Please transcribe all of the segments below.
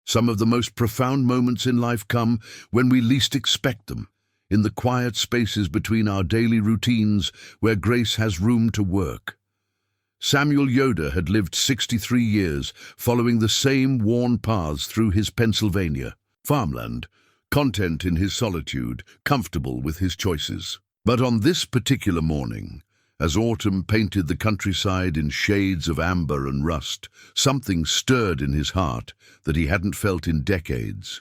Some of the most profound moments in life come when we least expect them, in the quiet spaces between our daily routines where grace has room to work. Samuel Yoder had lived 63 years, following the same worn paths through his Pennsylvania farmland, content in his solitude, comfortable with his choices. But on this particular morning, as autumn painted the countryside in shades of amber and rust, something stirred in his heart that he hadn't felt in decades.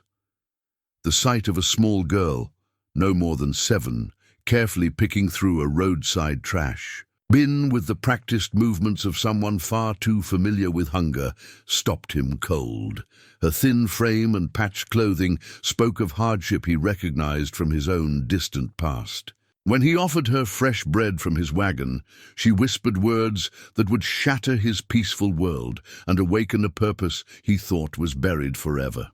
The sight of a small girl, no more than 7, carefully picking through a roadside trash bin with the practiced movements of someone far too familiar with hunger, stopped him cold. Her thin frame and patched clothing spoke of hardship he recognized from his own distant past. When he offered her fresh bread from his wagon, she whispered words that would shatter his peaceful world and awaken a purpose he thought was buried forever.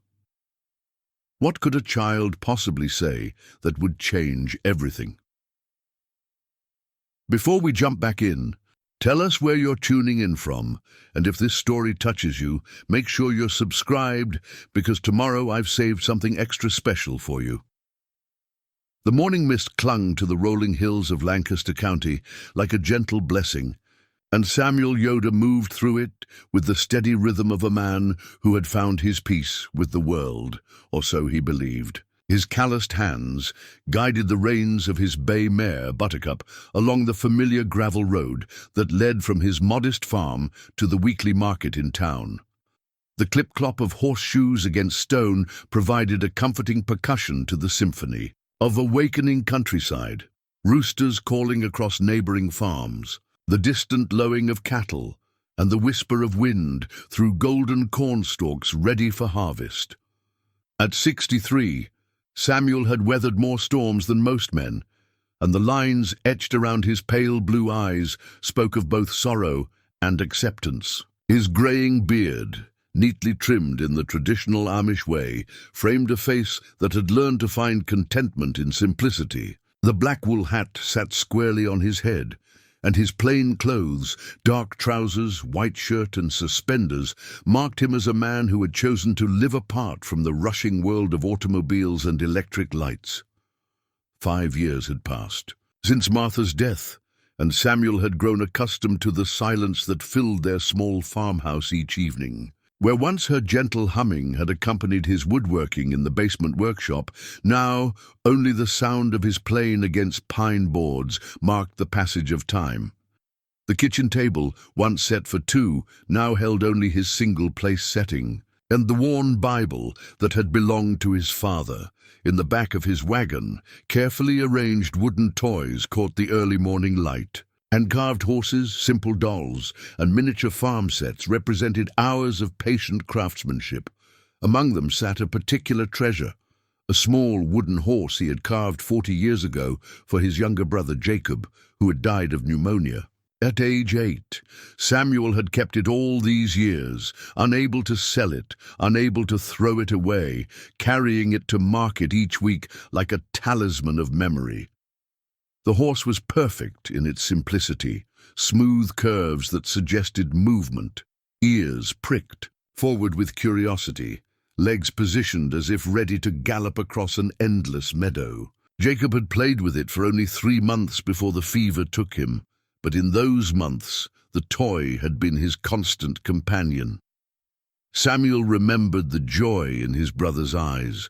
What could a child possibly say that would change everything? Before we jump back in, tell us where you're tuning in from, and if this story touches you, make sure you're subscribed, because tomorrow I've saved something extra special for you. The morning mist clung to the rolling hills of Lancaster County like a gentle blessing, and Samuel Yoder moved through it with the steady rhythm of a man who had found his peace with the world, or so he believed. His calloused hands guided the reins of his bay mare, Buttercup, along the familiar gravel road that led from his modest farm to the weekly market in town. The clip-clop of horseshoes against stone provided a comforting percussion to the symphony of awakening countryside, roosters calling across neighboring farms, the distant lowing of cattle, and the whisper of wind through golden cornstalks ready for harvest. At 63, Samuel had weathered more storms than most men, and the lines etched around his pale blue eyes spoke of both sorrow and acceptance. His graying beard, neatly trimmed in the traditional Amish way, framed a face that had learned to find contentment in simplicity. The black wool hat sat squarely on his head, and his plain clothes, dark trousers, white shirt and suspenders, marked him as a man who had chosen to live apart from the rushing world of automobiles and electric lights. 5 years had passed since Martha's death, and Samuel had grown accustomed to the silence that filled their small farmhouse each evening. Where once her gentle humming had accompanied his woodworking in the basement workshop, now only the sound of his plane against pine boards marked the passage of time. The kitchen table, once set for 2, now held only his single-place setting, and the worn Bible that had belonged to his father. In the back of his wagon, carefully arranged wooden toys caught the early morning light, and carved horses, simple dolls, and miniature farm sets represented hours of patient craftsmanship. Among them sat a particular treasure, a small wooden horse he had carved 40 years ago for his younger brother Jacob, who had died of pneumonia. At age 8, Samuel had kept it all these years, unable to sell it, unable to throw it away, carrying it to market each week like a talisman of memory. The horse was perfect in its simplicity, smooth curves that suggested movement, ears pricked forward with curiosity, legs positioned as if ready to gallop across an endless meadow. Jacob had played with it for only 3 months before the fever took him, but in those months the toy had been his constant companion. Samuel remembered the joy in his brother's eyes,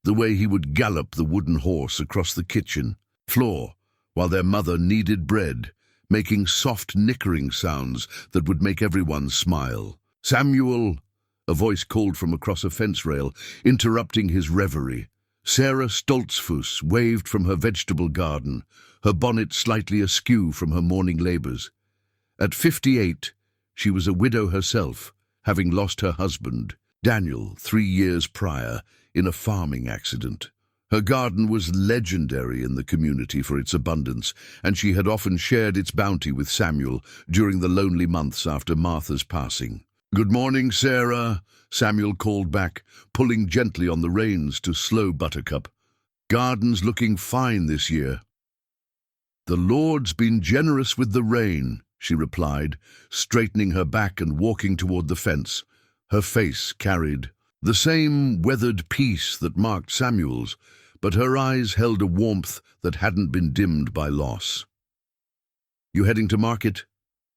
the way he would gallop the wooden horse across the kitchen floor while their mother kneaded bread, making soft nickering sounds that would make everyone smile. "Samuel!" a voice called from across a fence rail, interrupting his reverie. Sarah Stoltzfus waved from her vegetable garden, her bonnet slightly askew from her morning labors. At 58, she was a widow herself, having lost her husband, Daniel, 3 years prior, in a farming accident. Her garden was legendary in the community for its abundance, and she had often shared its bounty with Samuel during the lonely months after Martha's passing. "Good morning, Sarah," Samuel called back, pulling gently on the reins to slow Buttercup. "Garden's looking fine this year." "The Lord's been generous with the rain," she replied, straightening her back and walking toward the fence. Her face carried The same weathered peace that marked Samuel's, but her eyes held a warmth that hadn't been dimmed by loss. "You heading to market?"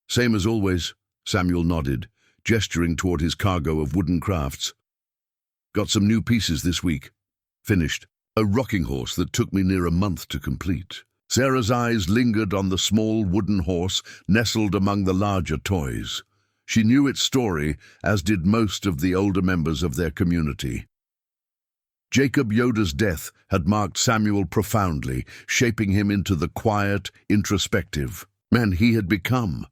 "Same as always," Samuel nodded, gesturing toward his cargo of wooden crafts. "Got some new pieces this week." "Finished. A rocking horse that took me near a month to complete." Sarah's eyes lingered on the small wooden horse nestled among the larger toys. She knew its story, as did most of the older members of their community. Jacob Yoder's death had marked Samuel profoundly, shaping him into the quiet, introspective man he had become.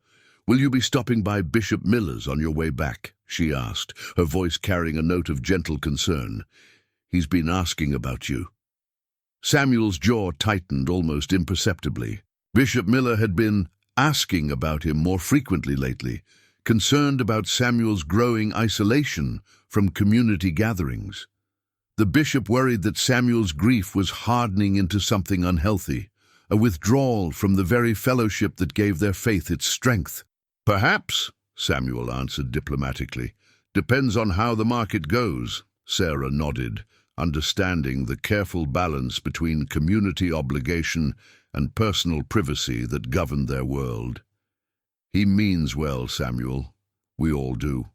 "Will you be stopping by Bishop Miller's on your way back?" she asked, her voice carrying a note of gentle concern. "He's been asking about you." Samuel's jaw tightened almost imperceptibly. Bishop Miller had been asking about him more frequently lately, concerned about Samuel's growing isolation from community gatherings. The bishop worried that Samuel's grief was hardening into something unhealthy, a withdrawal from the very fellowship that gave their faith its strength. "Perhaps," Samuel answered diplomatically. "Depends on how the market goes." Sarah nodded, understanding the careful balance between community obligation and personal privacy that governed their world. "He means well, Samuel. We all do."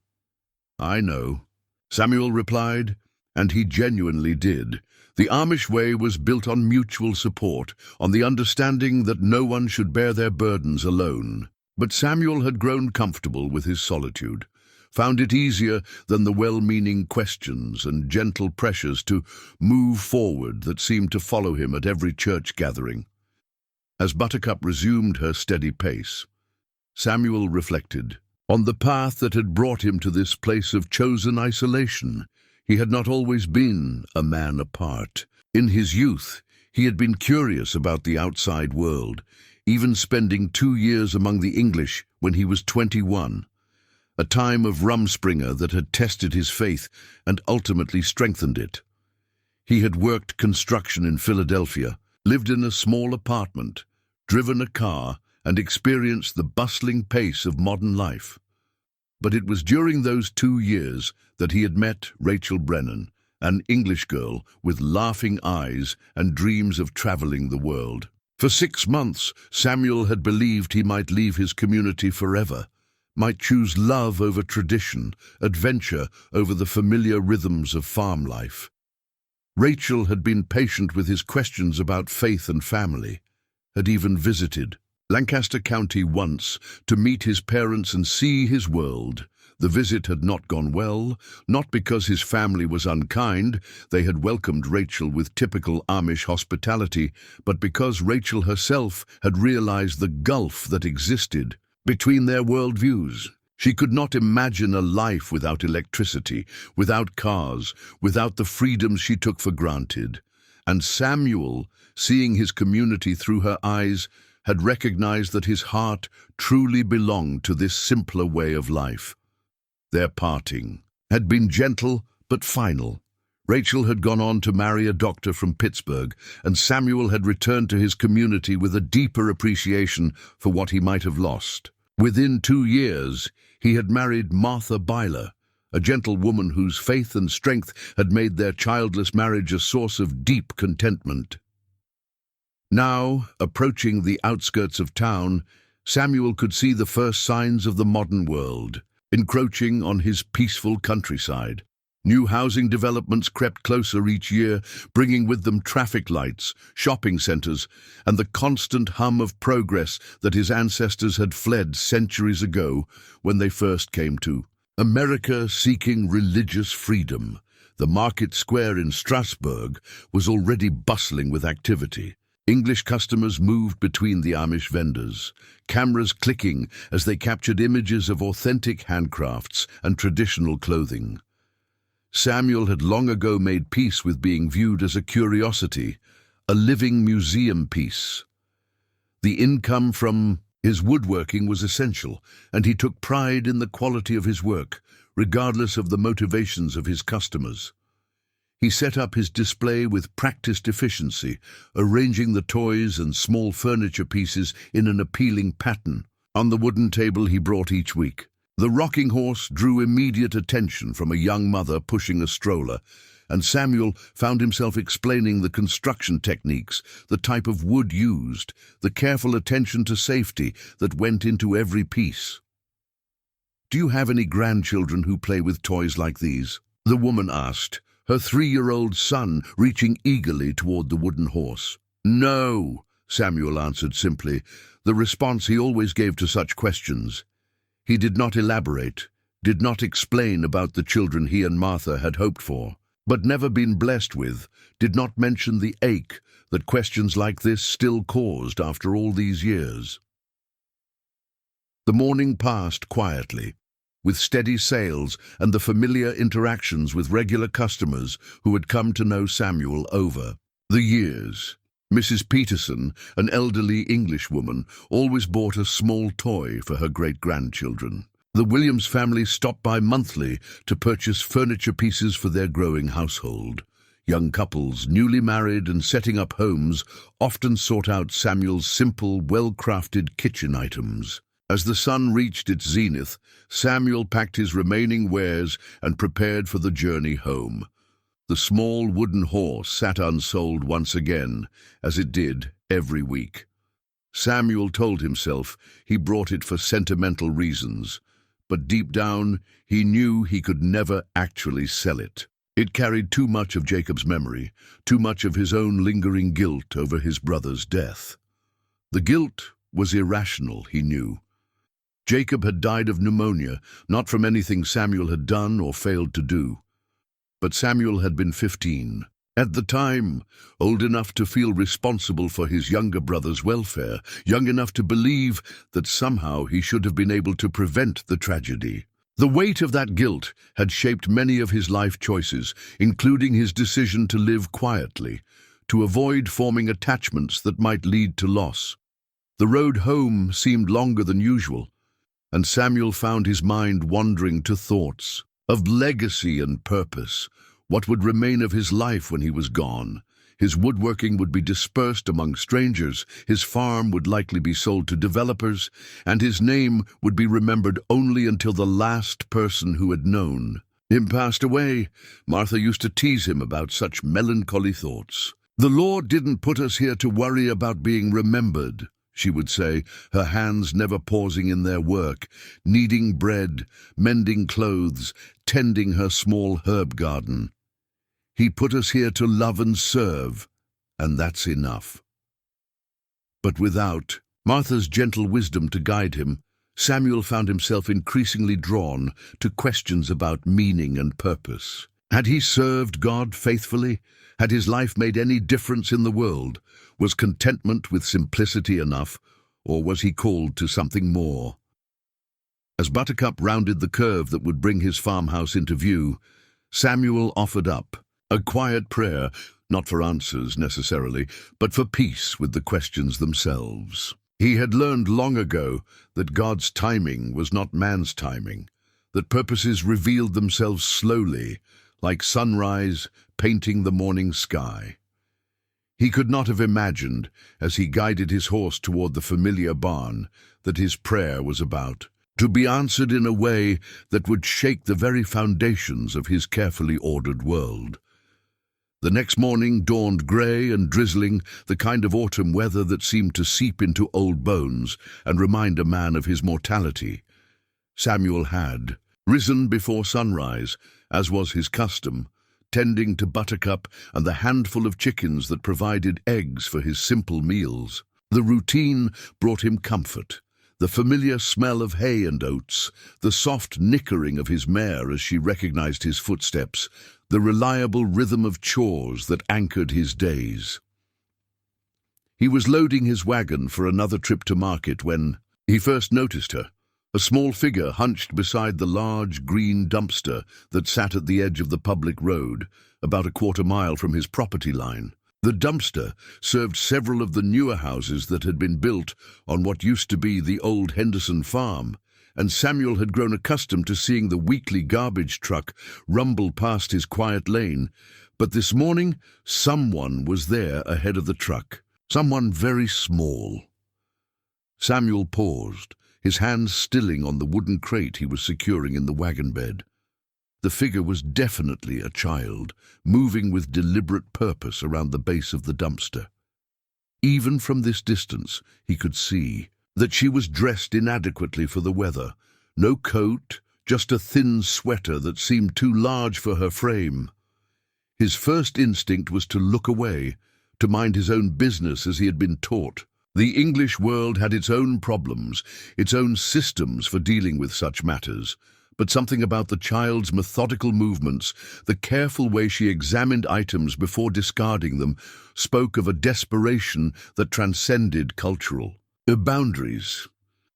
"I know," Samuel replied, and he genuinely did. The Amish way was built on mutual support, on the understanding that no one should bear their burdens alone. But Samuel had grown comfortable with his solitude, found it easier than the well-meaning questions and gentle pressures to move forward that seemed to follow him at every church gathering. As Buttercup resumed her steady pace, Samuel reflected on the path that had brought him to this place of chosen isolation. He had not always been a man apart. In his youth, he had been curious about the outside world, even spending 2 years among the English when he was 21, a time of rumspringer that had tested his faith and ultimately strengthened it. He had worked construction in Philadelphia, lived in a small apartment, driven a car, and experienced the bustling pace of modern life. But it was during those 2 years that he had met Rachel Brennan, an English girl with laughing eyes and dreams of traveling the world. For 6 months, Samuel had believed he might leave his community forever, might choose love over tradition, adventure over the familiar rhythms of farm life. Rachel had been patient with his questions about faith and family, had even visited Lancaster County once to meet his parents and see his world. The visit had not gone well, not because his family was unkind, they had welcomed Rachel with typical Amish hospitality, but because Rachel herself had realized the gulf that existed between their worldviews. She could not imagine a life without electricity, without cars, without the freedoms she took for granted. And Samuel, seeing his community through her eyes, had recognized that his heart truly belonged to this simpler way of life. Their parting had been gentle but final. Rachel had gone on to marry a doctor from Pittsburgh, and Samuel had returned to his community with a deeper appreciation for what he might have lost. Within 2 years, he had married Martha Byler, a gentle woman whose faith and strength had made their childless marriage a source of deep contentment. Now, approaching the outskirts of town, Samuel could see the first signs of the modern world, encroaching on his peaceful countryside. New housing developments crept closer each year, bringing with them traffic lights, shopping centers, and the constant hum of progress that his ancestors had fled centuries ago when they first came to America seeking religious freedom. The market square in Strasbourg was already bustling with activity. English customers moved between the Amish vendors, cameras clicking as they captured images of authentic handcrafts and traditional clothing. Samuel had long ago made peace with being viewed as a curiosity, a living museum piece. The income from his woodworking was essential, and he took pride in the quality of his work, regardless of the motivations of his customers. He set up his display with practiced efficiency, arranging the toys and small furniture pieces in an appealing pattern on the wooden table he brought each week. The rocking horse drew immediate attention from a young mother pushing a stroller, and Samuel found himself explaining the construction techniques, the type of wood used, the careful attention to safety that went into every piece. "Do you have any grandchildren who play with toys like these?" the woman asked, her 3-year-old son reaching eagerly toward the wooden horse. "No," Samuel answered simply, the response he always gave to such questions. He did not elaborate, did not explain about the children he and Martha had hoped for, but never been blessed with, did not mention the ache that questions like this still caused after all these years. The morning passed quietly, with steady sales and the familiar interactions with regular customers who had come to know Samuel over the years. Mrs. Peterson, an elderly Englishwoman, always bought a small toy for her great-grandchildren. The Williams family stopped by monthly to purchase furniture pieces for their growing household. Young couples, newly married and setting up homes, often sought out Samuel's simple, well-crafted kitchen items. As the sun reached its zenith, Samuel packed his remaining wares and prepared for the journey home. The small wooden horse sat unsold once again, as it did every week. Samuel told himself he brought it for sentimental reasons, but deep down he knew he could never actually sell it. It carried too much of Jacob's memory, too much of his own lingering guilt over his brother's death. The guilt was irrational, he knew. Jacob had died of pneumonia, not from anything Samuel had done or failed to do. But Samuel had been 15, at the time, old enough to feel responsible for his younger brother's welfare, young enough to believe that somehow he should have been able to prevent the tragedy. The weight of that guilt had shaped many of his life choices, including his decision to live quietly, to avoid forming attachments that might lead to loss. The road home seemed longer than usual, and Samuel found his mind wandering to thoughts of legacy and purpose. What would remain of his life when he was gone? His woodworking would be dispersed among strangers, his farm would likely be sold to developers, and his name would be remembered only until the last person who had known him passed away. Martha used to tease him about such melancholy thoughts. "The Lord didn't put us here to worry about being remembered," she would say, her hands never pausing in their work, kneading bread, mending clothes, tending her small herb garden. "He put us here to love and serve, and that's enough." But without Martha's gentle wisdom to guide him, Samuel found himself increasingly drawn to questions about meaning and purpose. Had he served God faithfully? Had his life made any difference in the world? Was contentment with simplicity enough, or was he called to something more? As Buttercup rounded the curve that would bring his farmhouse into view, Samuel offered up a quiet prayer, not for answers necessarily, but for peace with the questions themselves. He had learned long ago that God's timing was not man's timing, that purposes revealed themselves slowly, like sunrise painting the morning sky. He could not have imagined, as he guided his horse toward the familiar barn, that his prayer was about to be answered in a way that would shake the very foundations of his carefully ordered world. The next morning dawned grey and drizzling, the kind of autumn weather that seemed to seep into old bones and remind a man of his mortality. Samuel had risen before sunrise, as was his custom, tending to Buttercup and the handful of chickens that provided eggs for his simple meals. The routine brought him comfort. The familiar smell of hay and oats, the soft nickering of his mare as she recognized his footsteps, the reliable rhythm of chores that anchored his days. He was loading his wagon for another trip to market when he first noticed her, a small figure hunched beside the large green dumpster that sat at the edge of the public road, about a quarter-mile from his property line. The dumpster served several of the newer houses that had been built on what used to be the old Henderson farm, and Samuel had grown accustomed to seeing the weekly garbage truck rumble past his quiet lane. But this morning, someone was there ahead of the truck, someone very small. Samuel paused, his hands stilling on the wooden crate he was securing in the wagon bed. The figure was definitely a child, moving with deliberate purpose around the base of the dumpster. Even from this distance, he could see that she was dressed inadequately for the weather. No coat, just a thin sweater that seemed too large for her frame. His first instinct was to look away, to mind his own business as he had been taught. The English world had its own problems, its own systems for dealing with such matters. But something about the child's methodical movements, the careful way she examined items before discarding them, spoke of a desperation that transcended cultural boundaries.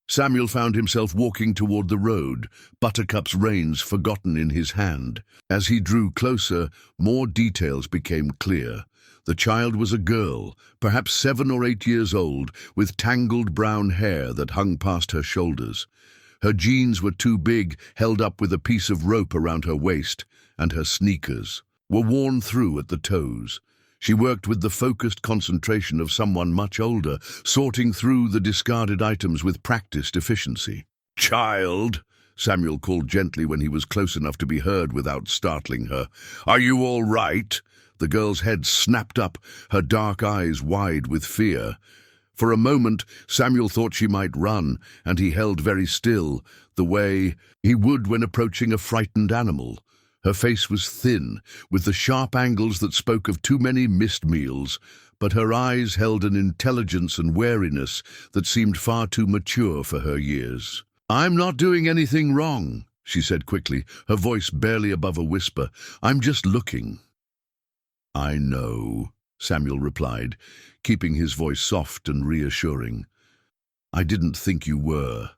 Samuel found himself walking toward the road, Buttercup's reins forgotten in his hand. As he drew closer, more details became clear. The child was a girl, perhaps 7 or 8 years old, with tangled brown hair that hung past her shoulders. Her jeans were too big, held up with a piece of rope around her waist, and her sneakers were worn through at the toes. She worked with the focused concentration of someone much older, sorting through the discarded items with practiced efficiency. "Child," Samuel called gently when he was close enough to be heard without startling her. "Are you all right?" The girl's head snapped up, her dark eyes wide with fear. For a moment, Samuel thought she might run, and he held very still, the way he would when approaching a frightened animal. Her face was thin, with the sharp angles that spoke of too many missed meals, but her eyes held an intelligence and wariness that seemed far too mature for her years. "I'm not doing anything wrong," she said quickly, her voice barely above a whisper. "I'm just looking." "I know," Samuel replied, keeping his voice soft and reassuring. "I didn't think you were.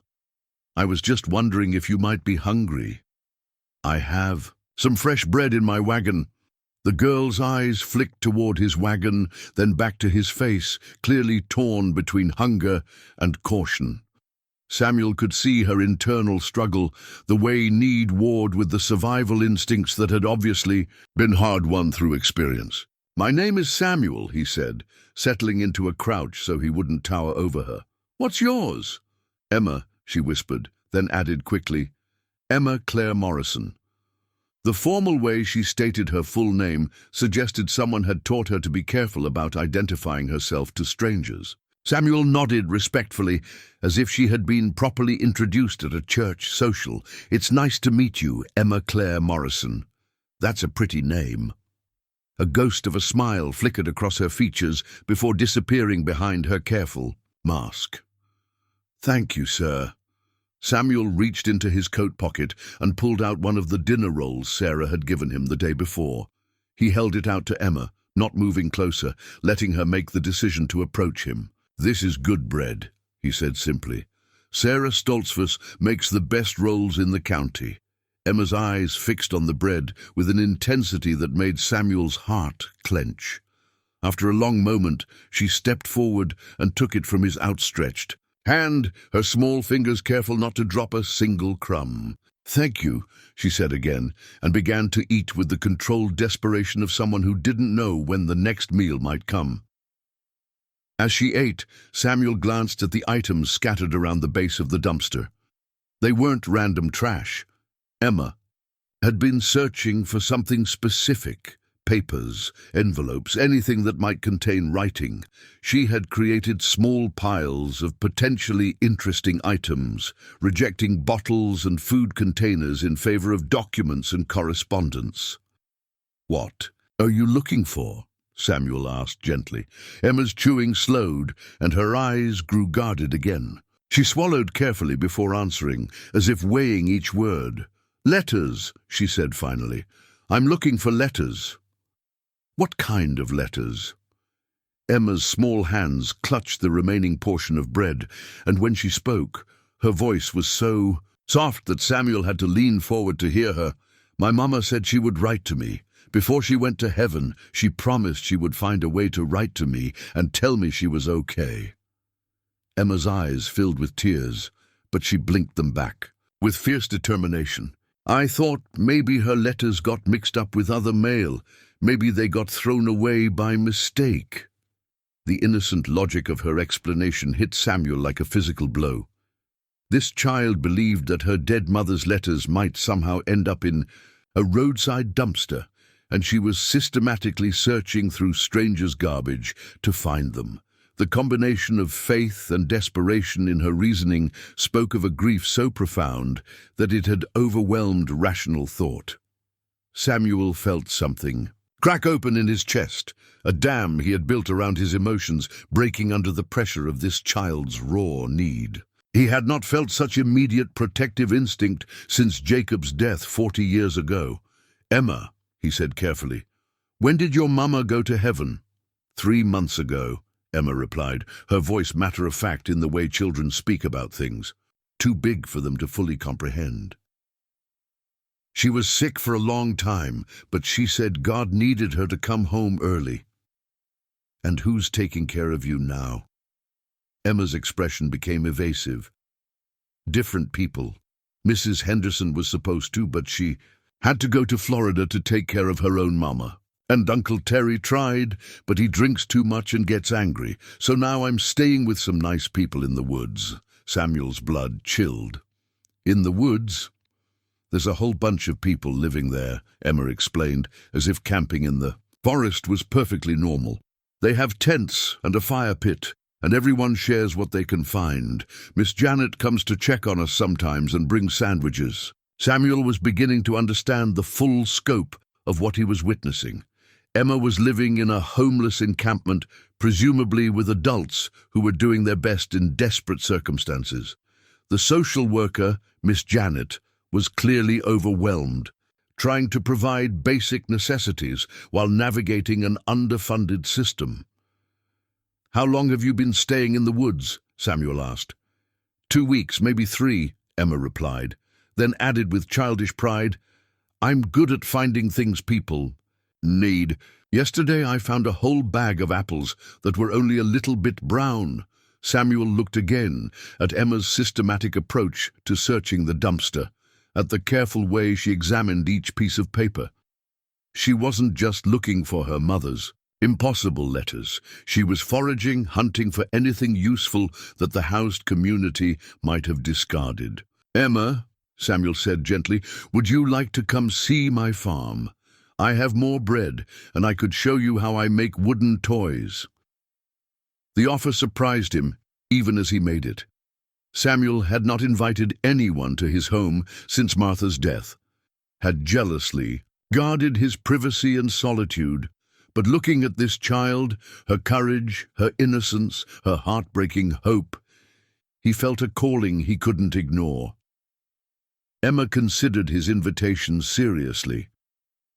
I was just wondering if you might be hungry." "I have some fresh bread in my wagon." The girl's eyes flicked toward his wagon, then back to his face, clearly torn between hunger and caution. Samuel could see her internal struggle, the way need warred with the survival instincts that had obviously been hard-won through experience. "My name is Samuel," he said, settling into a crouch so he wouldn't tower over her. "What's yours?" "Emma," she whispered, then added quickly, "Emma Claire Morrison." The formal way she stated her full name suggested someone had taught her to be careful about identifying herself to strangers. Samuel nodded respectfully, as if she had been properly introduced at a church social. "It's nice to meet you, Emma Claire Morrison." "That's a pretty name." A ghost of a smile flickered across her features before disappearing behind her careful mask. "Thank you, sir." Samuel reached into his coat pocket and pulled out one of the dinner rolls Sarah had given him the day before. He held it out to Emma, not moving closer, letting her make the decision to approach him. "This is good bread," he said simply. "Sarah Stoltzfus makes the best rolls in the county." Emma's eyes fixed on the bread with an intensity that made Samuel's heart clench. After a long moment, she stepped forward and took it from his outstretched hand, her small fingers careful not to drop a single crumb. "Thank you," she said again, and began to eat with the controlled desperation of someone who didn't know when the next meal might come. As she ate, Samuel glanced at the items scattered around the base of the dumpster. They weren't random trash. Emma had been searching for something specific. Papers, envelopes, anything that might contain writing. She had created small piles of potentially interesting items, rejecting bottles and food containers in favor of documents and correspondence. "What are you looking for?" Samuel asked gently. Emma's chewing slowed, and her eyes grew guarded again. She swallowed carefully before answering, as if weighing each word. "Letters," she said finally. "I'm looking for letters." "What kind of letters?" Emma's small hands clutched the remaining portion of bread, and when she spoke, her voice was so soft that Samuel had to lean forward to hear her. "My mama said she would write to me. Before she went to heaven, she promised she would find a way to write to me and tell me she was okay." Emma's eyes filled with tears, but she blinked them back with fierce determination. "I thought maybe her letters got mixed up with other mail. Maybe they got thrown away by mistake." The innocent logic of her explanation hit Samuel like a physical blow. This child believed that her dead mother's letters might somehow end up in a roadside dumpster, and she was systematically searching through strangers' garbage to find them. The combination of faith and desperation in her reasoning spoke of a grief so profound that it had overwhelmed rational thought. Samuel felt something crack open in his chest, a dam he had built around his emotions, breaking under the pressure of this child's raw need. He had not felt such immediate protective instinct since Jacob's death 40 years ago. "Emma," he said carefully, "when did your mama go to heaven?" 3 months ago, Emma replied, her voice matter-of-fact in the way children speak about things, too big for them to fully comprehend. She was sick for a long time, but she said God needed her to come home early. "And who's taking care of you now?" Emma's expression became evasive. "Different people. Mrs. Henderson was supposed to, but she had to go to Florida to take care of her own mama. And Uncle Terry tried, but he drinks too much and gets angry. So now I'm staying with some nice people in the woods." Samuel's blood chilled. "In the woods?" "There's a whole bunch of people living there," Emma explained, as if camping in the forest was perfectly normal. "They have tents and a fire pit, and everyone shares what they can find. Miss Janet comes to check on us sometimes and brings sandwiches." Samuel was beginning to understand the full scope of what he was witnessing. Emma was living in a homeless encampment, presumably with adults who were doing their best in desperate circumstances. The social worker, Miss Janet, was clearly overwhelmed, trying to provide basic necessities while navigating an underfunded system. "How long have you been staying in the woods?" Samuel asked. 2 weeks, maybe 3, Emma replied, then added with childish pride, "I'm good at finding things people need. Yesterday I found a whole bag of apples that were only a little bit brown." Samuel looked again at Emma's systematic approach to searching the dumpster, at the careful way she examined each piece of paper. She wasn't just looking for her mother's impossible letters. She was foraging, hunting for anything useful that the housed community might have discarded. "Emma," Samuel said gently, "would you like to come see my farm? I have more bread, and I could show you how I make wooden toys." The offer surprised him, even as he made it. Samuel had not invited anyone to his home since Martha's death, had jealously guarded his privacy and solitude, but looking at this child, her courage, her innocence, her heartbreaking hope, he felt a calling he couldn't ignore. Emma considered his invitation seriously,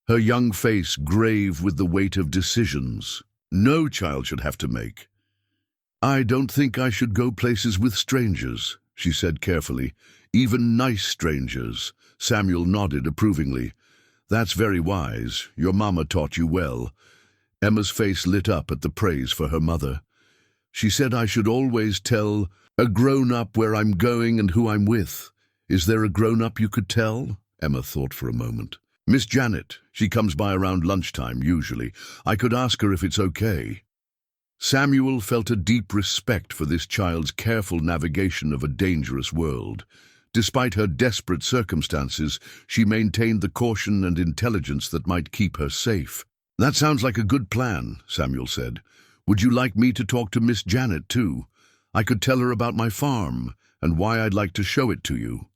her young face grave with the weight of decisions no child should have to make. "I don't think I should go places with strangers," she said carefully. "Even nice strangers." Samuel nodded approvingly. "That's very wise. Your mama taught you well." Emma's face lit up at the praise for her mother. "She said I should always tell a grown-up where I'm going and who I'm with." "Is there a grown-up you could tell?" Emma thought for a moment. "Miss Janet. She comes by around lunchtime, usually. I could ask her if it's okay." Samuel felt a deep respect for this child's careful navigation of a dangerous world. Despite her desperate circumstances, she maintained the caution and intelligence that might keep her safe. "That sounds like a good plan," Samuel said. "Would you like me to talk to Miss Janet, too? I could tell her about my farm and why I'd like to show it to you."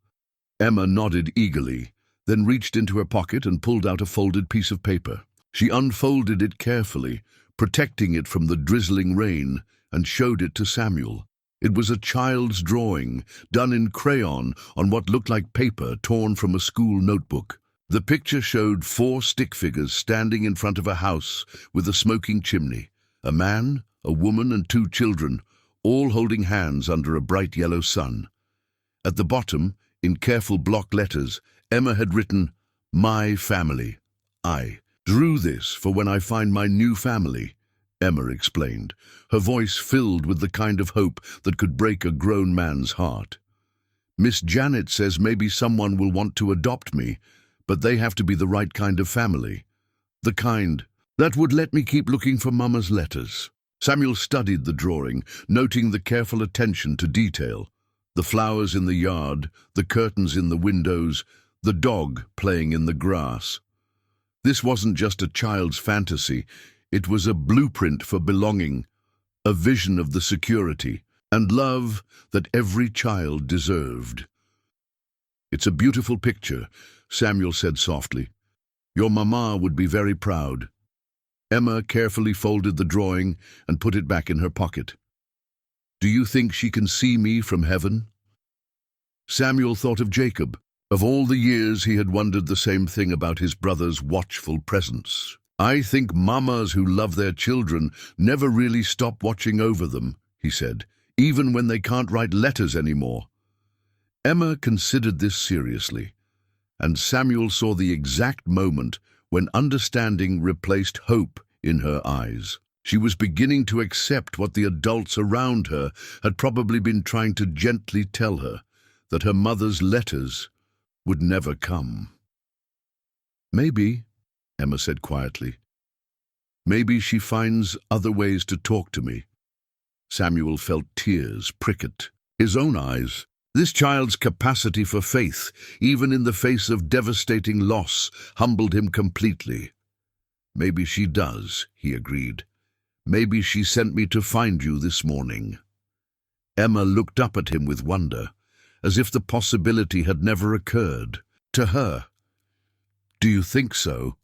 Emma nodded eagerly, then reached into her pocket and pulled out a folded piece of paper. She unfolded it carefully, protecting it from the drizzling rain, and showed it to Samuel. It was a child's drawing, done in crayon on what looked like paper torn from a school notebook. The picture showed 4 stick figures standing in front of a house with a smoking chimney. A man, a woman, and 2 children, all holding hands under a bright yellow sun. At the bottom, in careful block letters, Emma had written, "My family. I drew this for when I find my new family," Emma explained, her voice filled with the kind of hope that could break a grown man's heart. "Miss Janet says maybe someone will want to adopt me, but they have to be the right kind of family. The kind that would let me keep looking for Mama's letters." Samuel studied the drawing, noting the careful attention to detail. The flowers in the yard, the curtains in the windows, the dog playing in the grass. This wasn't just a child's fantasy, it was a blueprint for belonging, a vision of the security and love that every child deserved. "It's a beautiful picture," Samuel said softly. "Your mama would be very proud." Emma carefully folded the drawing and put it back in her pocket. "Do you think she can see me from heaven?" Samuel thought of Jacob. Of all the years he had wondered the same thing about his brother's watchful presence. "I think mamas who love their children never really stop watching over them," he said, "even when they can't write letters anymore." Emma considered this seriously, and Samuel saw the exact moment when understanding replaced hope in her eyes. She was beginning to accept what the adults around her had probably been trying to gently tell her, that her mother's letters would never come. "Maybe," Emma said quietly, "maybe she finds other ways to talk to me." Samuel felt tears prick his own eyes. This child's capacity for faith, even in the face of devastating loss, humbled him completely. "Maybe she does," he agreed. "Maybe she sent me to find you this morning." Emma looked up at him with wonder, as if the possibility had never occurred to her. "Do you think so?"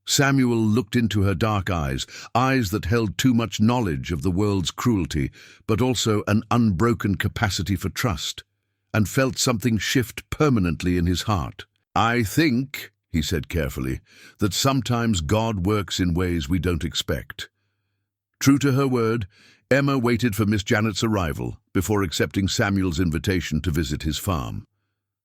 Samuel looked into her dark eyes, eyes that held too much knowledge of the world's cruelty, but also an unbroken capacity for trust, and felt something shift permanently in his heart. "I think," he said carefully, "that sometimes God works in ways we don't expect." True to her word, Emma waited for Miss Janet's arrival before accepting Samuel's invitation to visit his farm.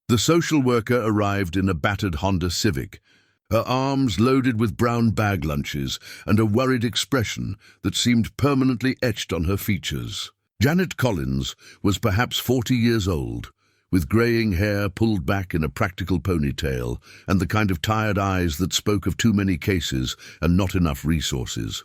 The social worker arrived in a battered Honda Civic, her arms loaded with brown bag lunches and a worried expression that seemed permanently etched on her features. Janet Collins was perhaps 40 years old, with greying hair pulled back in a practical ponytail and the kind of tired eyes that spoke of too many cases and not enough resources.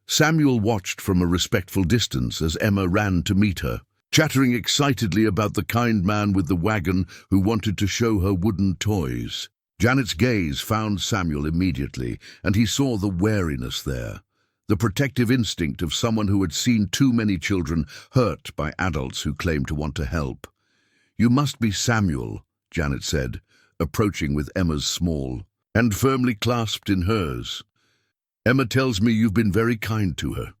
Samuel watched from a respectful distance as Emma ran to meet her, chattering excitedly about the kind man with the wagon who wanted to show her wooden toys. Janet's gaze found Samuel immediately, and he saw the wariness there, the protective instinct of someone who had seen too many children hurt by adults who claimed to want to help. "You must be Samuel," Janet said, approaching with Emma's small hand firmly clasped in hers. "Emma tells me you've been very kind to her."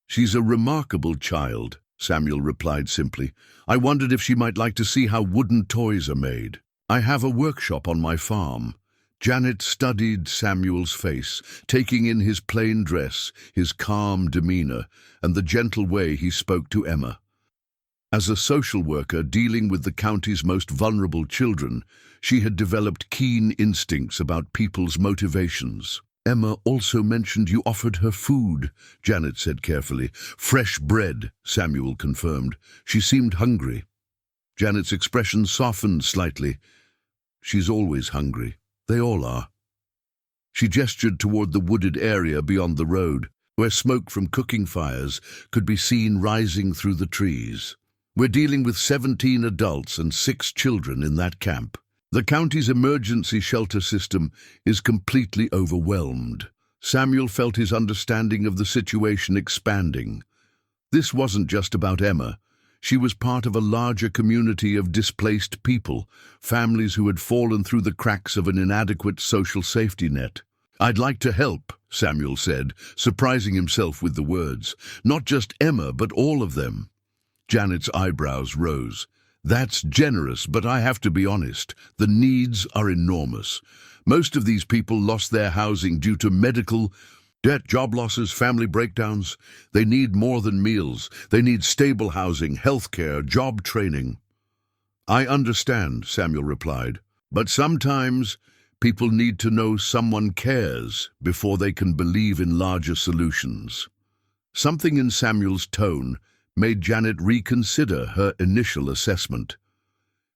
"She's a remarkable child," Samuel replied simply. "I wondered if she might like to see how wooden toys are made. I have a workshop on my farm." Janet studied Samuel's face, taking in his plain dress, his calm demeanor, and the gentle way he spoke to Emma. As a social worker dealing with the county's most vulnerable children, she had developed keen instincts about people's motivations. "Emma also mentioned you offered her food," Janet said carefully. "Fresh bread," Samuel confirmed. "She seemed hungry." Janet's expression softened slightly. "She's always hungry. They all are." She gestured toward the wooded area beyond the road, where smoke from cooking fires could be seen rising through the trees. "We're dealing with 17 adults and 6 children in that camp. The county's emergency shelter system is completely overwhelmed." Samuel felt his understanding of the situation expanding. This wasn't just about Emma. She was part of a larger community of displaced people, families who had fallen through the cracks of an inadequate social safety net. "I'd like to help," Samuel said, surprising himself with the words. "Not just Emma, but all of them." Janet's eyebrows rose. "That's generous, but I have to be honest. The needs are enormous. Most of these people lost their housing due to medical debt, job losses, family breakdowns. They need more than meals. They need stable housing, health care, job training." "I understand," Samuel replied. "But sometimes people need to know someone cares before they can believe in larger solutions." Something in Samuel's tone made Janet reconsider her initial assessment.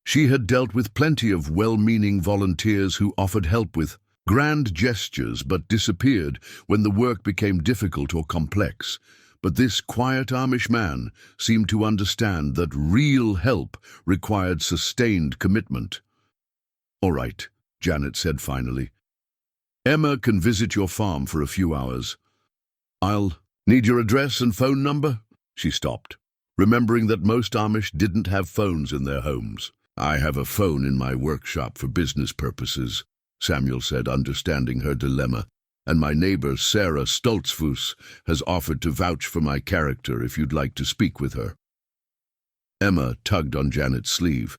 She had dealt with plenty of well-meaning volunteers who offered help with grand gestures but disappeared when the work became difficult or complex. But this quiet Amish man seemed to understand that real help required sustained commitment. "All right," Janet said finally. "Emma can visit your farm for a few hours. I'll need your address and phone number?" She stopped, remembering that most Amish didn't have phones in their homes. "I have a phone in my workshop for business purposes," Samuel said, understanding her dilemma. "And my neighbor, Sarah Stoltzfus, has offered to vouch for my character if you'd like to speak with her." Emma tugged on Janet's sleeve.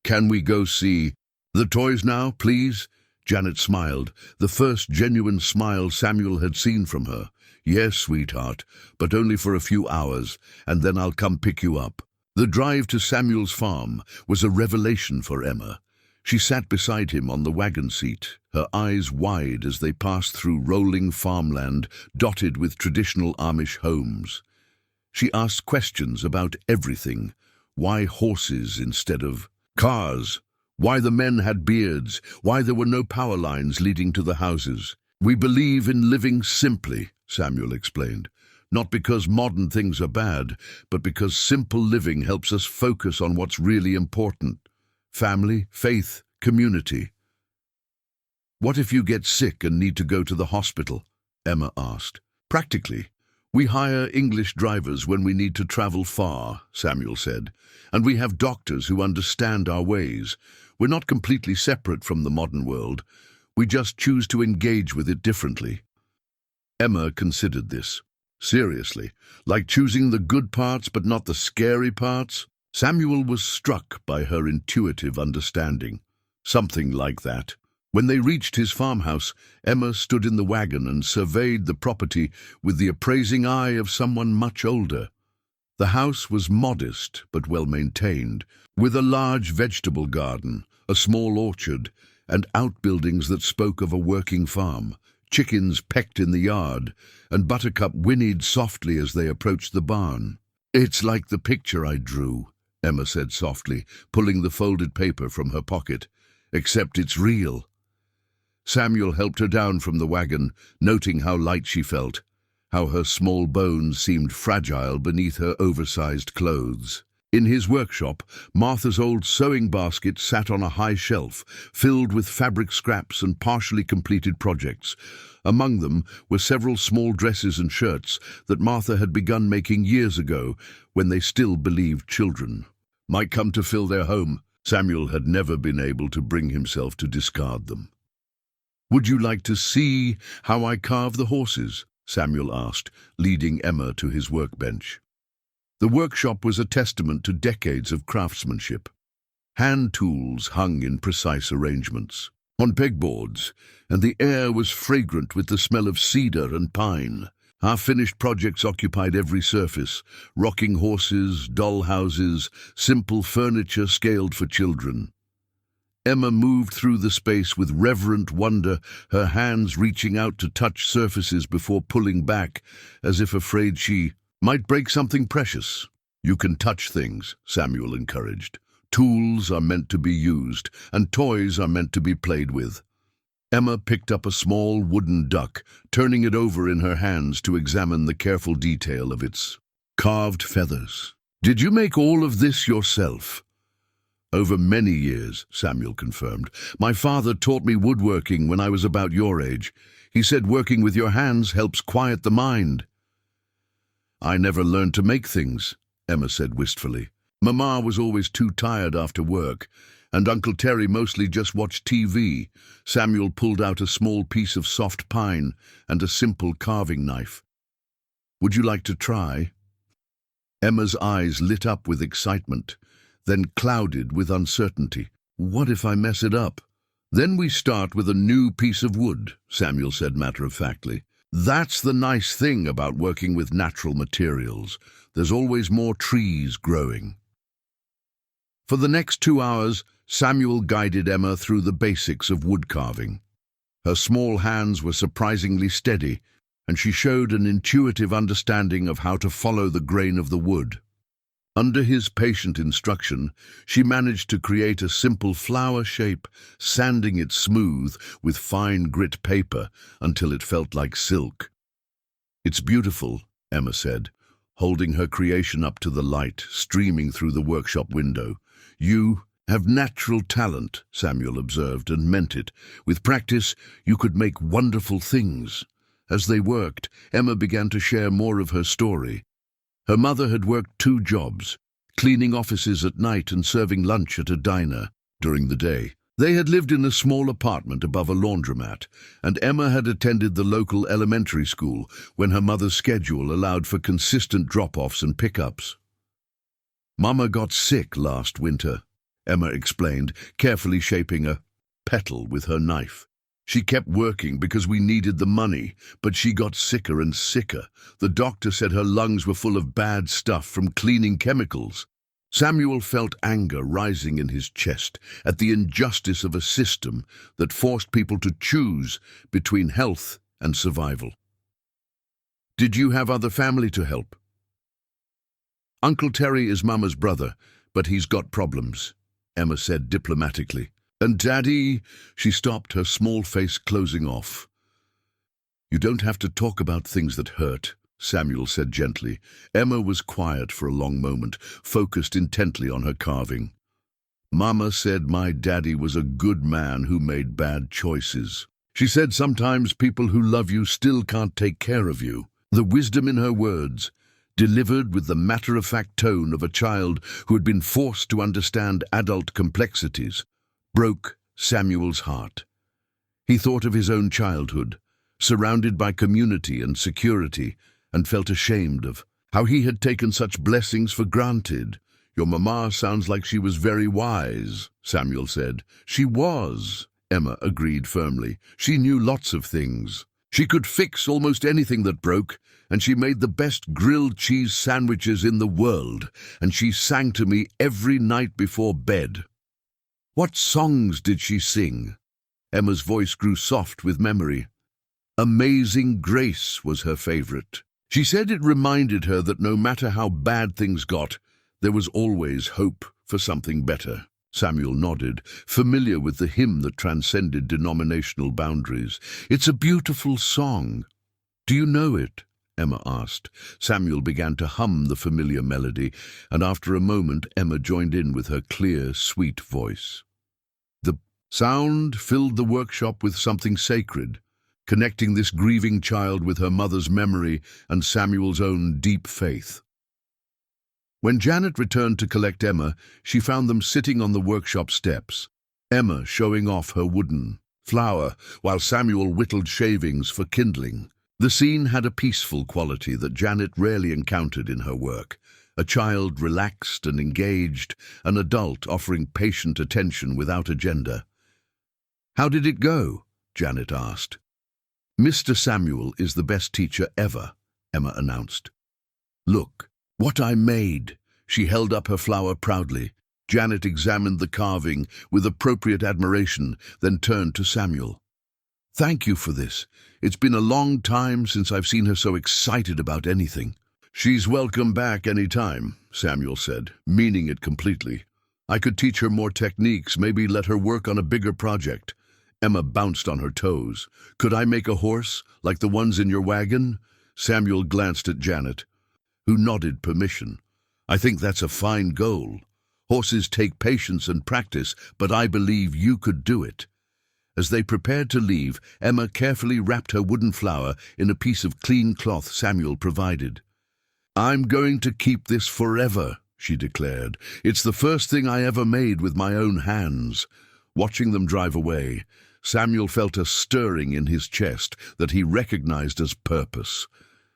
"Can we go see the toys now, please?" Janet smiled, the first genuine smile Samuel had seen from her. "Yes, sweetheart, but only for a few hours, and then I'll come pick you up." The drive to Samuel's farm was a revelation for Emma. She sat beside him on the wagon seat, her eyes wide as they passed through rolling farmland dotted with traditional Amish homes. She asked questions about everything: why horses instead of cars, why the men had beards, why there were no power lines leading to the houses. "We believe in living simply," Samuel explained. "Not because modern things are bad, but because simple living helps us focus on what's really important: family, faith, community." "What if you get sick and need to go to the hospital?" Emma asked. "Practically, we hire English drivers when we need to travel far," Samuel said, "and we have doctors who understand our ways. We're not completely separate from the modern world. We just choose to engage with it differently." Emma considered this. Seriously, like choosing the good parts but not the scary parts? Samuel was struck by her intuitive understanding. Something like that. When they reached his farmhouse, Emma stood in the wagon and surveyed the property with the appraising eye of someone much older. The house was modest but well-maintained, with a large vegetable garden, a small orchard, and outbuildings that spoke of a working farm. Chickens pecked in the yard, and Buttercup whinnied softly as they approached the barn. "It's like the picture I drew," Emma said softly, pulling the folded paper from her pocket. "Except it's real." Samuel helped her down from the wagon, noting how light she felt, how her small bones seemed fragile beneath her oversized clothes. In his workshop, Martha's old sewing basket sat on a high shelf, filled with fabric scraps and partially completed projects. Among them were several small dresses and shirts that Martha had begun making years ago, when they still believed children might come to fill their home. Samuel had never been able to bring himself to discard them. "Would you like to see how I carve the horses?" Samuel asked, leading Emma to his workbench. The workshop was a testament to decades of craftsmanship. Hand tools hung in precise arrangements on pegboards, and the air was fragrant with the smell of cedar and pine. Half-finished projects occupied every surface: rocking horses, doll houses, simple furniture scaled for children. Emma moved through the space with reverent wonder, her hands reaching out to touch surfaces before pulling back, as if afraid she might break something precious. "You can touch things," Samuel encouraged. "Tools are meant to be used, and toys are meant to be played with." Emma picked up a small wooden duck, turning it over in her hands to examine the careful detail of its carved feathers. "Did you make all of this yourself?" "Over many years," Samuel confirmed. "My father taught me woodworking when I was about your age. He said working with your hands helps quiet the mind." "I never learned to make things," Emma said wistfully. "Mama was always too tired after work, and Uncle Terry mostly just watched TV." Samuel pulled out a small piece of soft pine and a simple carving knife. "Would you like to try?" Emma's eyes lit up with excitement, then clouded with uncertainty. "What if I mess it up?" "Then we start with a new piece of wood," Samuel said matter-of-factly. "That's the nice thing about working with natural materials. There's always more trees growing." For the next 2 hours, Samuel guided Emma through the basics of wood carving. Her small hands were surprisingly steady, and she showed an intuitive understanding of how to follow the grain of the wood. Under his patient instruction, she managed to create a simple flower shape, sanding it smooth with fine grit paper until it felt like silk. "It's beautiful," Emma said, holding her creation up to the light streaming through the workshop window. "You have natural talent," Samuel observed, and meant it. "With practice, you could make wonderful things." As they worked, Emma began to share more of her story. Her mother had worked 2 jobs, cleaning offices at night and serving lunch at a diner during the day. They had lived in a small apartment above a laundromat, and Emma had attended the local elementary school when her mother's schedule allowed for consistent drop-offs and pickups. "Mama got sick last winter," Emma explained, carefully shaping a petal with her knife. "She kept working because we needed the money, but she got sicker and sicker. The doctor said her lungs were full of bad stuff from cleaning chemicals." Samuel felt anger rising in his chest at the injustice of a system that forced people to choose between health and survival. "Did you have other family to help?" "Uncle Terry is Mama's brother, but he's got problems," Emma said diplomatically. "And Daddy—" She stopped, her small face closing off. "You don't have to talk about things that hurt," Samuel said gently. Emma was quiet for a long moment, focused intently on her carving. "Mama said my daddy was a good man who made bad choices. She said sometimes people who love you still can't take care of you." The wisdom in her words, delivered with the matter-of-fact tone of a child who had been forced to understand adult complexities, broke Samuel's heart. He thought of his own childhood, surrounded by community and security, and felt ashamed of how he had taken such blessings for granted. "Your mama sounds like she was very wise," Samuel said. "She was," Emma agreed firmly. "She knew lots of things. She could fix almost anything that broke, and she made the best grilled cheese sandwiches in the world, and she sang to me every night before bed." "What songs did she sing?" Emma's voice grew soft with memory. "Amazing Grace" was her favorite. She said it reminded her that no matter how bad things got, there was always hope for something better. Samuel nodded, familiar with the hymn that transcended denominational boundaries. "It's a beautiful song." "Do you know it?" Emma asked. Samuel began to hum the familiar melody, and after a moment Emma joined in with her clear, sweet voice. The sound filled the workshop with something sacred, connecting this grieving child with her mother's memory and Samuel's own deep faith. When Janet returned to collect Emma, she found them sitting on the workshop steps, Emma showing off her wooden flower, while Samuel whittled shavings for kindling. The scene had a peaceful quality that Janet rarely encountered in her work. A child relaxed and engaged, an adult offering patient attention without agenda. "How did it go?" Janet asked. "Mr. Samuel is the best teacher ever," Emma announced. "Look, what I made." She held up her flower proudly. Janet examined the carving with appropriate admiration, then turned to Samuel. "Thank you for this. It's been a long time since I've seen her so excited about anything." "She's welcome back any time," Samuel said, meaning it completely. "I could teach her more techniques, maybe let her work on a bigger project." Emma bounced on her toes. "Could I make a horse, like the ones in your wagon?" Samuel glanced at Janet, who nodded permission. "I think that's a fine goal. Horses take patience and practice, but I believe you could do it." As they prepared to leave, Emma carefully wrapped her wooden flower in a piece of clean cloth Samuel provided. "I'm going to keep this forever," she declared. "It's the first thing I ever made with my own hands." Watching them drive away, Samuel felt a stirring in his chest that he recognized as purpose.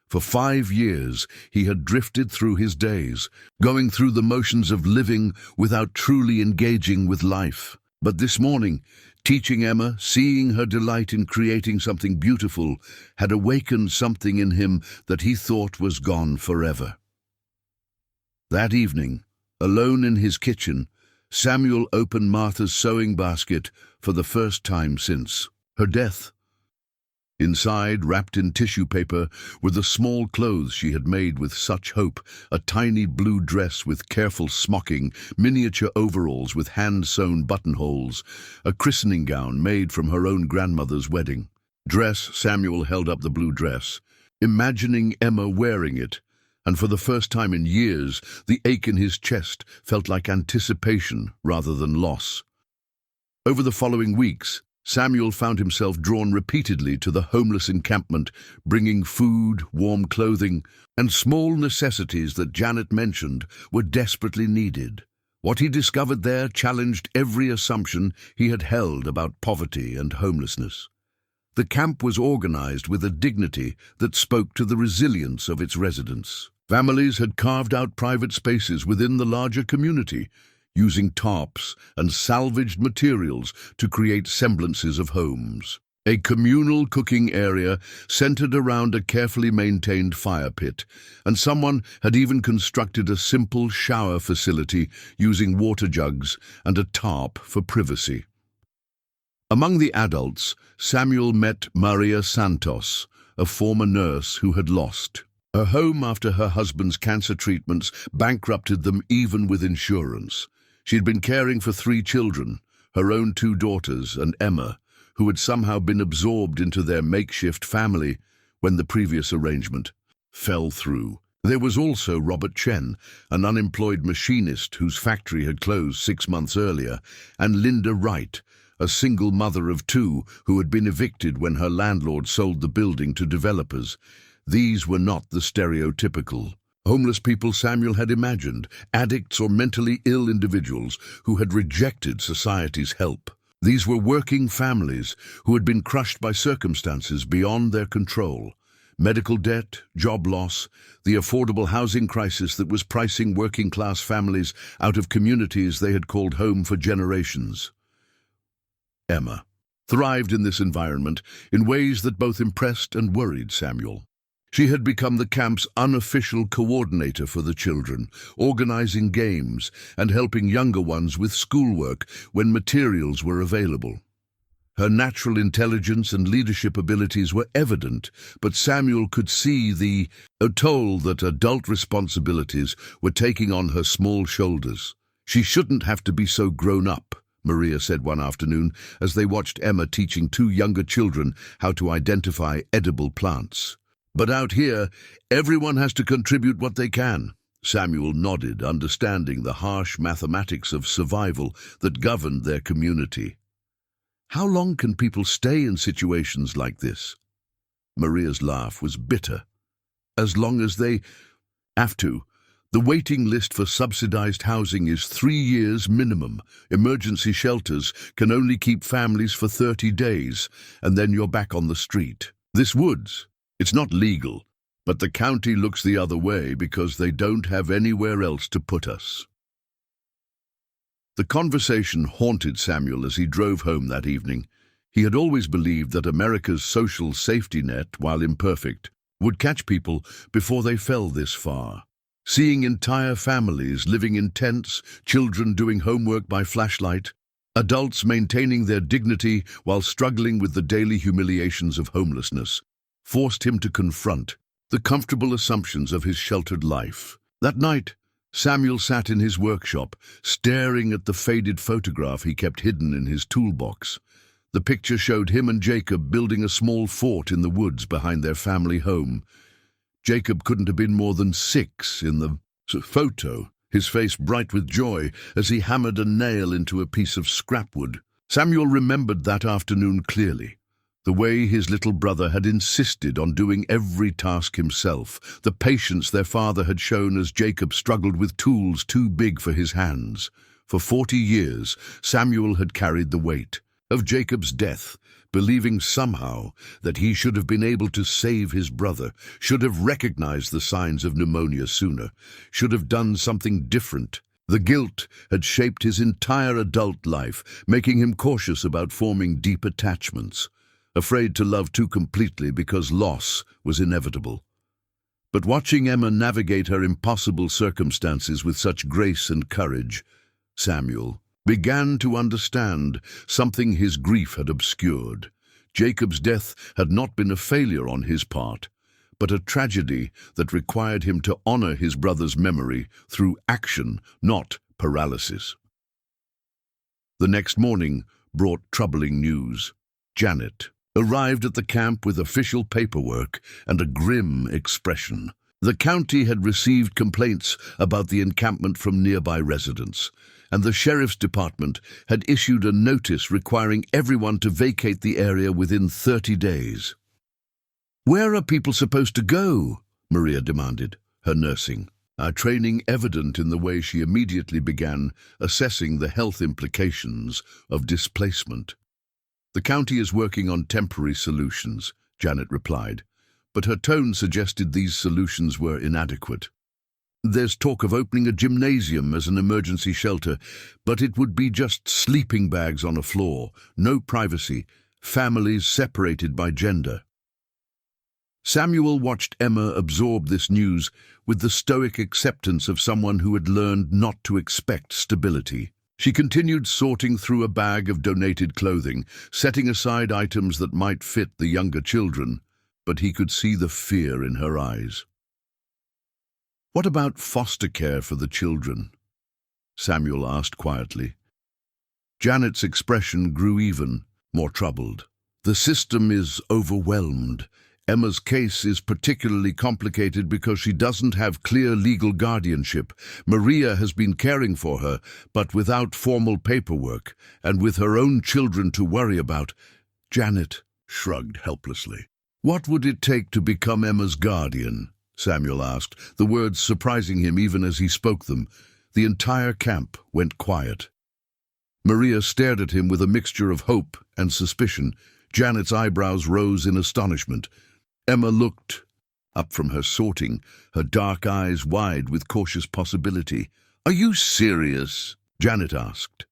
For 5 years, he had drifted through his days, going through the motions of living without truly engaging with life. But this morning, teaching Emma, seeing her delight in creating something beautiful, had awakened something in him that he thought was gone forever. That evening, alone in his kitchen, Samuel opened Martha's sewing basket for the first time since her death. Inside, wrapped in tissue paper, were the small clothes she had made with such hope: a tiny blue dress with careful smocking, miniature overalls with hand-sewn buttonholes, a christening gown made from her own grandmother's wedding dress. Samuel held up the blue dress, imagining Emma wearing it, and for the first time in years, the ache in his chest felt like anticipation rather than loss. Over the following weeks, Samuel found himself drawn repeatedly to the homeless encampment, bringing food, warm clothing, and small necessities that Janet mentioned were desperately needed. What he discovered there challenged every assumption he had held about poverty and homelessness. The camp was organized with a dignity that spoke to the resilience of its residents. Families had carved out private spaces within the larger community, using tarps and salvaged materials to create semblances of homes. A communal cooking area centered around a carefully maintained fire pit, and someone had even constructed a simple shower facility using water jugs and a tarp for privacy. Among the adults, Samuel met Maria Santos, a former nurse who had lost her home after her husband's cancer treatments bankrupted them even with insurance. She'd been caring for 3 children, her own 2 daughters and Emma, who had somehow been absorbed into their makeshift family when the previous arrangement fell through. There was also Robert Chen, an unemployed machinist whose factory had closed 6 months earlier, and Linda Wright, a single mother of 2 who had been evicted when her landlord sold the building to developers. These were not the stereotypical homeless people Samuel had imagined, addicts or mentally ill individuals who had rejected society's help. These were working families who had been crushed by circumstances beyond their control. Medical debt, job loss, the affordable housing crisis that was pricing working-class families out of communities they had called home for generations. Emma thrived in this environment in ways that both impressed and worried Samuel. She had become the camp's unofficial coordinator for the children, organizing games and helping younger ones with schoolwork when materials were available. Her natural intelligence and leadership abilities were evident, but Samuel could see the toll that adult responsibilities were taking on her small shoulders. She shouldn't have to be so grown up, Maria said one afternoon as they watched Emma teaching 2 younger children how to identify edible plants. But out here, everyone has to contribute what they can. Samuel nodded, understanding the harsh mathematics of survival that governed their community. How long can people stay in situations like this? Maria's laugh was bitter. As long as they have to. The waiting list for subsidized housing is 3 years minimum. Emergency shelters can only keep families for 30 days, and then you're back on the street. This woods. It's not legal, but the county looks the other way because they don't have anywhere else to put us. The conversation haunted Samuel as he drove home that evening. He had always believed that America's social safety net, while imperfect, would catch people before they fell this far. Seeing entire families living in tents, children doing homework by flashlight, adults maintaining their dignity while struggling with the daily humiliations of homelessness, forced him to confront the comfortable assumptions of his sheltered life. That night, Samuel sat in his workshop, staring at the faded photograph he kept hidden in his toolbox. The picture showed him and Jacob building a small fort in the woods behind their family home. Jacob couldn't have been more than 6 in the photo, his face bright with joy as he hammered a nail into a piece of scrapwood. Samuel remembered that afternoon clearly. The way his little brother had insisted on doing every task himself, the patience their father had shown as Jacob struggled with tools too big for his hands. For 40 years, Samuel had carried the weight of Jacob's death, believing somehow that he should have been able to save his brother, should have recognized the signs of pneumonia sooner, should have done something different. The guilt had shaped his entire adult life, making him cautious about forming deep attachments, afraid to love too completely because loss was inevitable. But watching Emma navigate her impossible circumstances with such grace and courage, Samuel began to understand something his grief had obscured. Jacob's death had not been a failure on his part, but a tragedy that required him to honor his brother's memory through action, not paralysis. The next morning brought troubling news. Janet arrived at the camp with official paperwork and a grim expression. The county had received complaints about the encampment from nearby residents, and the sheriff's department had issued a notice requiring everyone to vacate the area within 30 days. "Where are people supposed to go?" Maria demanded, her nursing training evident in the way she immediately began assessing the health implications of displacement. "The county is working on temporary solutions," Janet replied, but her tone suggested these solutions were inadequate. "There's talk of opening a gymnasium as an emergency shelter, but it would be just sleeping bags on a floor, no privacy, families separated by gender." Samuel watched Emma absorb this news with the stoic acceptance of someone who had learned not to expect stability. She continued sorting through a bag of donated clothing, setting aside items that might fit the younger children, but he could see the fear in her eyes. "What about foster care for the children?" Samuel asked quietly. Janet's expression grew even more troubled. "The system is overwhelmed. Emma's case is particularly complicated because she doesn't have clear legal guardianship. Maria has been caring for her, but without formal paperwork, and with her own children to worry about." Janet shrugged helplessly. "What would it take to become Emma's guardian?" Samuel asked, the words surprising him even as he spoke them. The entire camp went quiet. Maria stared at him with a mixture of hope and suspicion. Janet's eyebrows rose in astonishment. Emma looked up from her sorting, her dark eyes wide with cautious possibility. "Are you serious?" Janet asked.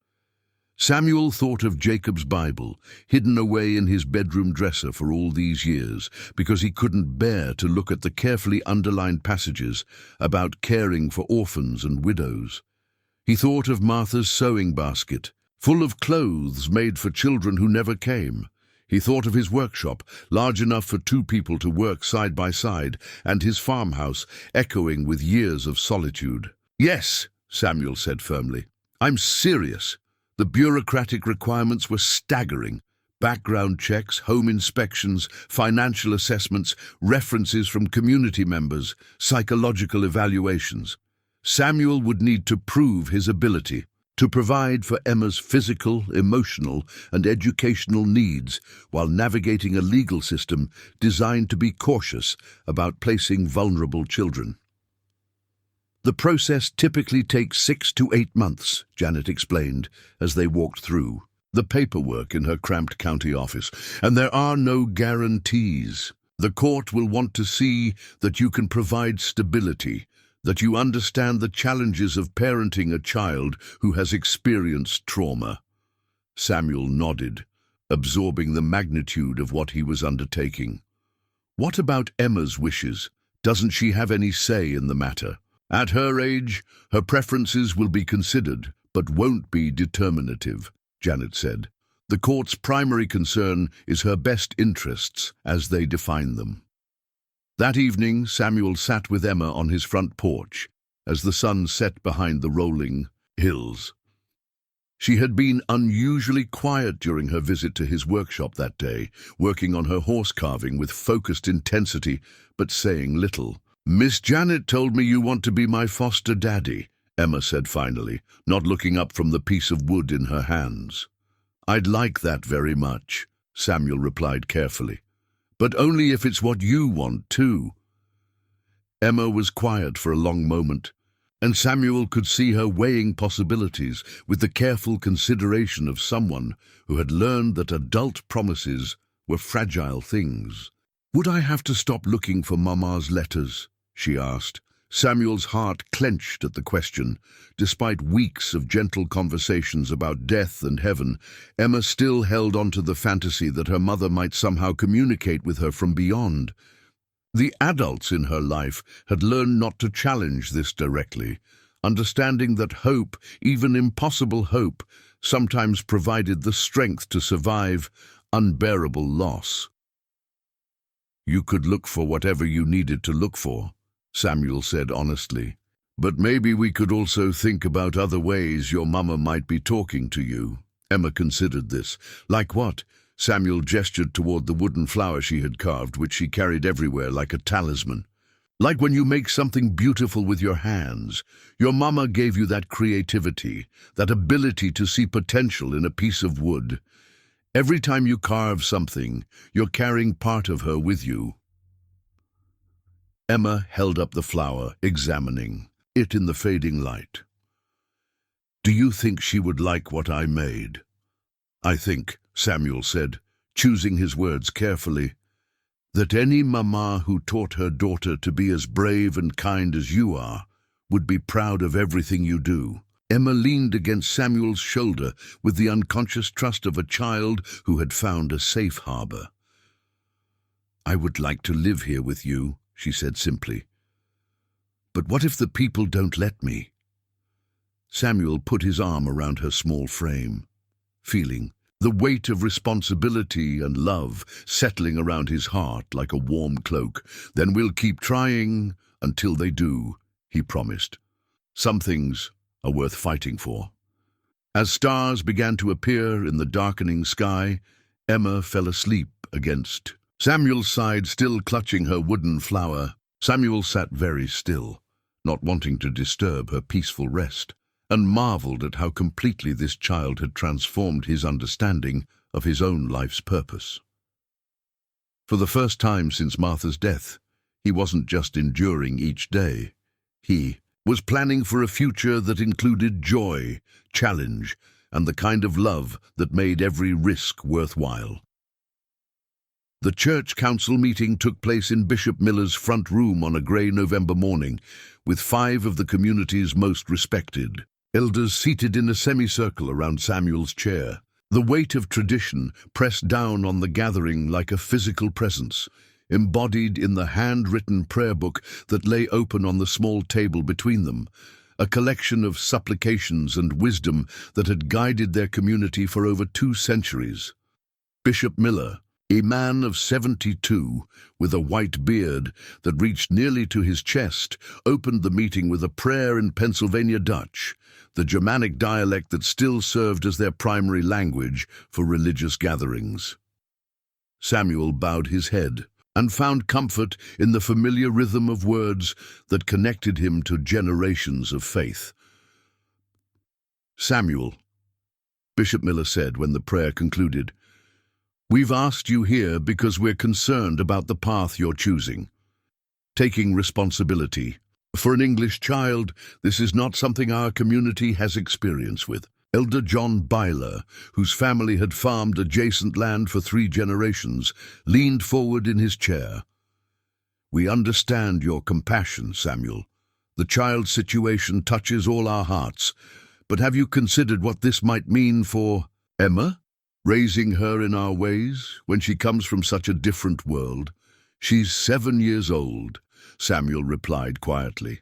Samuel thought of Jacob's Bible, hidden away in his bedroom dresser for all these years, because he couldn't bear to look at the carefully underlined passages about caring for orphans and widows. He thought of Martha's sewing basket, full of clothes made for children who never came. He thought of his workshop, large enough for 2 people to work side by side, and his farmhouse, echoing with years of solitude. "Yes," Samuel said firmly. "I'm serious." The bureaucratic requirements were staggering. Background checks, home inspections, financial assessments, references from community members, psychological evaluations. Samuel would need to prove his ability to provide for Emma's physical, emotional, and educational needs while navigating a legal system designed to be cautious about placing vulnerable children. "The process typically takes 6 to 8 months, Janet explained as they walked through the paperwork in her cramped county office, "and there are no guarantees. The court will want to see that you can provide stability, that you understand the challenges of parenting a child who has experienced trauma." Samuel nodded, absorbing the magnitude of what he was undertaking. "What about Emma's wishes? Doesn't she have any say in the matter?" "At her age, her preferences will be considered, but won't be determinative," Janet said. "The court's primary concern is her best interests as they define them." That evening, Samuel sat with Emma on his front porch as the sun set behind the rolling hills. She had been unusually quiet during her visit to his workshop that day, working on her horse carving with focused intensity, but saying little. "Miss Janet told me you want to be my foster daddy," Emma said finally, not looking up from the piece of wood in her hands. "I'd like that very much," Samuel replied carefully. "But only if it's what you want, too." Emma was quiet for a long moment, and Samuel could see her weighing possibilities with the careful consideration of someone who had learned that adult promises were fragile things. "Would I have to stop looking for Mama's letters?" she asked. Samuel's heart clenched at the question. Despite weeks of gentle conversations about death and heaven, Emma still held on to the fantasy that her mother might somehow communicate with her from beyond. The adults in her life had learned not to challenge this directly, understanding that hope, even impossible hope, sometimes provided the strength to survive unbearable loss. "You could look for whatever you needed to look for," Samuel said honestly. "But maybe we could also think about other ways your mama might be talking to you." Emma considered this. "Like what?" Samuel gestured toward the wooden flower she had carved, which she carried everywhere like a talisman. Like when you make something beautiful with your hands, your mama gave you that creativity, that ability to see potential in a piece of wood. Every time you carve something, you're carrying part of her with you. Emma held up the flower, examining it in the fading light. Do you think she would like what I made? I think, Samuel said, choosing his words carefully, that any mama who taught her daughter to be as brave and kind as you are would be proud of everything you do. Emma leaned against Samuel's shoulder with the unconscious trust of a child who had found a safe harbor. I would like to live here with you, she said simply. But what if the people don't let me? Samuel put his arm around her small frame, feeling the weight of responsibility and love settling around his heart like a warm cloak. Then we'll keep trying until they do, he promised. Some things are worth fighting for. As stars began to appear in the darkening sky, Emma fell asleep against Samuel's side, still clutching her wooden flower. Samuel sat very still, not wanting to disturb her peaceful rest, and marveled at how completely this child had transformed his understanding of his own life's purpose. For the first time since Martha's death, he wasn't just enduring each day. He was planning for a future that included joy, challenge, and the kind of love that made every risk worthwhile. The church council meeting took place in Bishop Miller's front room on a grey November morning, with 5 of the community's most respected elders seated in a semicircle around Samuel's chair. The weight of tradition pressed down on the gathering like a physical presence, embodied in the handwritten prayer book that lay open on the small table between them, a collection of supplications and wisdom that had guided their community for over 2 centuries. Bishop Miller, a man of 72, with a white beard that reached nearly to his chest, opened the meeting with a prayer in Pennsylvania Dutch, the Germanic dialect that still served as their primary language for religious gatherings. Samuel bowed his head and found comfort in the familiar rhythm of words that connected him to generations of faith. Samuel, Bishop Miller said when the prayer concluded, we've asked you here because we're concerned about the path you're choosing. Taking responsibility. For an English child, this is not something our community has experience with. Elder John Byler, whose family had farmed adjacent land for 3 generations, leaned forward in his chair. We understand your compassion, Samuel. The child's situation touches all our hearts. But have you considered what this might mean for Emma? Raising her in our ways when she comes from such a different world? She's 7 years old, Samuel replied quietly.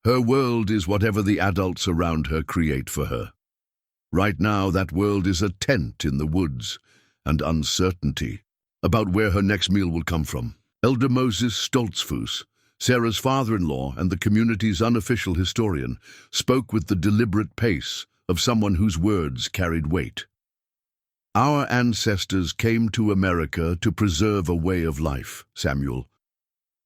Her world is whatever the adults around her create for her. Right now, that world is a tent in the woods and uncertainty about where her next meal will come from. Elder Moses Stoltzfus, Sarah's father-in-law and the community's unofficial historian, spoke with the deliberate pace of someone whose words carried weight. Our ancestors came to America to preserve a way of life, Samuel.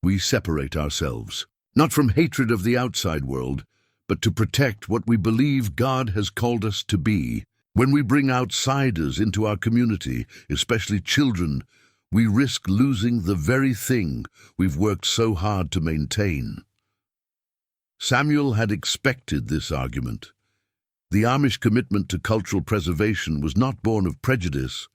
We separate ourselves, not from hatred of the outside world, but to protect what we believe God has called us to be. When we bring outsiders into our community, especially children, we risk losing the very thing we've worked so hard to maintain. Samuel had expected this argument. The Amish commitment to cultural preservation was not born of prejudice,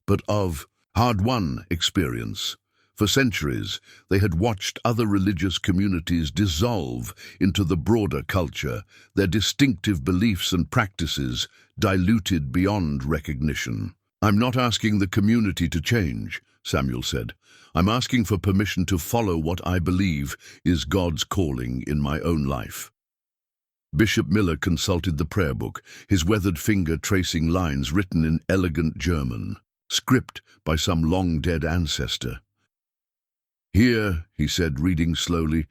but of hard-won experience. For centuries, they had watched other religious communities dissolve into the broader culture, their distinctive beliefs and practices diluted beyond recognition. I'm not asking the community to change, Samuel said. I'm asking for permission to follow what I believe is God's calling in my own life. Bishop Miller consulted the prayer book, his weathered finger tracing lines written in elegant German, script by some long-dead ancestor. Here, he said, reading slowly,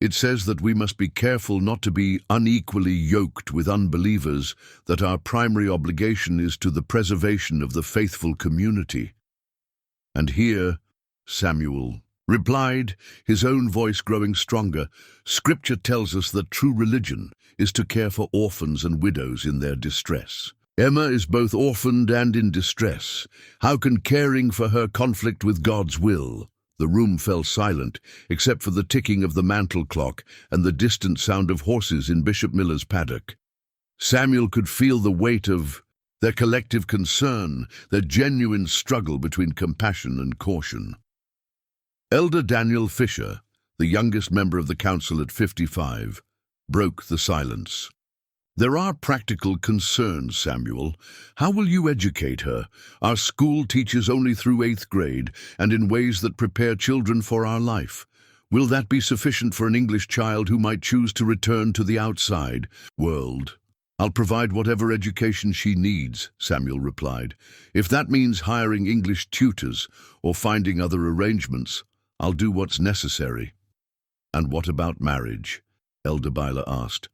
it says that we must be careful not to be unequally yoked with unbelievers, that our primary obligation is to the preservation of the faithful community. And here, Samuel, replied, his own voice growing stronger. Scripture tells us that true religion is to care for orphans and widows in their distress. Emma is both orphaned and in distress. How can caring for her conflict with God's will? The room fell silent, except for the ticking of the mantel clock and the distant sound of horses in Bishop Miller's paddock. Samuel could feel the weight of their collective concern, their genuine struggle between compassion and caution. Elder Daniel Fisher, the youngest member of the council at 55, broke the silence. There are practical concerns, Samuel. How will you educate her? Our school teaches only through 8th grade and in ways that prepare children for our life. Will that be sufficient for an English child who might choose to return to the outside world? I'll provide whatever education she needs, Samuel replied. If that means hiring English tutors or finding other arrangements, I'll do what's necessary. And what about marriage? Elder Byler asked.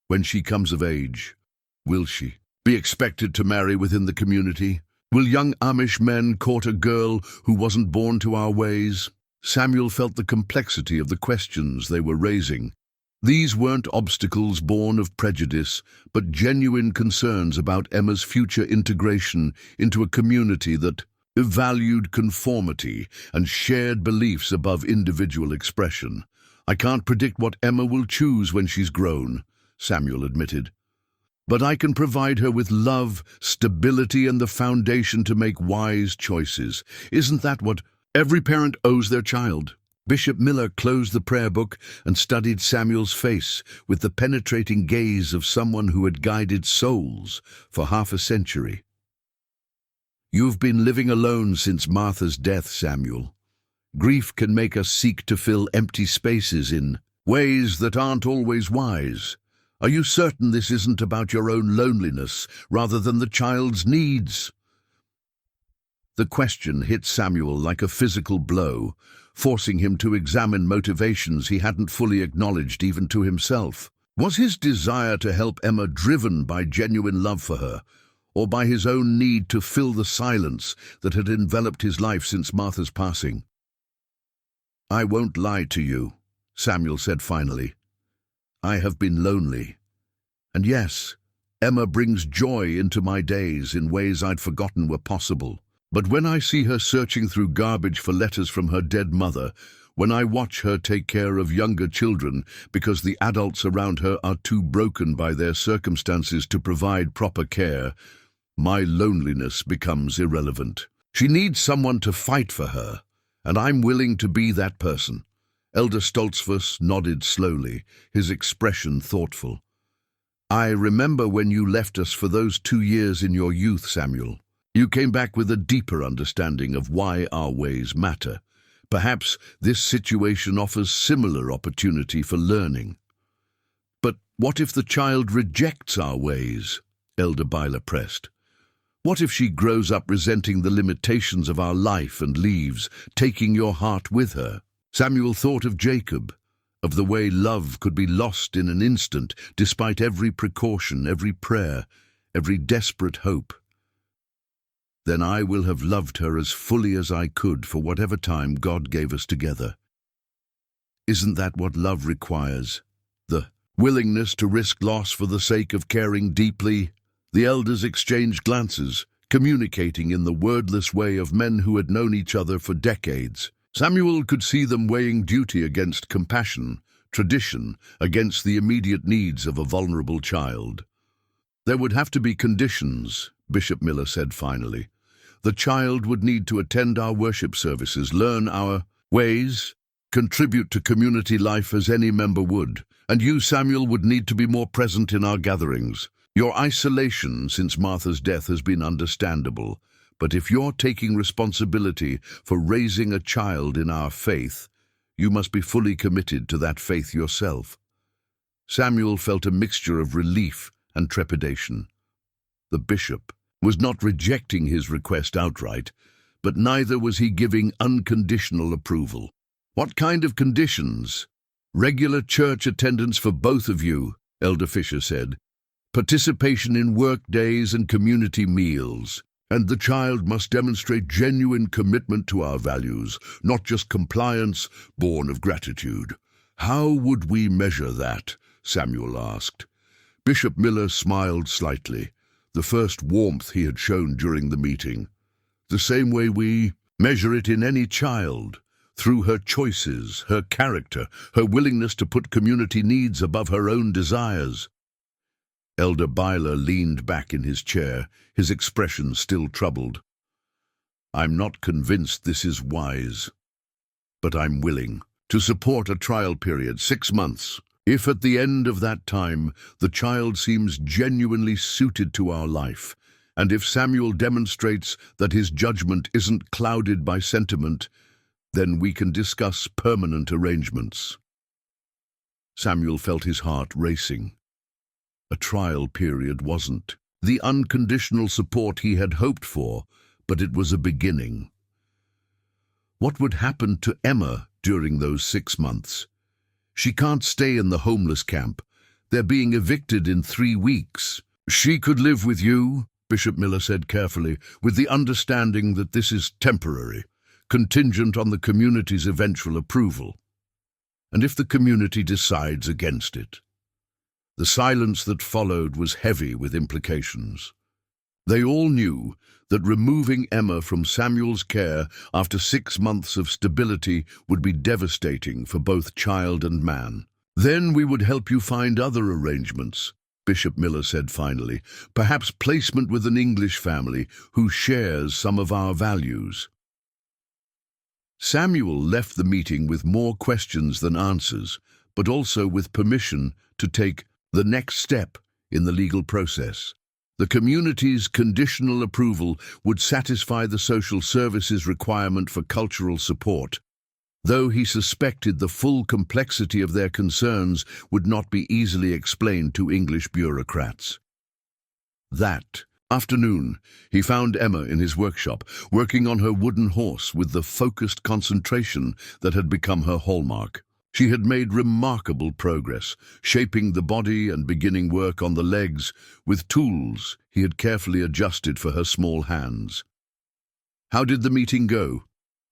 When she comes of age, will she be expected to marry within the community? Will young Amish men court a girl who wasn't born to our ways? Samuel felt the complexity of the questions they were raising. These weren't obstacles born of prejudice, but genuine concerns about Emma's future integration into a community that valued conformity and shared beliefs above individual expression. I can't predict what Emma will choose when she's grown, Samuel admitted. But I can provide her with love, stability, and the foundation to make wise choices. Isn't that what every parent owes their child? Bishop Miller closed the prayer book and studied Samuel's face with the penetrating gaze of someone who had guided souls for half a century. You've been living alone since Martha's death, Samuel. Grief can make us seek to fill empty spaces in ways that aren't always wise. Are you certain this isn't about your own loneliness rather than the child's needs? The question hit Samuel like a physical blow, forcing him to examine motivations he hadn't fully acknowledged even to himself. Was his desire to help Emma driven by genuine love for her, or by his own need to fill the silence that had enveloped his life since Martha's passing? I won't lie to you, Samuel said finally. I have been lonely. And yes, Emma brings joy into my days in ways I'd forgotten were possible. But when I see her searching through garbage for letters from her dead mother, when I watch her take care of younger children because the adults around her are too broken by their circumstances to provide proper care, my loneliness becomes irrelevant. She needs someone to fight for her, and I'm willing to be that person. Elder Stoltzfus nodded slowly, his expression thoughtful. I remember when you left us for those 2 years in your youth, Samuel. You came back with a deeper understanding of why our ways matter. Perhaps this situation offers similar opportunity for learning. But what if the child rejects our ways? Elder Byler pressed. What if she grows up resenting the limitations of our life and leaves, taking your heart with her? Samuel thought of Jacob, of the way love could be lost in an instant, despite every precaution, every prayer, every desperate hope. Then I will have loved her as fully as I could for whatever time God gave us together. Isn't that what love requires? The willingness to risk loss for the sake of caring deeply? The elders exchanged glances, communicating in the wordless way of men who had known each other for decades. Samuel could see them weighing duty against compassion, tradition against the immediate needs of a vulnerable child. There would have to be conditions, Bishop Miller said finally. The child would need to attend our worship services, learn our ways, contribute to community life as any member would. And you, Samuel, would need to be more present in our gatherings. Your isolation since Martha's death has been understandable, but if you're taking responsibility for raising a child in our faith, you must be fully committed to that faith yourself. Samuel felt a mixture of relief and trepidation. The bishop was not rejecting his request outright, but neither was he giving unconditional approval. What kind of conditions? Regular church attendance for both of you, Elder Fisher said. Participation in work days and community meals. And the child must demonstrate genuine commitment to our values, not just compliance born of gratitude. How would we measure that? Samuel asked. Bishop Miller smiled slightly, the first warmth he had shown during the meeting. The same way we measure it in any child, through her choices, her character, her willingness to put community needs above her own desires. Elder Byler leaned back in his chair, his expression still troubled. I'm not convinced this is wise, but I'm willing to support a trial period, 6 months. If at the end of that time the child seems genuinely suited to our life, and if Samuel demonstrates that his judgment isn't clouded by sentiment, then we can discuss permanent arrangements. Samuel felt his heart racing. A trial period wasn't the unconditional support he had hoped for, but it was a beginning. What would happen to Emma during those 6 months? She can't stay in the homeless camp. They're being evicted in 3 weeks. She could live with you, Bishop Miller said carefully, with the understanding that this is temporary, contingent on the community's eventual approval. And if the community decides against it? The silence that followed was heavy with implications. They all knew that removing Emma from Samuel's care after 6 months of stability would be devastating for both child and man. Then we would help you find other arrangements, Bishop Miller said finally, perhaps placement with an English family who shares some of our values. Samuel left the meeting with more questions than answers, but also with permission to take the next step in the legal process. The community's conditional approval would satisfy the social services requirement for cultural support, though he suspected the full complexity of their concerns would not be easily explained to English bureaucrats. That afternoon, he found Emma in his workshop, working on her wooden horse with the focused concentration that had become her hallmark. She had made remarkable progress, shaping the body and beginning work on the legs with tools he had carefully adjusted for her small hands. "How did the meeting go?"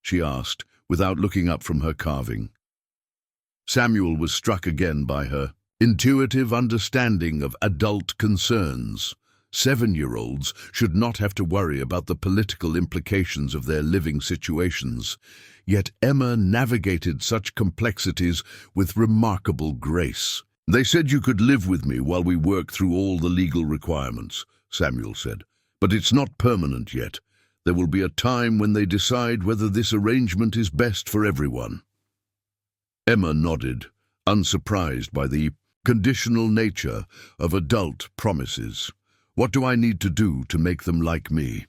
she asked, without looking up from her carving. Samuel was struck again by her intuitive understanding of adult concerns. 7-year-olds should not have to worry about the political implications of their living situations. Yet Emma navigated such complexities with remarkable grace. "They said you could live with me while we work through all the legal requirements," Samuel said. "But it's not permanent yet. There will be a time when they decide whether this arrangement is best for everyone." Emma nodded, unsurprised by the conditional nature of adult promises. "What do I need to do to make them like me?"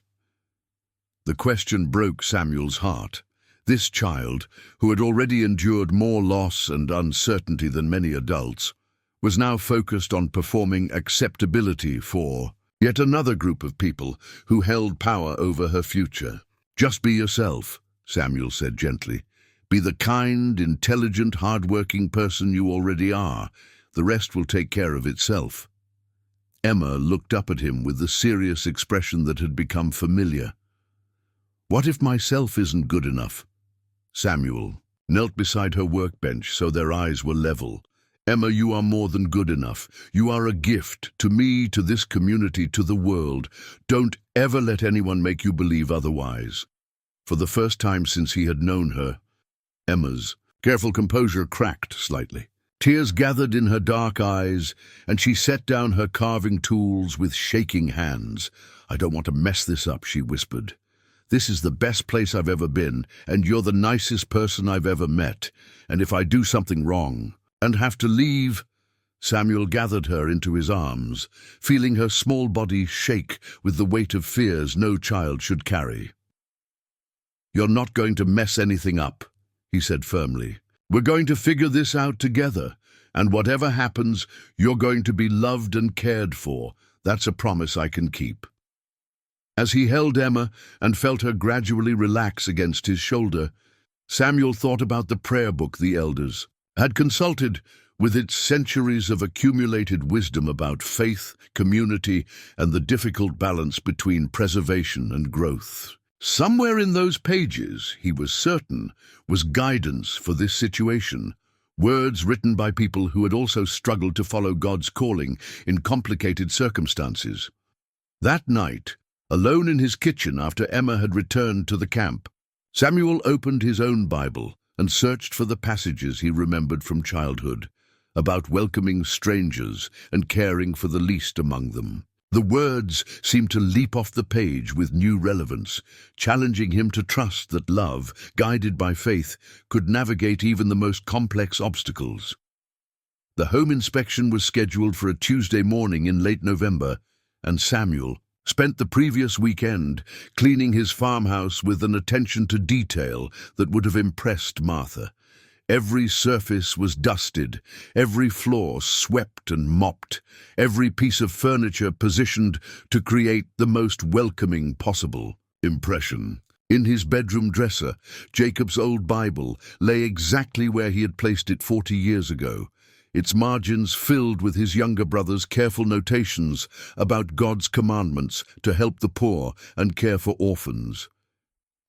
The question broke Samuel's heart. This child, who had already endured more loss and uncertainty than many adults, was now focused on performing acceptability for yet another group of people who held power over her future. "Just be yourself," Samuel said gently. "Be the kind, intelligent, hard-working person you already are. The rest will take care of itself." Emma looked up at him with the serious expression that had become familiar. "What if myself isn't good enough?" Samuel knelt beside her workbench so their eyes were level. "Emma, you are more than good enough. You are a gift to me, to this community, to the world. Don't ever let anyone make you believe otherwise." For the first time since he had known her, Emma's careful composure cracked slightly. Tears gathered in her dark eyes, and she set down her carving tools with shaking hands. "I don't want to mess this up," she whispered. "This is the best place I've ever been, and you're the nicest person I've ever met. And if I do something wrong and have to leave..." Samuel gathered her into his arms, feeling her small body shake with the weight of fears no child should carry. "You're not going to mess anything up," he said firmly. "We're going to figure this out together, and whatever happens, you're going to be loved and cared for. That's a promise I can keep." As he held Emma and felt her gradually relax against his shoulder, Samuel thought about the prayer book the elders had consulted with its centuries of accumulated wisdom about faith, community, and the difficult balance between preservation and growth. Somewhere in those pages, he was certain, was guidance for this situation, words written by people who had also struggled to follow God's calling in complicated circumstances. That night, alone in his kitchen after Emma had returned to the camp, Samuel opened his own Bible and searched for the passages he remembered from childhood, about welcoming strangers and caring for the least among them. The words seemed to leap off the page with new relevance, challenging him to trust that love, guided by faith, could navigate even the most complex obstacles. The home inspection was scheduled for a Tuesday morning in late November, and Samuel spent the previous weekend cleaning his farmhouse with an attention to detail that would have impressed Martha. Every surface was dusted, every floor swept and mopped, every piece of furniture positioned to create the most welcoming possible impression. In his bedroom dresser, Jacob's old Bible lay exactly where he had placed it 40 years ago, its margins filled with his younger brother's careful notations about God's commandments to help the poor and care for orphans.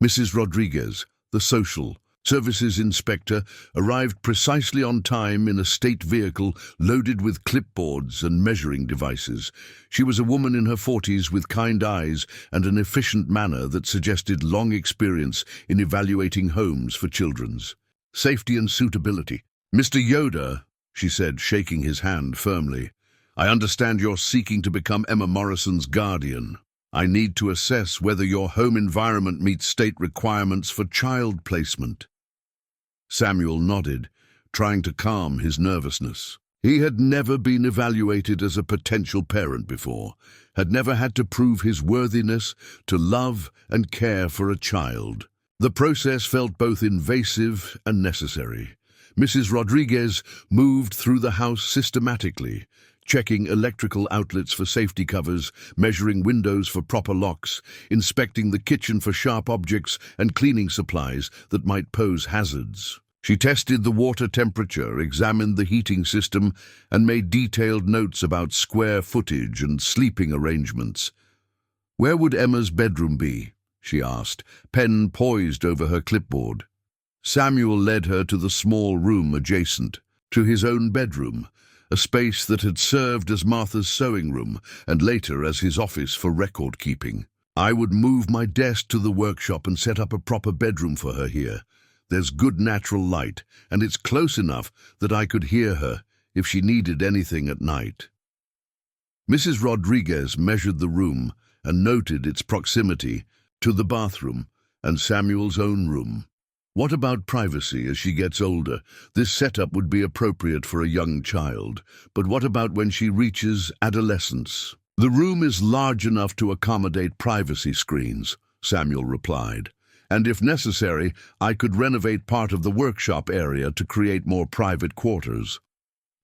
Mrs. Rodriguez, the social services inspector, arrived precisely on time in a state vehicle loaded with clipboards and measuring devices. She was a woman in her 40s with kind eyes and an efficient manner that suggested long experience in evaluating homes for children's safety and suitability. "Mr. Yoder," she said, shaking his hand firmly, "I understand you're seeking to become Emma Morrison's guardian. I need to assess whether your home environment meets state requirements for child placement." Samuel nodded, trying to calm his nervousness. He had never been evaluated as a potential parent before, had never had to prove his worthiness to love and care for a child. The process felt both invasive and necessary. Mrs. Rodriguez moved through the house systematically, checking electrical outlets for safety covers, measuring windows for proper locks, inspecting the kitchen for sharp objects and cleaning supplies that might pose hazards. She tested the water temperature, examined the heating system, and made detailed notes about square footage and sleeping arrangements. "Where would Emma's bedroom be?" she asked, pen poised over her clipboard. Samuel led her to the small room adjacent, to his own bedroom, a space that had served as Martha's sewing room and later as his office for record-keeping. "I would move my desk to the workshop and set up a proper bedroom for her here. There's good natural light, and it's close enough that I could hear her if she needed anything at night." Mrs. Rodriguez measured the room and noted its proximity to the bathroom and Samuel's own room. "What about privacy as she gets older? This setup would be appropriate for a young child, but what about when she reaches adolescence?" "The room is large enough to accommodate privacy screens," Samuel replied, "and if necessary, I could renovate part of the workshop area to create more private quarters."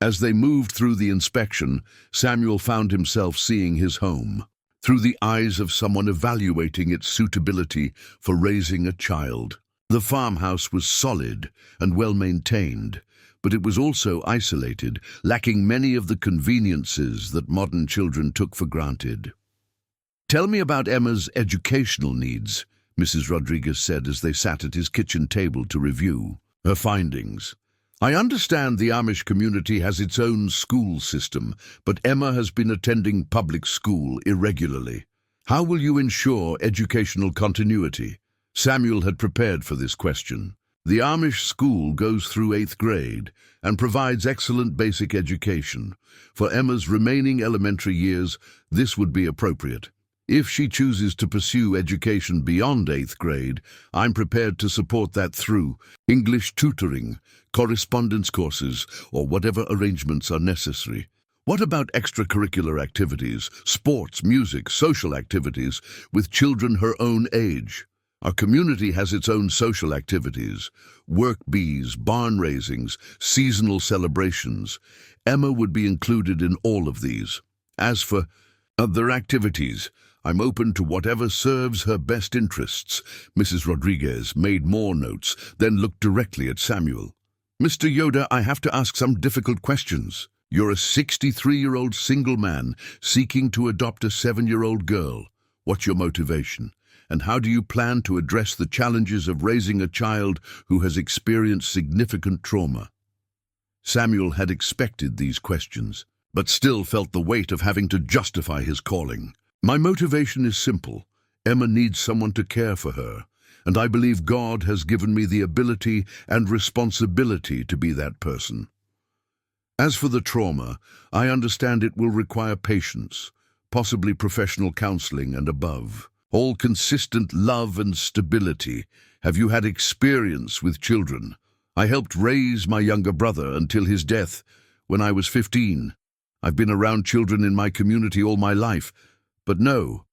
As they moved through the inspection, Samuel found himself seeing his home through the eyes of someone evaluating its suitability for raising a child. The farmhouse was solid and well-maintained, but it was also isolated, lacking many of the conveniences that modern children took for granted. "Tell me about Emma's educational needs," Mrs. Rodriguez said as they sat at his kitchen table to review her findings. "I understand the Amish community has its own school system, but Emma has been attending public school irregularly. How will you ensure educational continuity?" Samuel had prepared for this question. "The Amish school goes through 8th grade and provides excellent basic education. For Emma's remaining elementary years, this would be appropriate. If she chooses to pursue education beyond 8th grade, I'm prepared to support that through English tutoring, correspondence courses, or whatever arrangements are necessary." "What about extracurricular activities, sports, music, social activities with children her own age?" "Our community has its own social activities, work bees, barn raisings, seasonal celebrations. Emma would be included in all of these. As for other activities, I'm open to whatever serves her best interests." Mrs. Rodriguez made more notes, then looked directly at Samuel. Mr. Yoder, I have to ask some difficult questions. You're a 63-year-old single man seeking to adopt a 7-year-old girl. What's your motivation? And how do you plan to address the challenges of raising a child who has experienced significant trauma? Samuel had expected these questions, but still felt the weight of having to justify his calling. My motivation is simple. Emma needs someone to care for her, and I believe God has given me the ability and responsibility to be that person. As for the trauma, I understand it will require patience, possibly professional counseling and above. All consistent love and stability. Have you had experience with children? I helped raise my younger brother until his death when I was 15. I've been around children in my community all my life, but no,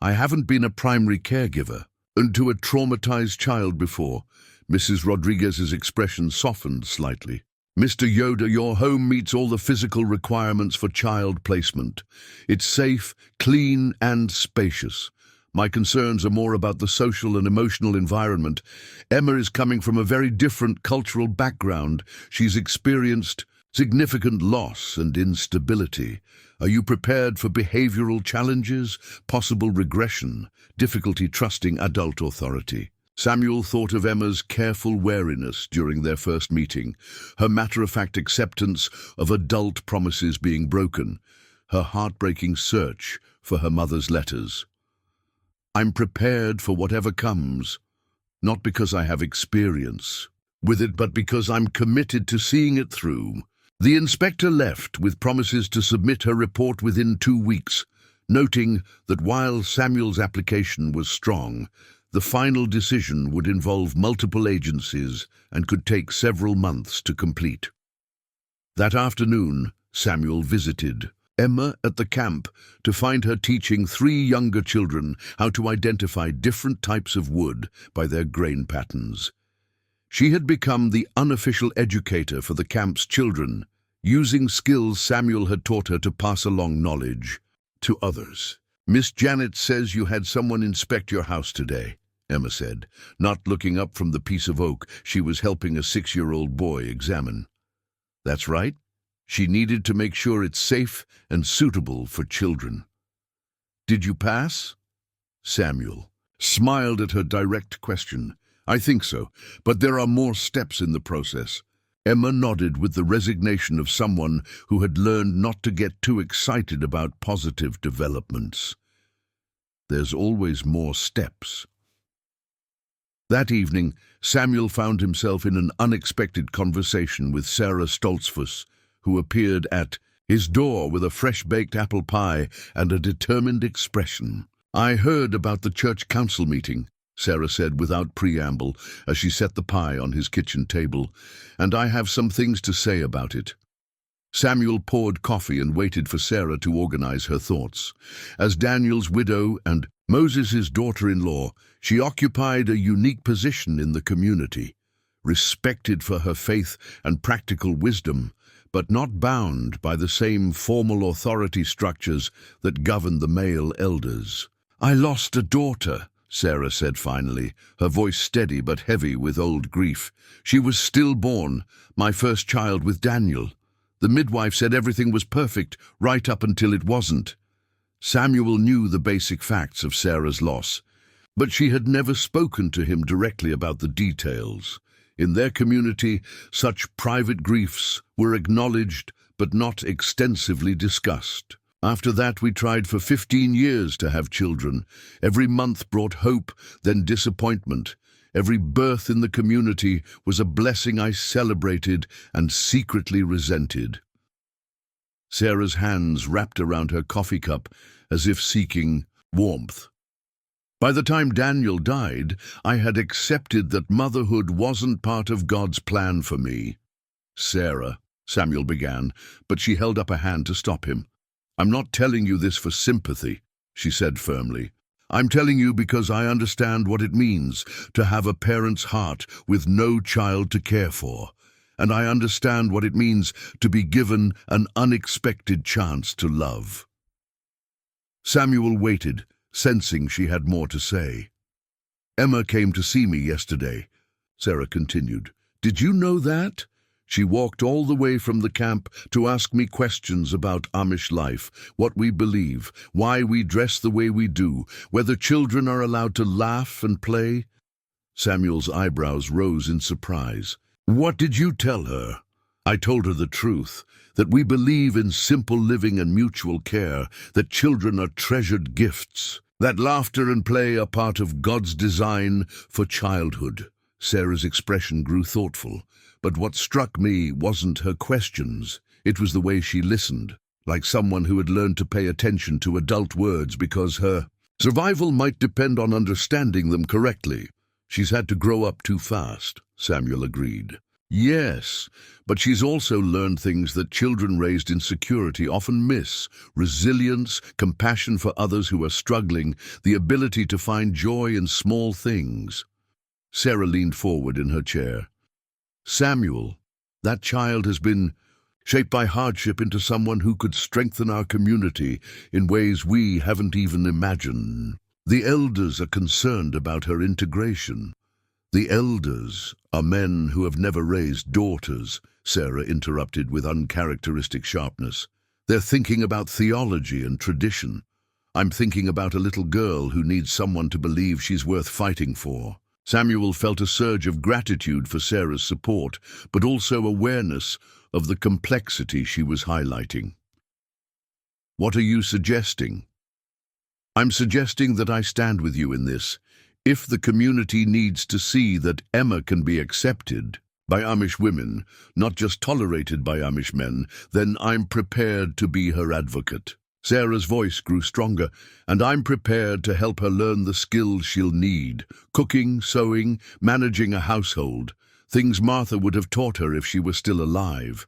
I haven't been a primary caregiver. And to a traumatized child before. Mrs. Rodriguez's expression softened slightly. Mr. Yoder, your home meets all the physical requirements for child placement. It's safe, clean, and spacious. My concerns are more about the social and emotional environment. Emma is coming from a very different cultural background. She's experienced significant loss and instability. Are you prepared for behavioral challenges, possible regression, difficulty trusting adult authority? Samuel thought of Emma's careful wariness during their first meeting, her matter-of-fact acceptance of adult promises being broken, her heartbreaking search for her mother's letters. I'm prepared for whatever comes, not because I have experience with it, but because I'm committed to seeing it through. The inspector left with promises to submit her report within 2 weeks, noting that while Samuel's application was strong, the final decision would involve multiple agencies and could take several months to complete. That afternoon, Samuel visited Emma at the camp to find her teaching 3 younger children how to identify different types of wood by their grain patterns. She had become the unofficial educator for the camp's children, using skills Samuel had taught her to pass along knowledge to others. Miss Janet says you had someone inspect your house today, Emma said, not looking up from the piece of oak she was helping a 6-year-old boy examine. That's right. She needed to make sure it's safe and suitable for children. Did you pass? Samuel smiled at her direct question. I think so, but there are more steps in the process. Emma nodded with the resignation of someone who had learned not to get too excited about positive developments. There's always more steps. That evening, Samuel found himself in an unexpected conversation with Sarah Stoltzfus, who appeared at his door with a fresh-baked apple pie and a determined expression. I heard about the church council meeting, Sarah said without preamble as she set the pie on his kitchen table, and I have some things to say about it. Samuel poured coffee and waited for Sarah to organize her thoughts. As Daniel's widow and Moses' daughter-in-law, she occupied a unique position in the community, respected for her faith and practical wisdom, but not bound by the same formal authority structures that govern the male elders. I lost a daughter, Sarah said finally, her voice steady but heavy with old grief. She was stillborn, my first child with Daniel. The midwife said everything was perfect, right up until it wasn't. Samuel knew the basic facts of Sarah's loss, but she had never spoken to him directly about the details. In their community, such private griefs were acknowledged but not extensively discussed. After that, we tried for 15 years to have children. Every month brought hope, then disappointment. Every birth in the community was a blessing I celebrated and secretly resented. Sarah's hands wrapped around her coffee cup as if seeking warmth. By the time Daniel died, I had accepted that motherhood wasn't part of God's plan for me. Sarah, Samuel began, but she held up a hand to stop him. I'm not telling you this for sympathy, she said firmly. I'm telling you because I understand what it means to have a parent's heart with no child to care for, and I understand what it means to be given an unexpected chance to love. Samuel waited, sensing she had more to say. Emma came to see me yesterday, Sarah continued. Did you know that? She walked all the way from the camp to ask me questions about Amish life, what we believe, why we dress the way we do, whether children are allowed to laugh and play. Samuel's eyebrows rose in surprise. What did you tell her? I told her the truth, that we believe in simple living and mutual care, that children are treasured gifts, that laughter and play are part of God's design for childhood. Sarah's expression grew thoughtful, but what struck me wasn't her questions. It was the way she listened, like someone who had learned to pay attention to adult words because her survival might depend on understanding them correctly. She's had to grow up too fast, Samuel agreed. Yes, but she's also learned things that children raised in security often miss: resilience, compassion for others who are struggling, the ability to find joy in small things. Sarah leaned forward in her chair. Samuel, that child has been shaped by hardship into someone who could strengthen our community in ways we haven't even imagined. The elders are concerned about her integration. The elders are men who have never raised daughters, Sarah interrupted with uncharacteristic sharpness. They're thinking about theology and tradition. I'm thinking about a little girl who needs someone to believe she's worth fighting for. Samuel felt a surge of gratitude for Sarah's support, but also awareness of the complexity she was highlighting. What are you suggesting? I'm suggesting that I stand with you in this. If the community needs to see that Emma can be accepted by Amish women, not just tolerated by Amish men, then I'm prepared to be her advocate. Sarah's voice grew stronger, and I'm prepared to help her learn the skills she'll need: cooking, sewing, managing a household, things Martha would have taught her if she were still alive.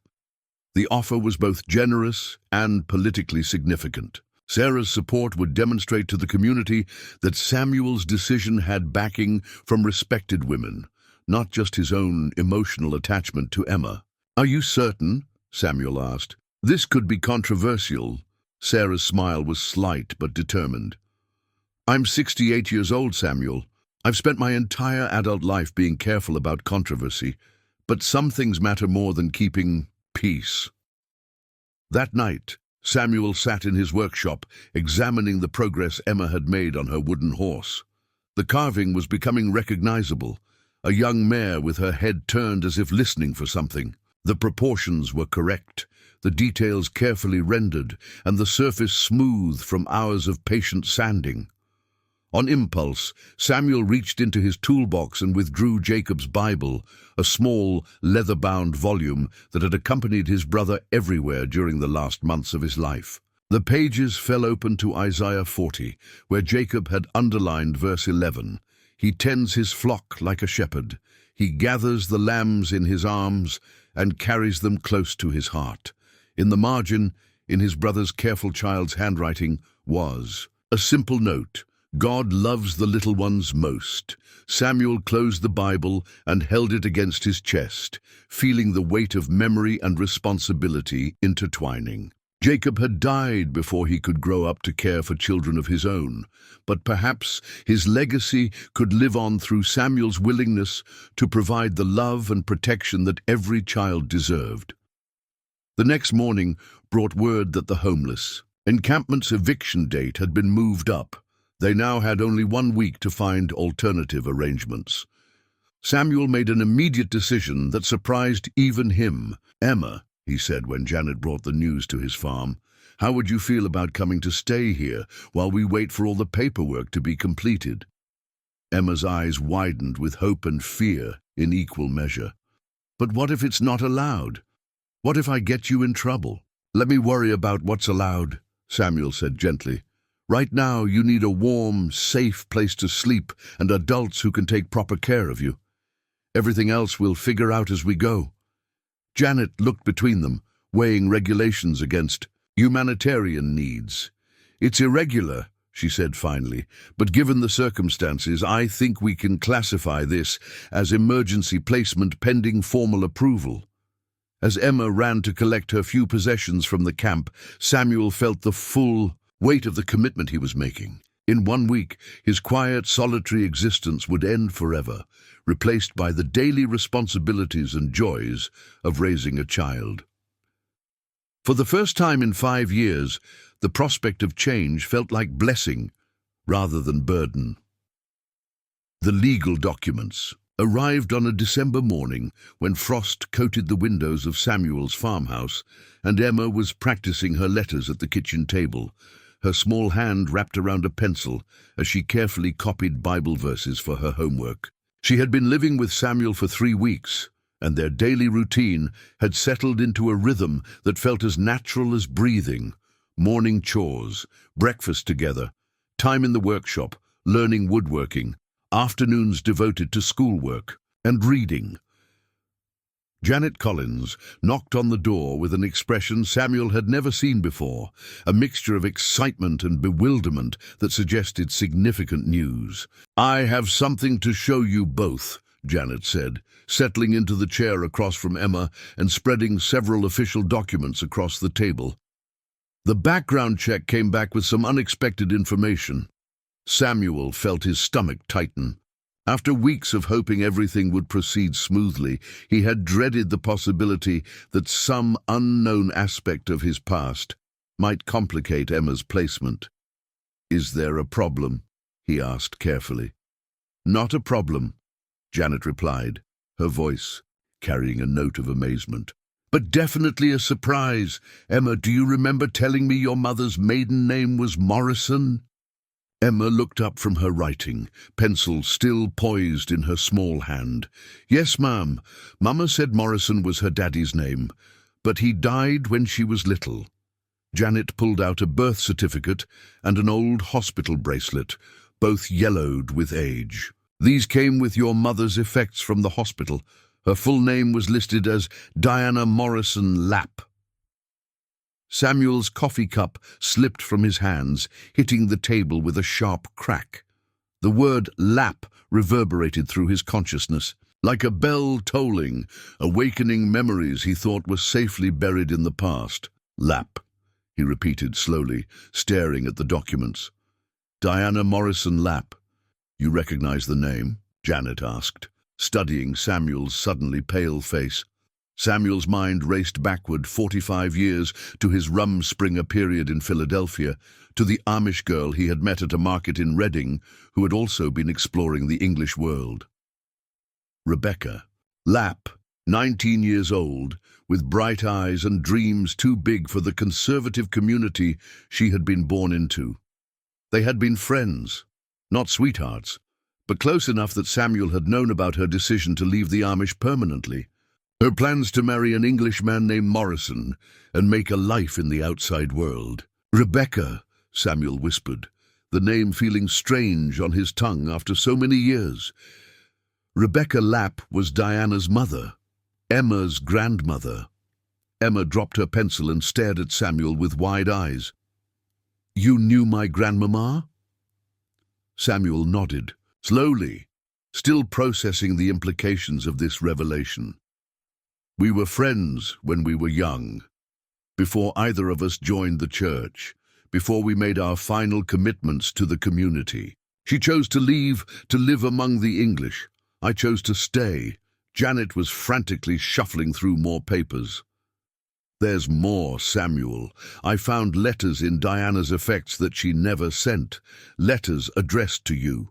The offer was both generous and politically significant. Sarah's support would demonstrate to the community that Samuel's decision had backing from respected women, not just his own emotional attachment to Emma. Are you certain? Samuel asked. This could be controversial. Sarah's smile was slight but determined. I'm 68 years old, Samuel. I've spent my entire adult life being careful about controversy, but some things matter more than keeping peace. That night, Samuel sat in his workshop, examining the progress Emma had made on her wooden horse. The carving was becoming recognizable, a young mare with her head turned as if listening for something. The proportions were correct, the details carefully rendered, and the surface smooth from hours of patient sanding. On impulse, Samuel reached into his toolbox and withdrew Jacob's Bible, a small, leather-bound volume that had accompanied his brother everywhere during the last months of his life. The pages fell open to Isaiah 40, where Jacob had underlined verse 11. He tends his flock like a shepherd. He gathers the lambs in his arms and carries them close to his heart. In the margin, in his brother's careful child's handwriting, was a simple note: God loves the little ones most. Samuel closed the Bible and held it against his chest, feeling the weight of memory and responsibility intertwining. Jacob had died before he could grow up to care for children of his own, but perhaps his legacy could live on through Samuel's willingness to provide the love and protection that every child deserved. The next morning brought word that the homeless encampment's eviction date had been moved up. They now had only 1 week to find alternative arrangements. Samuel made an immediate decision that surprised even him. Emma, he said when Janet brought the news to his farm, how would you feel about coming to stay here while we wait for all the paperwork to be completed? Emma's eyes widened with hope and fear in equal measure. But what if it's not allowed? What if I get you in trouble? Let me worry about what's allowed, Samuel said gently. Right now, you need a warm, safe place to sleep and adults who can take proper care of you. Everything else we'll figure out as we go. Janet looked between them, weighing regulations against humanitarian needs. It's irregular, she said finally, but given the circumstances, I think we can classify this as emergency placement pending formal approval. As Emma ran to collect her few possessions from the camp, Samuel felt the full weight of the commitment he was making. In 1 week, his quiet, solitary existence would end forever, replaced by the daily responsibilities and joys of raising a child. For the first time in 5 years, the prospect of change felt like blessing rather than burden. The legal documents arrived on a December morning when frost coated the windows of Samuel's farmhouse, and Emma was practicing her letters at the kitchen table, her small hand wrapped around a pencil as she carefully copied Bible verses for her homework. She had been living with Samuel for 3 weeks, and their daily routine had settled into a rhythm that felt as natural as breathing. Morning chores, breakfast together, time in the workshop, learning woodworking, afternoons devoted to schoolwork and reading. Janet Collins knocked on the door with an expression Samuel had never seen before, a mixture of excitement and bewilderment that suggested significant news. "I have something to show you both," Janet said, settling into the chair across from Emma and spreading several official documents across the table. The background check came back with some unexpected information. Samuel felt his stomach tighten. After weeks of hoping everything would proceed smoothly, he had dreaded the possibility that some unknown aspect of his past might complicate Emma's placement. "Is there a problem?" he asked carefully. "Not a problem," Janet replied, her voice carrying a note of amazement. "But definitely a surprise. Emma, do you remember telling me your mother's maiden name was Morrison?" Emma looked up from her writing, pencil still poised in her small hand. "Yes, ma'am. Mama said Morrison was her daddy's name, but he died when she was little." Janet pulled out a birth certificate and an old hospital bracelet, both yellowed with age. "These came with your mother's effects from the hospital. Her full name was listed as Diana Morrison Lapp." Samuel's coffee cup slipped from his hands, hitting the table with a sharp crack. The word Lapp reverberated through his consciousness, like a bell tolling, awakening memories he thought were safely buried in the past. "Lapp," he repeated slowly, staring at the documents. "Diana Morrison Lapp. You recognize the name?" Janet asked, studying Samuel's suddenly pale face. Samuel's mind raced backward 45 years to his Rumspringer period in Philadelphia, to the Amish girl he had met at a market in Reading, who had also been exploring the English world. Rebecca Lapp, 19 years old, with bright eyes and dreams too big for the conservative community she had been born into. They had been friends, not sweethearts, but close enough that Samuel had known about her decision to leave the Amish permanently. Her plans to marry an Englishman named Morrison and make a life in the outside world. "Rebecca," Samuel whispered, the name feeling strange on his tongue after so many years. Rebecca Lapp was Diana's mother, Emma's grandmother. Emma dropped her pencil and stared at Samuel with wide eyes. "You knew my grandmama?" Samuel nodded, slowly, still processing the implications of this revelation. "We were friends when we were young, before either of us joined the church, before we made our final commitments to the community. She chose to leave to live among the English. I chose to stay." Janet was frantically shuffling through more papers. "There's more, Samuel. I found letters in Diana's effects that she never sent, letters addressed to you."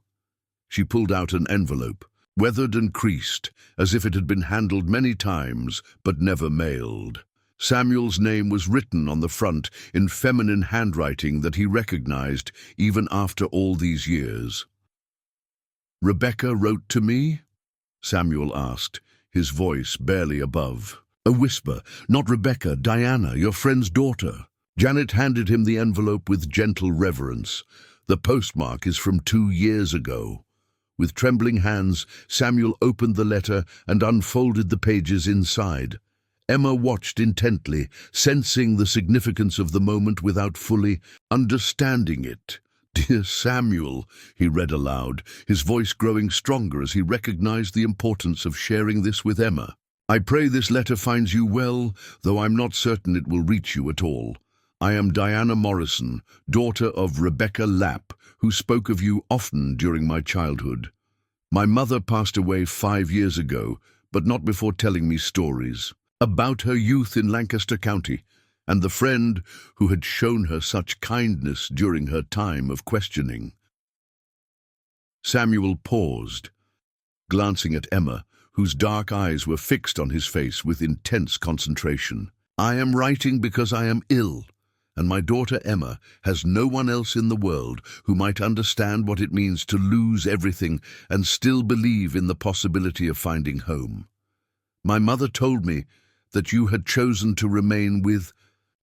She pulled out an envelope, weathered and creased, as if it had been handled many times but never mailed. Samuel's name was written on the front in feminine handwriting that he recognized even after all these years. "Rebecca wrote to me?" Samuel asked, his voice barely above. A whisper. "Not Rebecca, Diana, your friend's daughter." Janet handed him the envelope with gentle reverence. "The postmark is from 2 years ago." With trembling hands, Samuel opened the letter and unfolded the pages inside. Emma watched intently, sensing the significance of the moment without fully understanding it. "Dear Samuel," he read aloud, his voice growing stronger as he recognized the importance of sharing this with Emma. "I pray this letter finds you well, though I'm not certain it will reach you at all. I am Diana Morrison, daughter of Rebecca Lapp, who spoke of you often during my childhood. My mother passed away 5 years ago, but not before telling me stories about her youth in Lancaster County and the friend who had shown her such kindness during her time of questioning. Samuel paused, glancing at Emma, whose dark eyes were fixed on his face with intense concentration. I am writing because I am ill, and my daughter Emma has no one else in the world who might understand what it means to lose everything and still believe in the possibility of finding home. My mother told me that you had chosen to remain with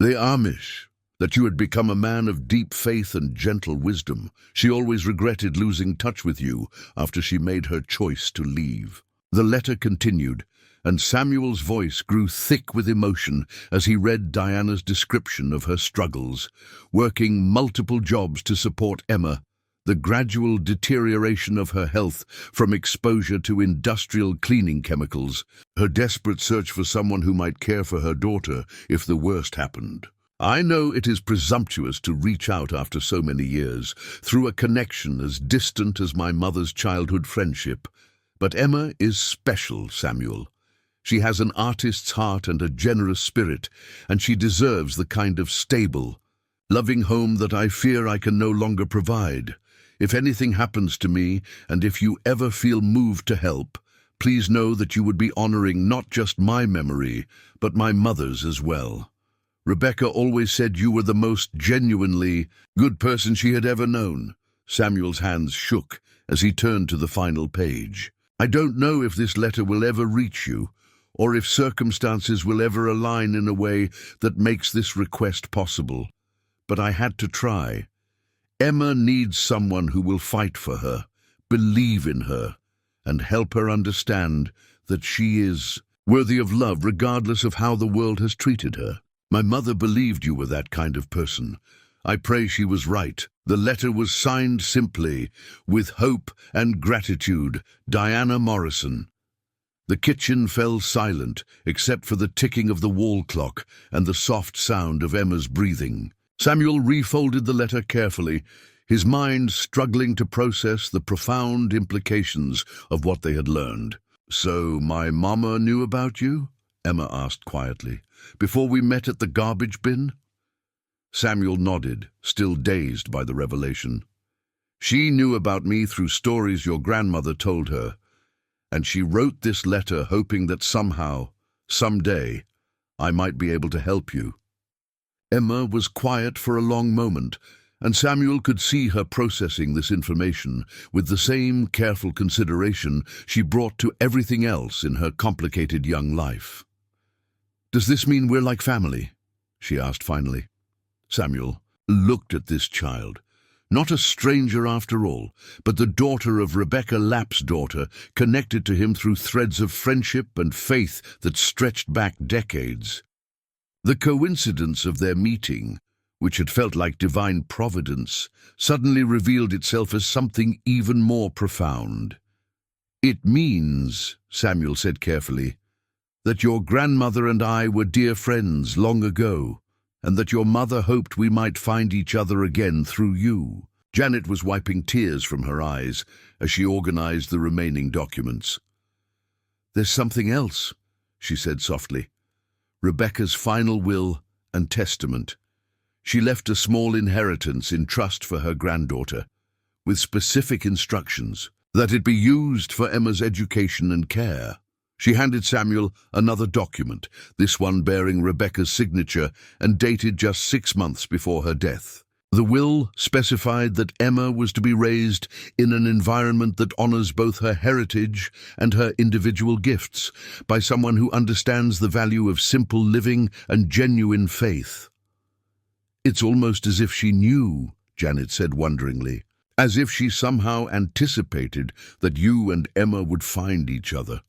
the Amish, that you had become a man of deep faith and gentle wisdom. She always regretted losing touch with you after she made her choice to leave. The letter continued, and Samuel's voice grew thick with emotion as he read Diana's description of her struggles, working multiple jobs to support Emma, the gradual deterioration of her health from exposure to industrial cleaning chemicals, her desperate search for someone who might care for her daughter if the worst happened. I know it is presumptuous to reach out after so many years, through a connection as distant as my mother's childhood friendship, but Emma is special, Samuel. She has an artist's heart and a generous spirit, and she deserves the kind of stable, loving home that I fear I can no longer provide. If anything happens to me, and if you ever feel moved to help, please know that you would be honoring not just my memory, but my mother's as well. Rebecca always said you were the most genuinely good person she had ever known. Samuel's hands shook as he turned to the final page. I don't know if this letter will ever reach you, or if circumstances will ever align in a way that makes this request possible, but I had to try. Emma needs someone who will fight for her, believe in her, and help her understand that she is worthy of love regardless of how the world has treated her. My mother believed you were that kind of person. I pray she was right. The letter was signed simply, with hope and gratitude, Diana Morrison. The kitchen fell silent, except for the ticking of the wall clock and the soft sound of Emma's breathing. Samuel refolded the letter carefully, his mind struggling to process the profound implications of what they had learned. So my mama knew about you? Emma asked quietly. Before we met at the garbage bin? Samuel nodded, still dazed by the revelation. She knew about me through stories your grandmother told her, and she wrote this letter hoping that somehow, someday, I might be able to help you. Emma was quiet for a long moment, and Samuel could see her processing this information with the same careful consideration she brought to everything else in her complicated young life. Does this mean we're like family? She asked finally. Samuel looked at this child, not a stranger after all, but the daughter of Rebecca Lapp's daughter, connected to him through threads of friendship and faith that stretched back decades. The coincidence of their meeting, which had felt like divine providence, suddenly revealed itself as something even more profound. It means, Samuel said carefully, that your grandmother and I were dear friends long ago, and that your mother hoped we might find each other again through you. Janet was wiping tears from her eyes as she organized the remaining documents. There's something else, she said softly. Rebecca's final will and testament. She left a small inheritance in trust for her granddaughter, with specific instructions that it be used for Emma's education and care. She handed Samuel another document, this one bearing Rebecca's signature and dated just 6 months before her death. The will specified that Emma was to be raised in an environment that honors both her heritage and her individual gifts, by someone who understands the value of simple living and genuine faith. It's almost as if she knew, Janet said wonderingly, as if she somehow anticipated that you and Emma would find each other.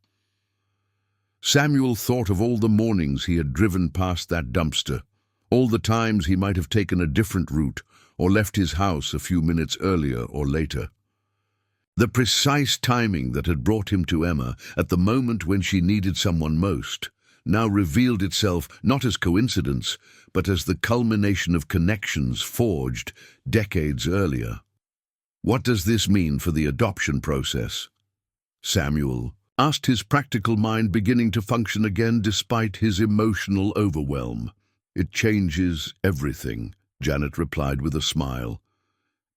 Samuel thought of all the mornings he had driven past that dumpster, all the times he might have taken a different route or left his house a few minutes earlier or later. The precise timing that had brought him to Emma at the moment when she needed someone most, now revealed itself not as coincidence, but as the culmination of connections forged decades earlier. What does this mean for the adoption process? Samuel asked, his practical mind beginning to function again despite his emotional overwhelm. It changes everything, Janet replied with a smile.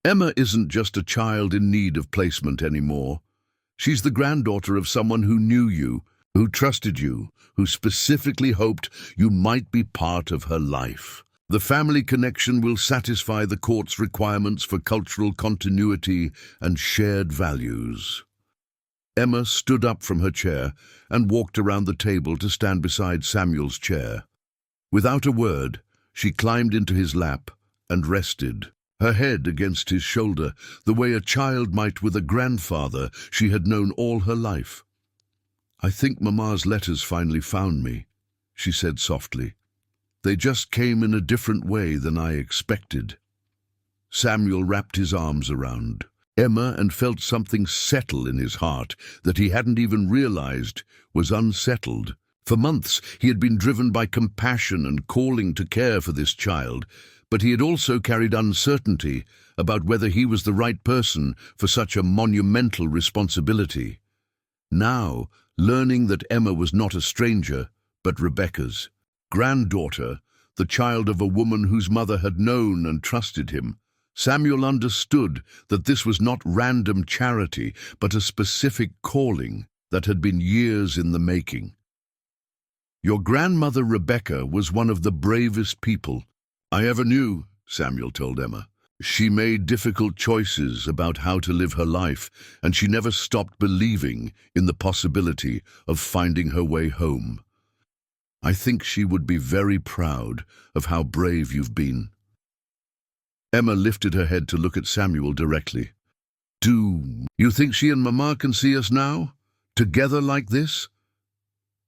Emma isn't just a child in need of placement anymore. She's the granddaughter of someone who knew you, who trusted you, who specifically hoped you might be part of her life. The family connection will satisfy the court's requirements for cultural continuity and shared values. Emma stood up from her chair and walked around the table to stand beside Samuel's chair. Without a word, she climbed into his lap and rested, her head against his shoulder, the way a child might with a grandfather she had known all her life. "I think Mama's letters finally found me," she said softly. "They just came in a different way than I expected." Samuel wrapped his arms around Emma and felt something settle in his heart that he hadn't even realized was unsettled. For months he had been driven by compassion and calling to care for this child, but he had also carried uncertainty about whether he was the right person for such a monumental responsibility. Now, learning that Emma was not a stranger, but Rebecca's granddaughter, the child of a woman whose mother had known and trusted him, Samuel understood that this was not random charity, but a specific calling that had been years in the making. "Your grandmother Rebecca was one of the bravest people I ever knew," Samuel told Emma. "She made difficult choices about how to live her life, and she never stopped believing in the possibility of finding her way home. I think she would be very proud of how brave you've been." Emma lifted her head to look at Samuel directly. "Do you think she and Mama can see us now, together like this?"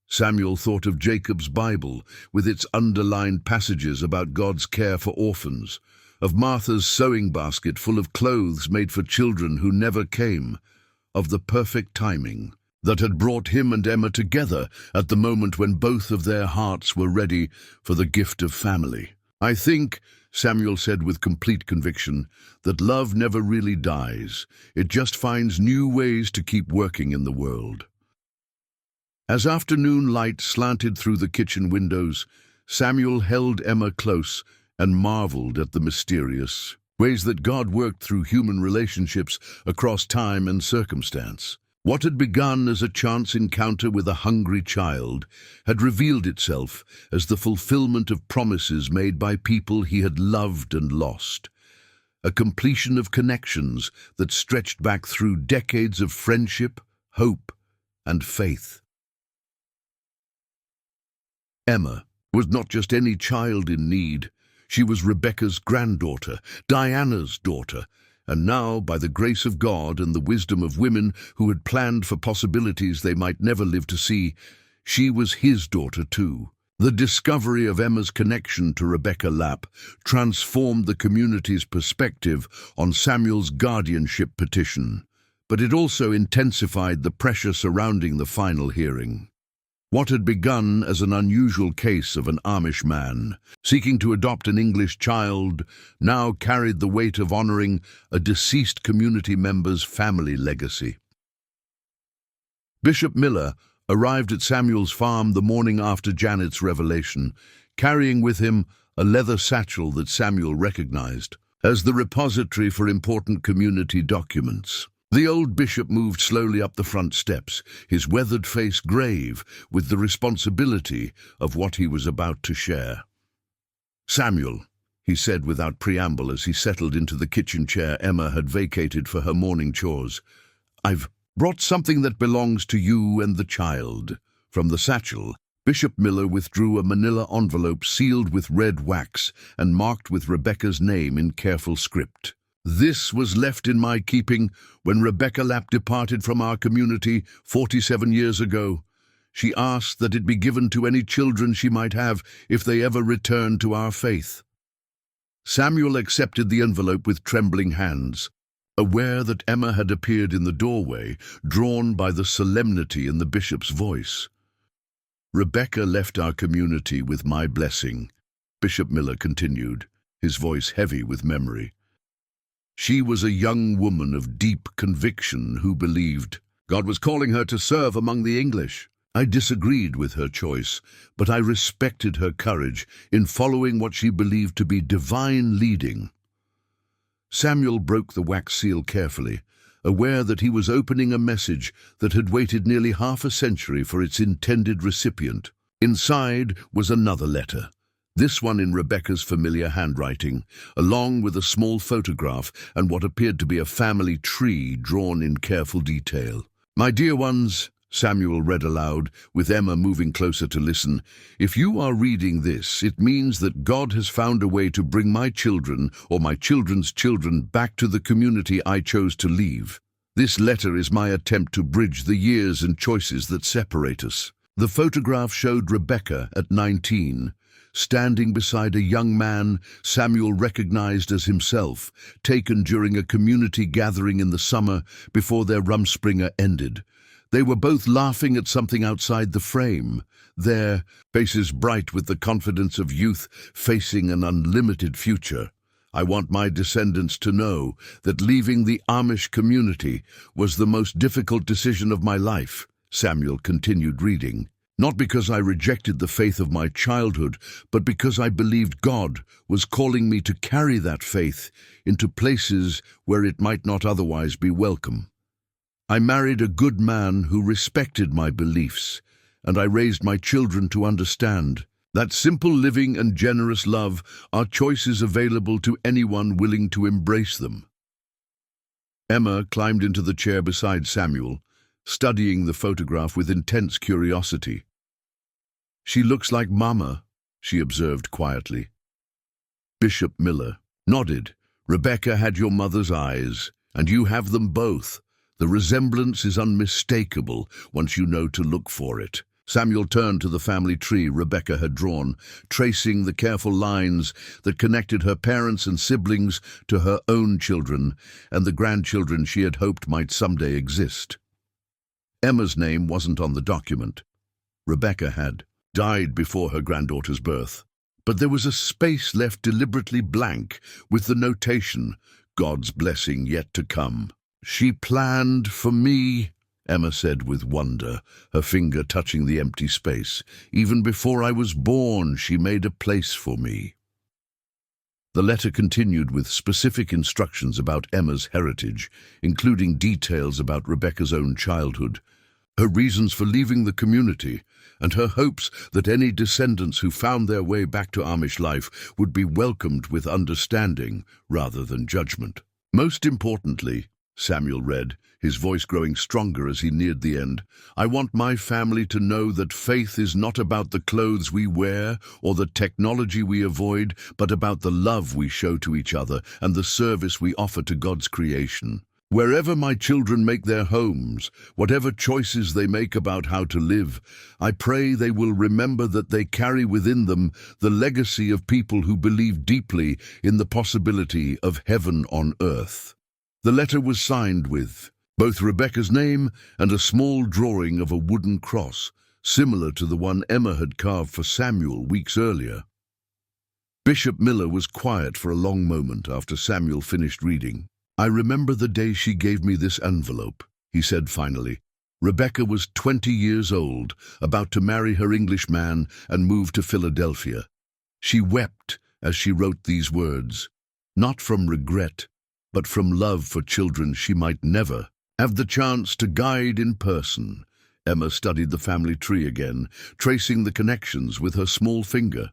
Samuel thought of Jacob's Bible, with its underlined passages about God's care for orphans, of Martha's sewing basket full of clothes made for children who never came, of the perfect timing that had brought him and Emma together at the moment when both of their hearts were ready for the gift of family. "I think," Samuel said with complete conviction, "that love never really dies. It just finds new ways to keep working in the world." As afternoon light slanted through the kitchen windows, Samuel held Emma close and marveled at the mysterious ways that God worked through human relationships across time and circumstance. What had begun as a chance encounter with a hungry child had revealed itself as the fulfillment of promises made by people he had loved and lost, a completion of connections that stretched back through decades of friendship, hope, and faith. Emma was not just any child in need. She was Rebecca's granddaughter, Diana's daughter, and now, by the grace of God and the wisdom of women who had planned for possibilities they might never live to see, she was his daughter too. The discovery of Emma's connection to Rebecca Lapp transformed the community's perspective on Samuel's guardianship petition, but it also intensified the pressure surrounding the final hearing. What had begun as an unusual case of an Amish man seeking to adopt an English child now carried the weight of honoring a deceased community member's family legacy. Bishop Miller arrived at Samuel's farm the morning after Janet's revelation, carrying with him a leather satchel that Samuel recognized as the repository for important community documents. The old bishop moved slowly up the front steps, his weathered face grave with the responsibility of what he was about to share. "Samuel," he said without preamble as he settled into the kitchen chair Emma had vacated for her morning chores, "I've brought something that belongs to you and the child." From the satchel, Bishop Miller withdrew a manila envelope sealed with red wax and marked with Rebecca's name in careful script. "This was left in my keeping when Rebecca Lapp departed from our community 47 years ago. She asked that it be given to any children she might have if they ever returned to our faith." Samuel accepted the envelope with trembling hands, aware that Emma had appeared in the doorway, drawn by the solemnity in the bishop's voice. Rebecca left our community with my blessing, Bishop Miller continued, his voice heavy with memory. She was a young woman of deep conviction who believed God was calling her to serve among the English. I disagreed with her choice, but I respected her courage in following what she believed to be divine leading. Samuel broke the wax seal carefully, aware that he was opening a message that had waited nearly half a century for its intended recipient. Inside was another letter, this one in Rebecca's familiar handwriting, along with a small photograph and what appeared to be a family tree drawn in careful detail. "My dear ones," Samuel read aloud, with Emma moving closer to listen, "if you are reading this, it means that God has found a way to bring my children or my children's children back to the community I chose to leave. This letter is my attempt to bridge the years and choices that separate us." The photograph showed Rebecca at 19, standing beside a young man Samuel recognized as himself, taken during a community gathering in the summer before their Rumspringa ended. They were both laughing at something outside the frame, their faces bright with the confidence of youth facing an unlimited future. "I want my descendants to know that leaving the Amish community was the most difficult decision of my life," Samuel continued reading. "Not because I rejected the faith of my childhood, but because I believed God was calling me to carry that faith into places where it might not otherwise be welcome. I married a good man who respected my beliefs, and I raised my children to understand that simple living and generous love are choices available to anyone willing to embrace them." Emma climbed into the chair beside Samuel, studying the photograph with intense curiosity. "She looks like Mama," she observed quietly. Bishop Miller nodded. "Rebecca had your mother's eyes, and you have them both. The resemblance is unmistakable once you know to look for it." Samuel turned to the family tree Rebecca had drawn, tracing the careful lines that connected her parents and siblings to her own children and the grandchildren she had hoped might someday exist. Emma's name wasn't on the document. Rebecca had died before her granddaughter's birth, but there was a space left deliberately blank with the notation, "God's blessing yet to come." "She planned for me," Emma said with wonder, her finger touching the empty space. "Even before I was born, she made a place for me." The letter continued with specific instructions about Emma's heritage, including details about Rebecca's own childhood, her reasons for leaving the community, and her hopes that any descendants who found their way back to Amish life would be welcomed with understanding rather than judgment. "Most importantly," Samuel read, his voice growing stronger as he neared the end, "I want my family to know that faith is not about the clothes we wear or the technology we avoid, but about the love we show to each other and the service we offer to God's creation. Wherever my children make their homes, whatever choices they make about how to live, I pray they will remember that they carry within them the legacy of people who believe deeply in the possibility of heaven on earth." The letter was signed with both Rebecca's name and a small drawing of a wooden cross, similar to the one Emma had carved for Samuel weeks earlier. Bishop Miller was quiet for a long moment after Samuel finished reading. "I remember the day she gave me this envelope," he said finally. "Rebecca was 20 years old, about to marry her English man and move to Philadelphia. She wept as she wrote these words, not from regret, but from love for children she might never have the chance to guide in person." Emma studied the family tree again, tracing the connections with her small finger.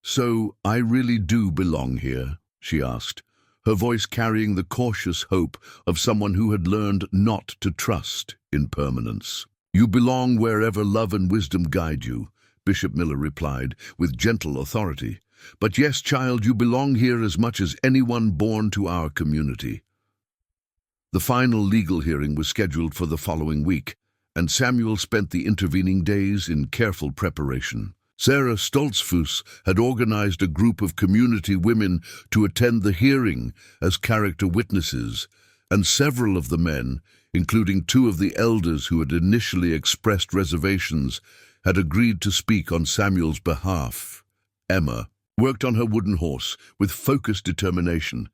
"So I really do belong here?" she asked, her voice carrying the cautious hope of someone who had learned not to trust in permanence. "You belong wherever love and wisdom guide you," Bishop Miller replied, with gentle authority. "But yes, child, you belong here as much as anyone born to our community." The final legal hearing was scheduled for the following week, and Samuel spent the intervening days in careful preparation. Sarah Stoltzfus had organized a group of community women to attend the hearing as character witnesses, and several of the men, including two of the elders who had initially expressed reservations, had agreed to speak on Samuel's behalf. Emma worked on her wooden horse with focused determination,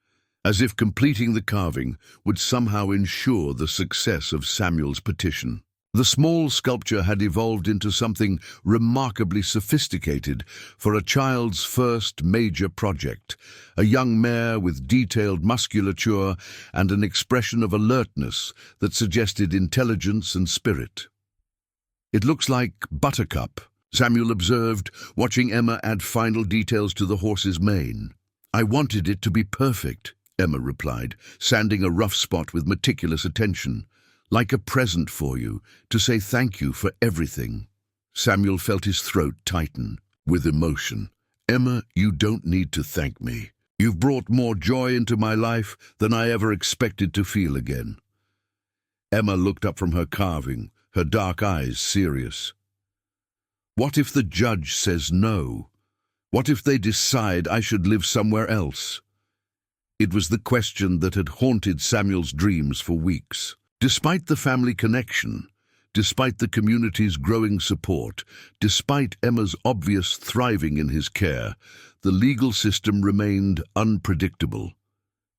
as if completing the carving would somehow ensure the success of Samuel's petition. The small sculpture had evolved into something remarkably sophisticated for a child's first major project, a young mare with detailed musculature and an expression of alertness that suggested intelligence and spirit. "It looks like Buttercup," Samuel observed, watching Emma add final details to the horse's mane. "I wanted it to be perfect," Emma replied, sanding a rough spot with meticulous attention. "Like a present for you, to say thank you for everything." Samuel felt his throat tighten with emotion. "Emma, you don't need to thank me. You've brought more joy into my life than I ever expected to feel again." Emma looked up from her carving, her dark eyes serious. "What if the judge says no? What if they decide I should live somewhere else?" It was the question that had haunted Samuel's dreams for weeks. Despite the family connection, despite the community's growing support, despite Emma's obvious thriving in his care, the legal system remained unpredictable.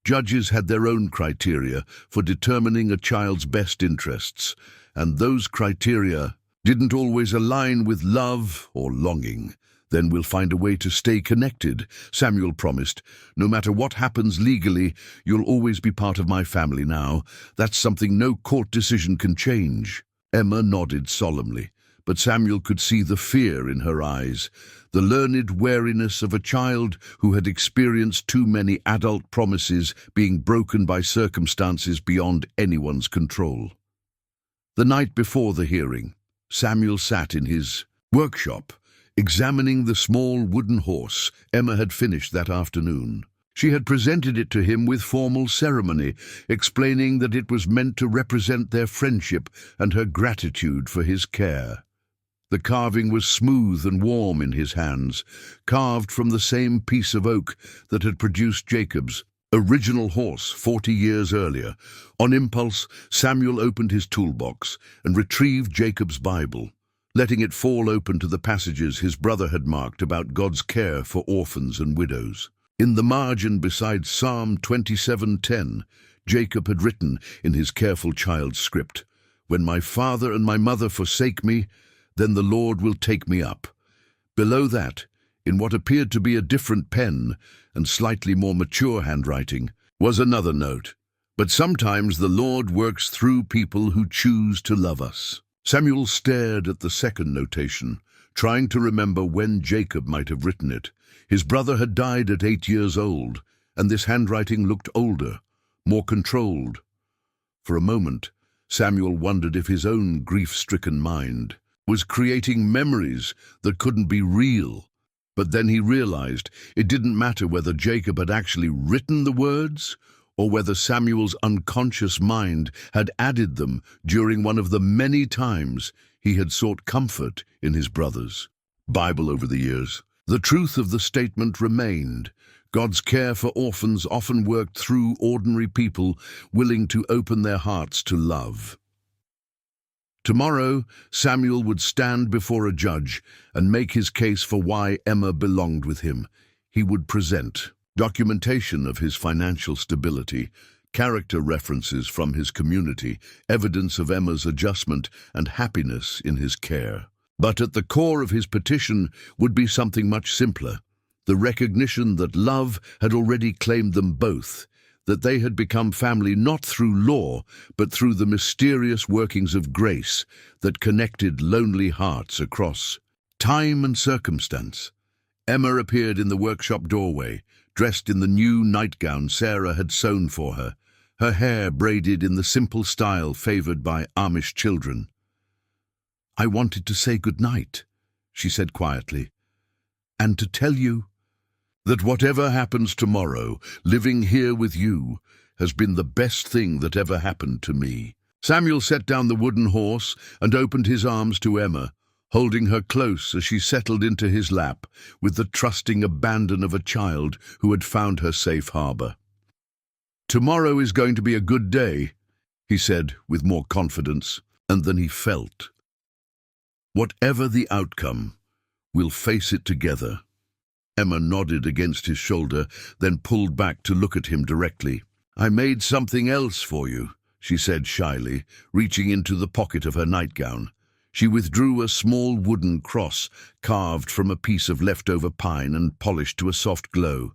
Judges had their own criteria for determining a child's best interests, and those criteria didn't always align with love or longing. "Then we'll find a way to stay connected," Samuel promised. "No matter what happens legally, you'll always be part of my family now. That's something no court decision can change." Emma nodded solemnly, but Samuel could see the fear in her eyes, the learned wariness of a child who had experienced too many adult promises being broken by circumstances beyond anyone's control. The night before the hearing, Samuel sat in his workshop, examining the small wooden horse Emma had finished that afternoon. She had presented it to him with formal ceremony, explaining that it was meant to represent their friendship and her gratitude for his care. The carving was smooth and warm in his hands, carved from the same piece of oak that had produced Jacob's original horse 40 years earlier. On impulse, Samuel opened his toolbox and retrieved Jacob's Bible, letting it fall open to the passages his brother had marked about God's care for orphans and widows. In the margin beside Psalm 27:10, Jacob had written in his careful child's script, "When my father and my mother forsake me, then the Lord will take me up." Below that, in what appeared to be a different pen and slightly more mature handwriting, was another note. "But sometimes the Lord works through people who choose to love us." Samuel stared at the second notation, trying to remember when Jacob might have written it. His brother had died at 8 years old, and this handwriting looked older, more controlled. For a moment, Samuel wondered if his own grief-stricken mind was creating memories that couldn't be real. But then he realized it didn't matter whether Jacob had actually written the words or whether Samuel's unconscious mind had added them during one of the many times he had sought comfort in his brother's Bible over the years. The truth of the statement remained. God's care for orphans often worked through ordinary people willing to open their hearts to love. Tomorrow, Samuel would stand before a judge and make his case for why Emma belonged with him. He would present documentation of his financial stability, character references from his community, evidence of Emma's adjustment and happiness in his care. But at the core of his petition would be something much simpler, the recognition that love had already claimed them both, that they had become family not through law, but through the mysterious workings of grace that connected lonely hearts across time and circumstance. Emma appeared in the workshop doorway, dressed in the new nightgown Sarah had sewn for her, her hair braided in the simple style favored by Amish children. "I wanted to say good night," she said quietly, "and to tell you that whatever happens tomorrow, living here with you has been the best thing that ever happened to me." Samuel set down the wooden horse and opened his arms to Emma, holding her close as she settled into his lap with the trusting abandon of a child who had found her safe harbor. "Tomorrow is going to be a good day," he said with more confidence, and then he felt Whatever the outcome, we'll face it together. Emma nodded against his shoulder, then pulled back to look at him directly. I made something else for you, she said shyly, reaching into the pocket of her nightgown. She withdrew a small wooden cross carved from a piece of leftover pine and polished to a soft glow.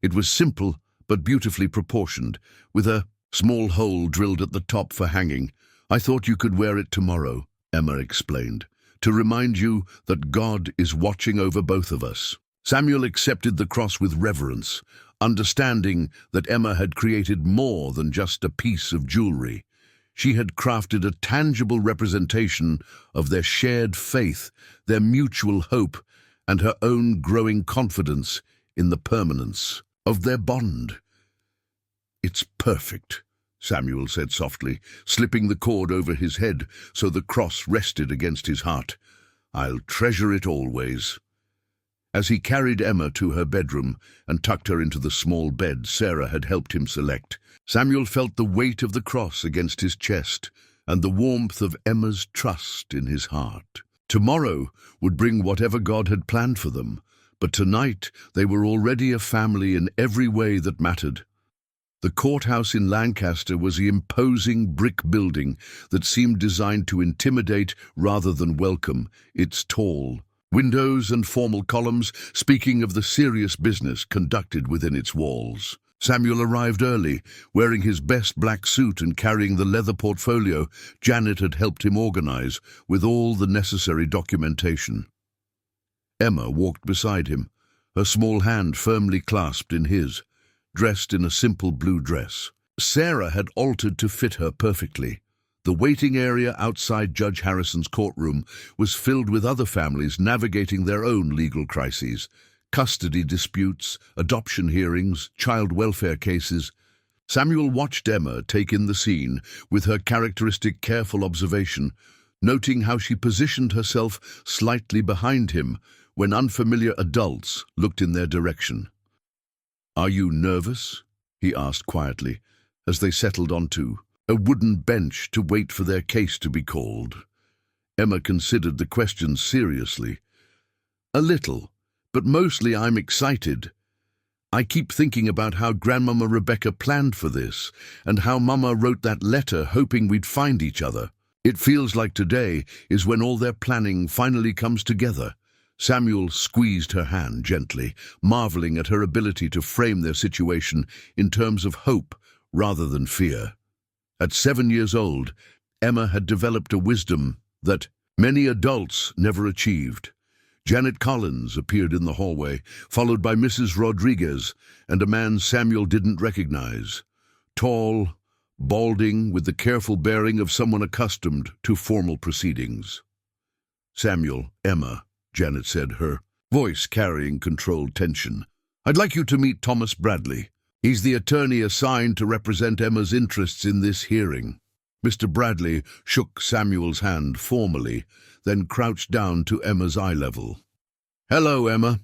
It was simple but beautifully proportioned, with a small hole drilled at the top for hanging. I thought you could wear it tomorrow, Emma explained, to remind you that God is watching over both of us. Samuel accepted the cross with reverence, understanding that Emma had created more than just a piece of jewelry. She had crafted a tangible representation of their shared faith, their mutual hope, and her own growing confidence in the permanence of their bond. It's perfect, Samuel said softly, slipping the cord over his head so the cross rested against his heart. I'll treasure it always. As he carried Emma to her bedroom and tucked her into the small bed Sarah had helped him select, Samuel felt the weight of the cross against his chest and the warmth of Emma's trust in his heart. Tomorrow would bring whatever God had planned for them, but tonight they were already a family in every way that mattered. The courthouse in Lancaster was the imposing brick building that seemed designed to intimidate rather than welcome. Its tall windows and formal columns speaking of the serious business conducted within its walls. Samuel arrived early, wearing his best black suit and carrying the leather portfolio Janet had helped him organize with all the necessary documentation. Emma walked beside him, her small hand firmly clasped in his, dressed in a simple blue dress. Sarah had altered to fit her perfectly. The waiting area outside Judge Harrison's courtroom was filled with other families navigating their own legal crises, custody disputes, adoption hearings, child welfare cases. Samuel watched Emma take in the scene with her characteristic careful observation, noting how she positioned herself slightly behind him when unfamiliar adults looked in their direction. Are you nervous? He asked quietly, as they settled onto a wooden bench to wait for their case to be called. Emma considered the question seriously. A little, but mostly I'm excited. I keep thinking about how Grandmama Rebecca planned for this, and how Mama wrote that letter hoping we'd find each other. It feels like today is when all their planning finally comes together. Samuel squeezed her hand gently, marveling at her ability to frame their situation in terms of hope rather than fear. At 7 years old, Emma had developed a wisdom that many adults never achieved. Janet Collins appeared in the hallway, followed by Mrs. Rodriguez and a man Samuel didn't recognize. Tall, balding, with the careful bearing of someone accustomed to formal proceedings. Samuel, Emma, Janet said, her voice carrying controlled tension. I'd like you to meet Thomas Bradley. He's the attorney assigned to represent Emma's interests in this hearing. Mr. Bradley shook Samuel's hand formally, then crouched down to Emma's eye level. Hello, Emma.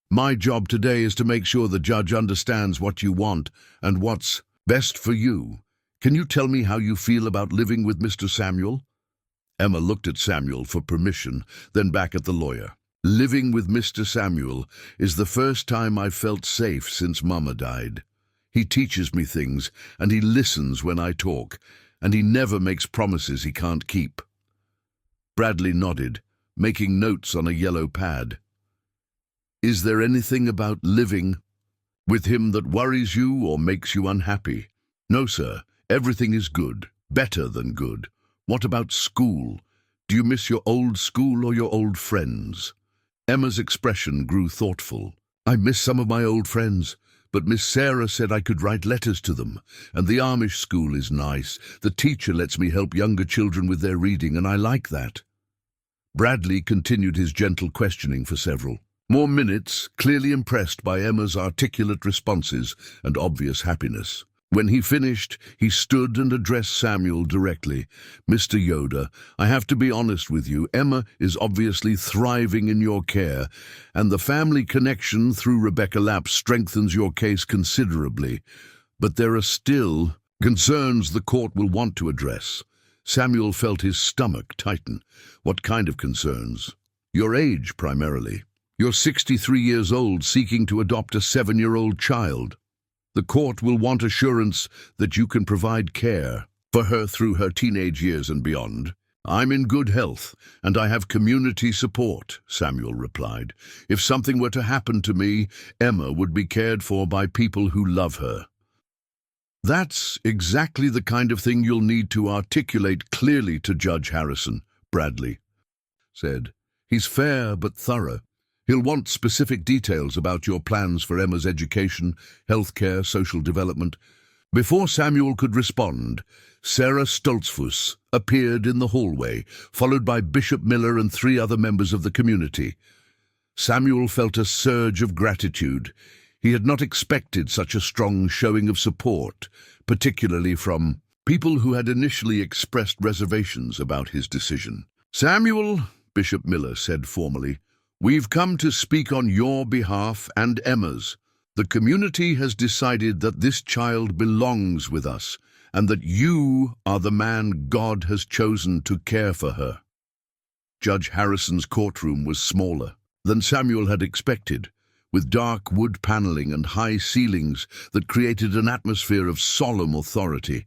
My job today is to make sure the judge understands what you want and what's best for you. Can you tell me how you feel about living with Mr. Samuel? Emma looked at Samuel for permission, then back at the lawyer. Living with Mr. Samuel is the first time I've felt safe since Mama died. He teaches me things, and he listens when I talk, and he never makes promises he can't keep. Bradley nodded, making notes on a yellow pad. Is there anything about living with him that worries you or makes you unhappy? No, sir. Everything is good, better than good. What about school? Do you miss your old school or your old friends? Emma's expression grew thoughtful. I miss some of my old friends, but Miss Sarah said I could write letters to them, and the Amish school is nice. The teacher lets me help younger children with their reading, and I like that. Bradley continued his gentle questioning for several more minutes, clearly impressed by Emma's articulate responses and obvious happiness. When he finished, he stood and addressed Samuel directly. Mr. Yoder, I have to be honest with you. Emma is obviously thriving in your care, and the family connection through Rebecca Lapp strengthens your case considerably. But there are still concerns the court will want to address. Samuel felt his stomach tighten. What kind of concerns? Your age, primarily. You're 63 years old, seeking to adopt a 7-year-old child. The court will want assurance that you can provide care for her through her teenage years and beyond. I'm in good health, and I have community support, Samuel replied. If something were to happen to me, Emma would be cared for by people who love her. That's exactly the kind of thing you'll need to articulate clearly to Judge Harrison, Bradley said. He's fair but thorough. He'll want specific details about your plans for Emma's education, healthcare, social development. Before Samuel could respond, Sarah Stoltzfus appeared in the hallway, followed by Bishop Miller and 3 other members of the community. Samuel felt a surge of gratitude. He had not expected such a strong showing of support, particularly from people who had initially expressed reservations about his decision. "Samuel," Bishop Miller said formally, "we've come to speak on your behalf and Emma's. The community has decided that this child belongs with us, and that you are the man God has chosen to care for her." Judge Harrison's courtroom was smaller than Samuel had expected, with dark wood paneling and high ceilings that created an atmosphere of solemn authority.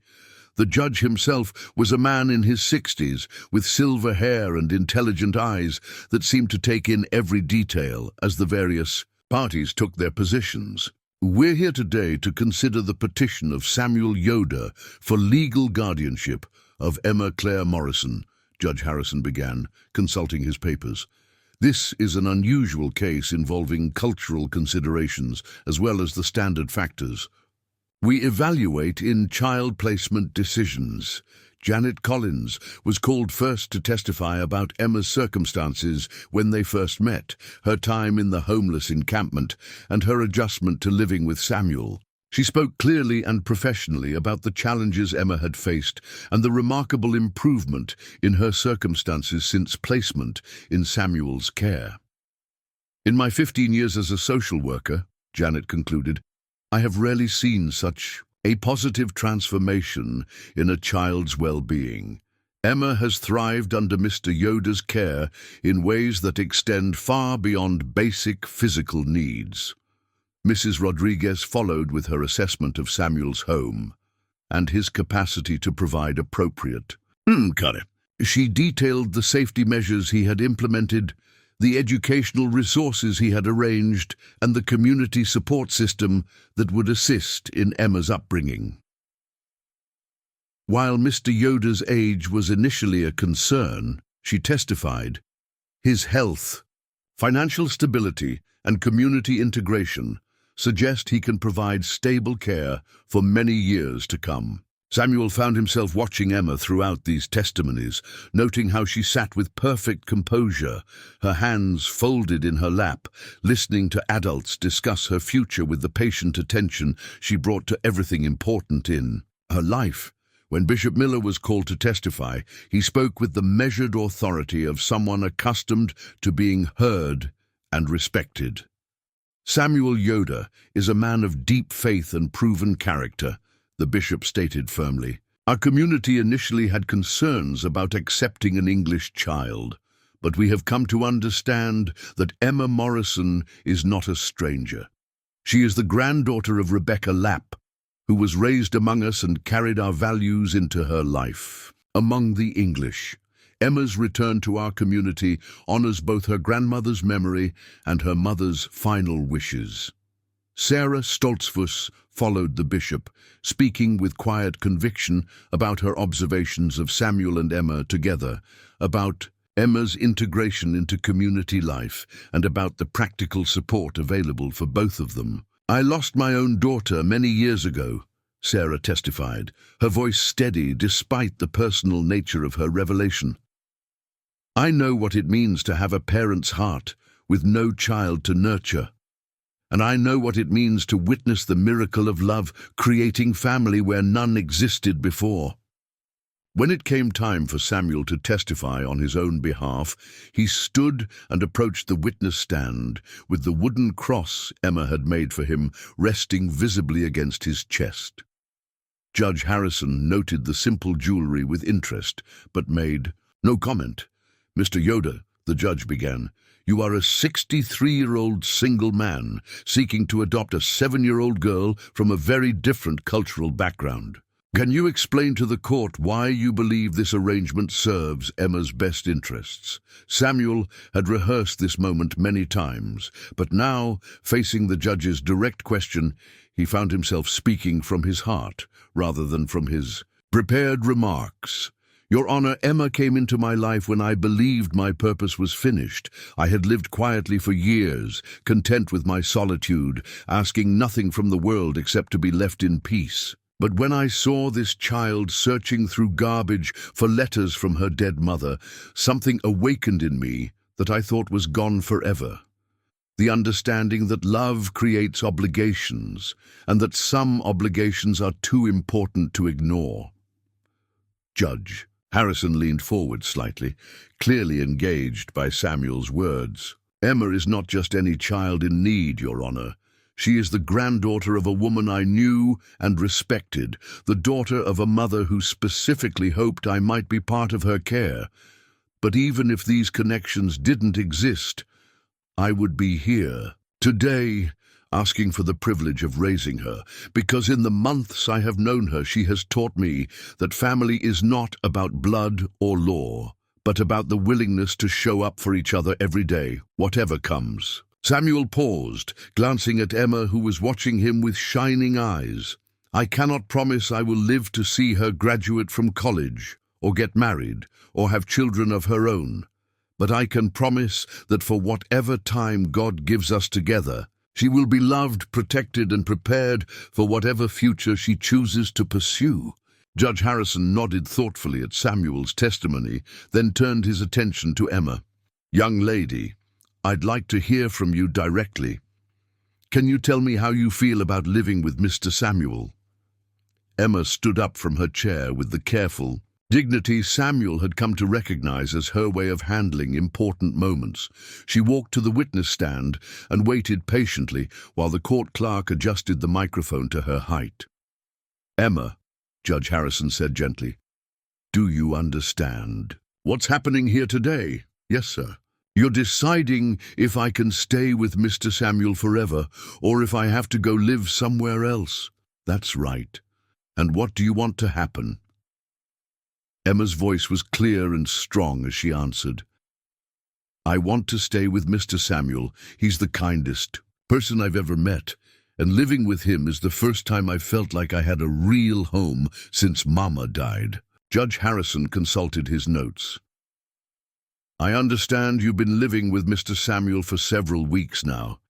The judge himself was a man in his 60s, with silver hair and intelligent eyes that seemed to take in every detail as the various parties took their positions. "We're here today to consider the petition of Samuel Yoder for legal guardianship of Emma Claire Morrison," Judge Harrison began, consulting his papers. "This is an unusual case involving cultural considerations as well as the standard factors we evaluate in child placement decisions." Janet Collins was called first to testify about Emma's circumstances when they first met, her time in the homeless encampment, and her adjustment to living with Samuel. She spoke clearly and professionally about the challenges Emma had faced and the remarkable improvement in her circumstances since placement in Samuel's care. "In my 15 years as a social worker," Janet concluded, "I have rarely seen such a positive transformation in a child's well-being. Emma has thrived under Mr. Yoder's care in ways that extend far beyond basic physical needs." Mrs. Rodriguez followed with her assessment of Samuel's home and his capacity to provide appropriate care. She detailed the safety measures he had implemented, the educational resources he had arranged, and the community support system that would assist in Emma's upbringing. While Mr. Yoder's age was initially a concern, she testified, his health, financial stability, and community integration suggest he can provide stable care for many years to come. Samuel found himself watching Emma throughout these testimonies, noting how she sat with perfect composure, her hands folded in her lap, listening to adults discuss her future with the patient attention she brought to everything important in her life. When Bishop Miller was called to testify, he spoke with the measured authority of someone accustomed to being heard and respected. "Samuel Yoder is a man of deep faith and proven character," the bishop stated firmly. "Our community initially had concerns about accepting an English child, but we have come to understand that Emma Morrison is not a stranger. She is the granddaughter of Rebecca Lapp, who was raised among us and carried our values into her life. Among the English, Emma's return to our community honors both her grandmother's memory and her mother's final wishes." Sarah Stoltzfus followed the bishop, speaking with quiet conviction about her observations of Samuel and Emma together, about Emma's integration into community life, and about the practical support available for both of them. "I lost my own daughter many years ago," Sarah testified, her voice steady despite the personal nature of her revelation. "I know what it means to have a parent's heart with no child to nurture. And I know what it means to witness the miracle of love creating family where none existed before." When it came time for Samuel to testify on his own behalf, he stood and approached the witness stand with the wooden cross Emma had made for him resting visibly against his chest. Judge Harrison noted the simple jewelry with interest, but made no comment. "Mr. Yoder," the judge began, "you are a 63-year-old single man seeking to adopt a 7-year-old girl from a very different cultural background. Can you explain to the court why you believe this arrangement serves Emma's best interests?" Samuel had rehearsed this moment many times, but now, facing the judge's direct question, he found himself speaking from his heart rather than from his prepared remarks. "Your Honor, Emma came into my life when I believed my purpose was finished. I had lived quietly for years, content with my solitude, asking nothing from the world except to be left in peace. But when I saw this child searching through garbage for letters from her dead mother, something awakened in me that I thought was gone forever. The understanding that love creates obligations, and that some obligations are too important to ignore." Judge Harrison leaned forward slightly, clearly engaged by Samuel's words. "Emma is not just any child in need, Your Honor. She is the granddaughter of a woman I knew and respected, the daughter of a mother who specifically hoped I might be part of her care. But even if these connections didn't exist, I would be here today asking for the privilege of raising her, because in the months I have known her, she has taught me that family is not about blood or law, but about the willingness to show up for each other every day, whatever comes." Samuel paused, glancing at Emma, who was watching him with shining eyes. "I cannot promise I will live to see her graduate from college, or get married, or have children of her own. But I can promise that for whatever time God gives us together, she will be loved, protected, and prepared for whatever future she chooses to pursue." Judge Harrison nodded thoughtfully at Samuel's testimony, then turned his attention to Emma. "Young lady, I'd like to hear from you directly. Can you tell me how you feel about living with Mr. Samuel?" Emma stood up from her chair with the careful dignity Samuel had come to recognize as her way of handling important moments. She walked to the witness stand and waited patiently while the court clerk adjusted the microphone to her height. "Emma," Judge Harrison said gently, "do you understand what's happening here today?" "Yes, sir." "You're deciding if I can stay with Mr. Samuel forever, or if I have to go live somewhere else." "That's right. And what do you want to happen?" Emma's voice was clear and strong as she answered, "I want to stay with Mr. Samuel. He's the kindest person I've ever met, and living with him is the first time I felt like I had a real home since Mama died." Judge Harrison consulted his notes. "I understand you've been living with Mr. Samuel for several weeks now.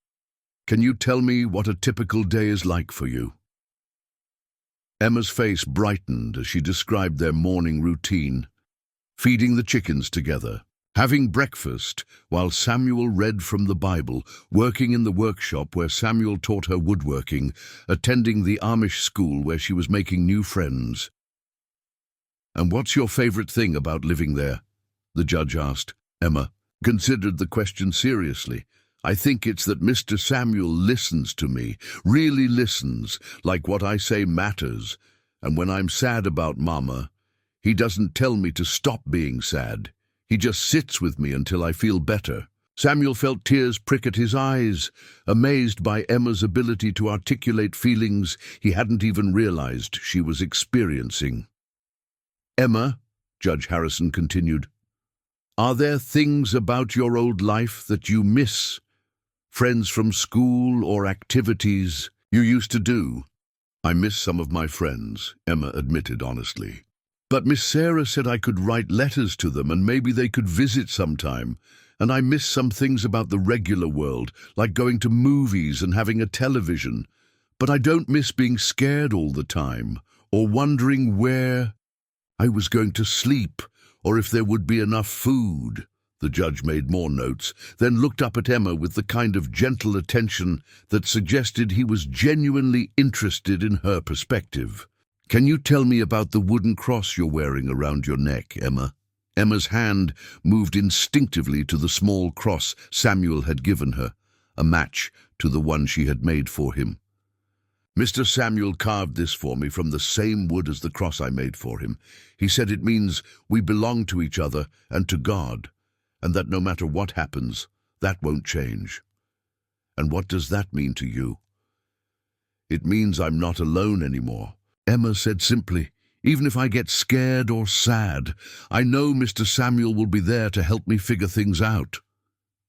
Can you tell me what a typical day is like for you?" Emma's face brightened as she described their morning routine, feeding the chickens together, having breakfast while Samuel read from the Bible, working in the workshop where Samuel taught her woodworking, attending the Amish school where she was making new friends. "And what's your favorite thing about living there?" the judge asked. Emma considered the question seriously. "I think it's that Mr. Samuel listens to me, really listens, like what I say matters. And when I'm sad about Mama, he doesn't tell me to stop being sad. He just sits with me until I feel better." Samuel felt tears prick at his eyes, amazed by Emma's ability to articulate feelings he hadn't even realized she was experiencing. "Emma," Judge Harrison continued, "are there things about your old life that you miss? Friends from school or activities you used to do?" "I miss some of my friends," Emma admitted honestly. "But Miss Sarah said I could write letters to them and maybe they could visit sometime. And I miss some things about the regular world, like going to movies and having a television. But I don't miss being scared all the time, or wondering where I was going to sleep, or if there would be enough food." The judge made more notes, then looked up at Emma with the kind of gentle attention that suggested he was genuinely interested in her perspective. "Can you tell me about the wooden cross you're wearing around your neck, Emma?" Emma's hand moved instinctively to the small cross Samuel had given her, a match to the one she had made for him. Mr. Samuel carved this for me from the same wood as the cross I made for him. He said it means we belong to each other and to God, and that no matter what happens, that won't change. And what does that mean to you? It means I'm not alone anymore. Emma said simply, even if I get scared or sad, I know Mr. Samuel will be there to help me figure things out.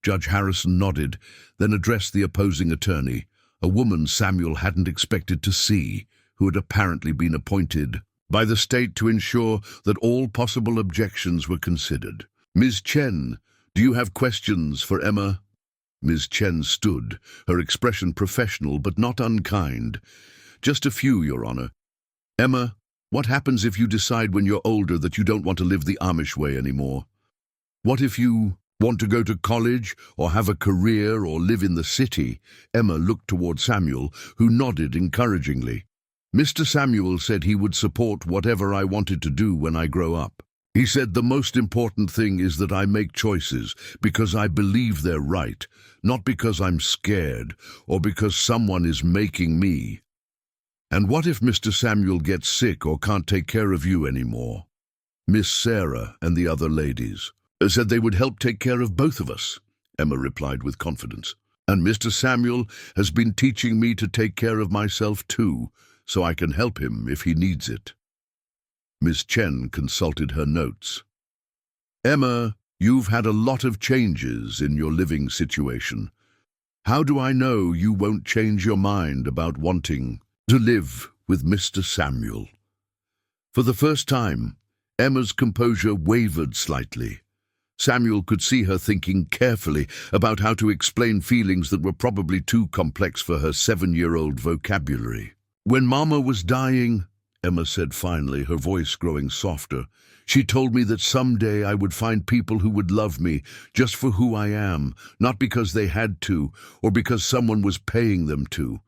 Judge Harrison nodded, then addressed the opposing attorney, a woman Samuel hadn't expected to see, who had apparently been appointed by the state to ensure that all possible objections were considered. Ms. Chen, do you have questions for Emma? Ms. Chen stood, her expression professional but not unkind. Just a few, Your Honor. Emma, what happens if you decide when you're older that you don't want to live the Amish way anymore? What if you want to go to college or have a career or live in the city? Emma looked toward Samuel, who nodded encouragingly. Mr. Samuel said he would support whatever I wanted to do when I grow up. He said the most important thing is that I make choices because I believe they're right, not because I'm scared or because someone is making me. And what if Mr. Samuel gets sick or can't take care of you anymore? Miss Sarah and the other ladies said they would help take care of both of us, Emma replied with confidence. And Mr. Samuel has been teaching me to take care of myself too, so I can help him if he needs it. Miss Chen consulted her notes. Emma, you've had a lot of changes in your living situation. How do I know you won't change your mind about wanting to live with Mr. Samuel? For the first time, Emma's composure wavered slightly. Samuel could see her thinking carefully about how to explain feelings that were probably too complex for her 7-year-old vocabulary. When Mama was dying, Emma said finally, her voice growing softer, she told me that someday I would find people who would love me just for who I am, not because they had to, or because someone was paying them to.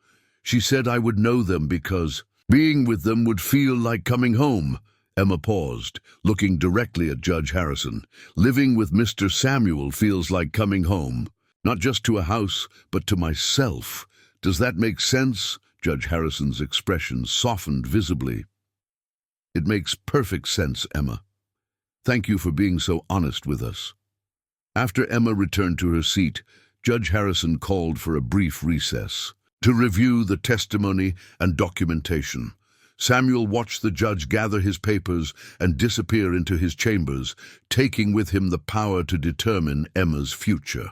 She said I would know them because being with them would feel like coming home. Emma paused, looking directly at Judge Harrison. Living with Mr. Samuel feels like coming home, not just to a house, but to myself. Does that make sense? Judge Harrison's expression softened visibly. It makes perfect sense, Emma. Thank you for being so honest with us. After Emma returned to her seat, Judge Harrison called for a brief recess to review the testimony and documentation. Samuel watched the judge gather his papers and disappear into his chambers, taking with him the power to determine Emma's future.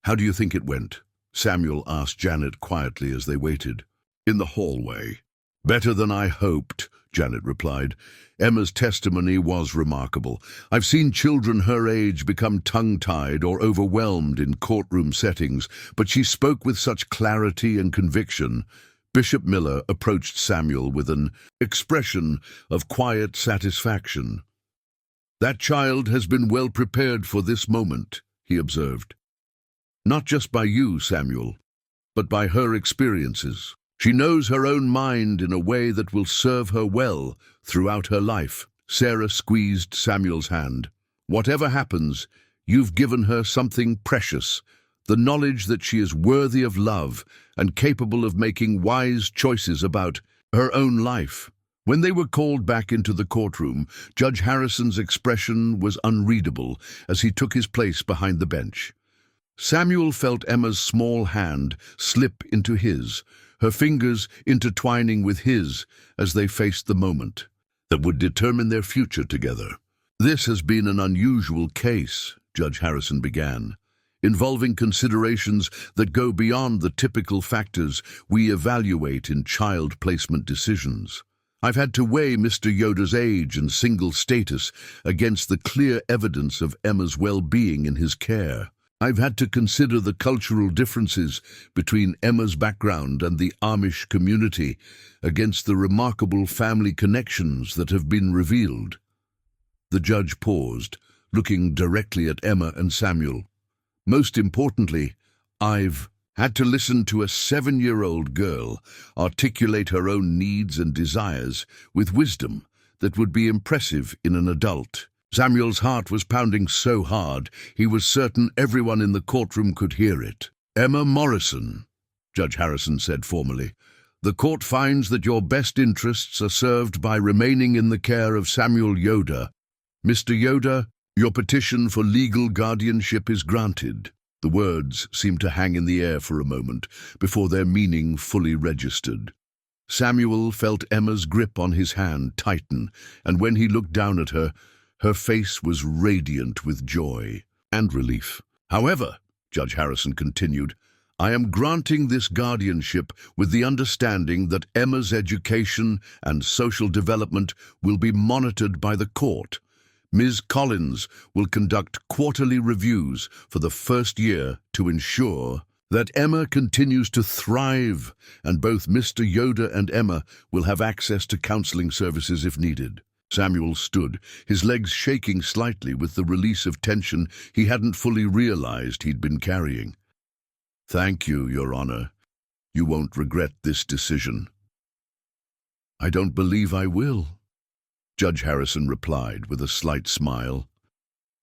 How do you think it went? Samuel asked Janet quietly as they waited. In the hallway. Better than I hoped, Janet replied. Emma's testimony was remarkable. I've seen children her age become tongue-tied or overwhelmed in courtroom settings, but she spoke with such clarity and conviction. Bishop Miller approached Samuel with an expression of quiet satisfaction. That child has been well prepared for this moment, he observed. Not just by you, Samuel, but by her experiences. She knows her own mind in a way that will serve her well throughout her life. Sarah squeezed Samuel's hand. Whatever happens, you've given her something precious, the knowledge that she is worthy of love and capable of making wise choices about her own life. When they were called back into the courtroom, Judge Harrison's expression was unreadable as he took his place behind the bench. Samuel felt Emma's small hand slip into his, her fingers intertwining with his as they faced the moment that would determine their future together. This has been an unusual case, Judge Harrison began, involving considerations that go beyond the typical factors we evaluate in child placement decisions. I've had to weigh Mr. Yoder's age and single status against the clear evidence of Emma's well-being in his care. I've had to consider the cultural differences between Emma's background and the Amish community against the remarkable family connections that have been revealed. The judge paused, looking directly at Emma and Samuel. Most importantly, I've had to listen to a 7-year-old girl articulate her own needs and desires with wisdom that would be impressive in an adult. Samuel's heart was pounding so hard, he was certain everyone in the courtroom could hear it. Emma Morrison, Judge Harrison said formally, The court finds that your best interests are served by remaining in the care of Samuel Yoder. Mr. Yoder, your petition for legal guardianship is granted. The words seemed to hang in the air for a moment before their meaning fully registered. Samuel felt Emma's grip on his hand tighten, and when he looked down at her, her face was radiant with joy and relief. However, Judge Harrison continued, I am granting this guardianship with the understanding that Emma's education and social development will be monitored by the court. Ms. Collins will conduct quarterly reviews for the first year to ensure that Emma continues to thrive, and both Mr. Yoder and Emma will have access to counseling services if needed. Samuel stood, his legs shaking slightly with the release of tension he hadn't fully realized he'd been carrying. Thank you, Your Honor. You won't regret this decision. I don't believe I will, Judge Harrison replied with a slight smile.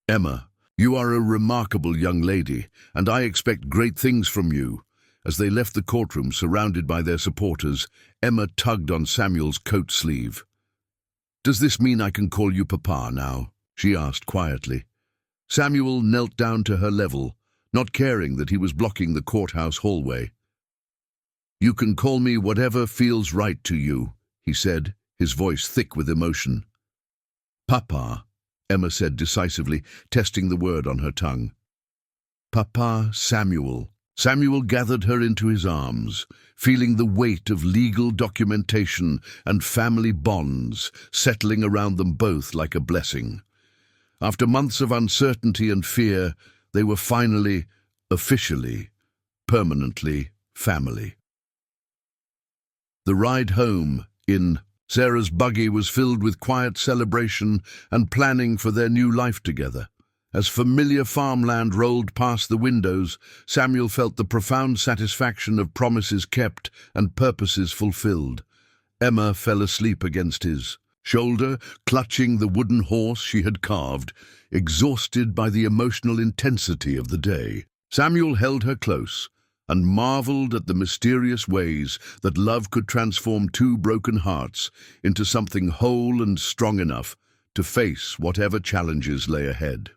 Emma, you are a remarkable young lady, and I expect great things from you. As they left the courtroom surrounded by their supporters, Emma tugged on Samuel's coat sleeve. Does this mean I can call you Papa now? She asked quietly. Samuel knelt down to her level, not caring that he was blocking the courthouse hallway. You can call me whatever feels right to you, he said, his voice thick with emotion. Papa, Emma said decisively, testing the word on her tongue. Papa Samuel. Samuel gathered her into his arms, feeling the weight of legal documentation and family bonds settling around them both like a blessing. After months of uncertainty and fear, they were finally, officially, permanently family. The ride home in Sarah's buggy was filled with quiet celebration and planning for their new life together. As familiar farmland rolled past the windows, Samuel felt the profound satisfaction of promises kept and purposes fulfilled. Emma fell asleep against his shoulder, clutching the wooden horse she had carved, exhausted by the emotional intensity of the day. Samuel held her close and marveled at the mysterious ways that love could transform two broken hearts into something whole and strong enough to face whatever challenges lay ahead.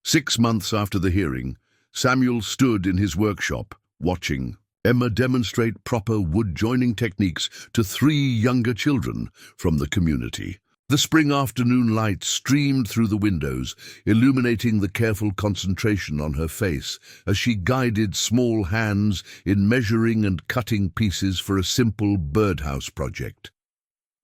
6 months after the hearing, Samuel stood in his workshop, watching Emma demonstrate proper wood-joining techniques to 3 younger children from the community. The spring afternoon light streamed through the windows, illuminating the careful concentration on her face as she guided small hands in measuring and cutting pieces for a simple birdhouse project.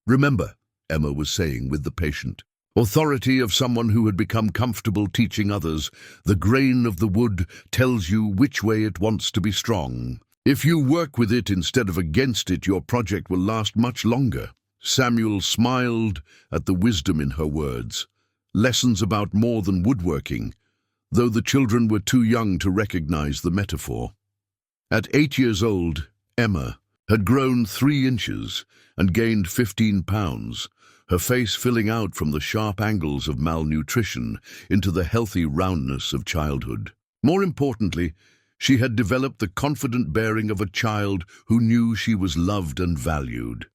Remember, Emma was saying with the patient authority of someone who had become comfortable teaching others, the grain of the wood tells you which way it wants to be strong. If you work with it instead of against it, your project will last much longer. Samuel smiled at the wisdom in her words, lessons about more than woodworking, though the children were too young to recognize the metaphor. At 8 years old, Emma had grown 3 inches and gained 15 pounds, her face filling out from the sharp angles of malnutrition into the healthy roundness of childhood. More importantly, she had developed the confident bearing of a child who knew she was loved and valued.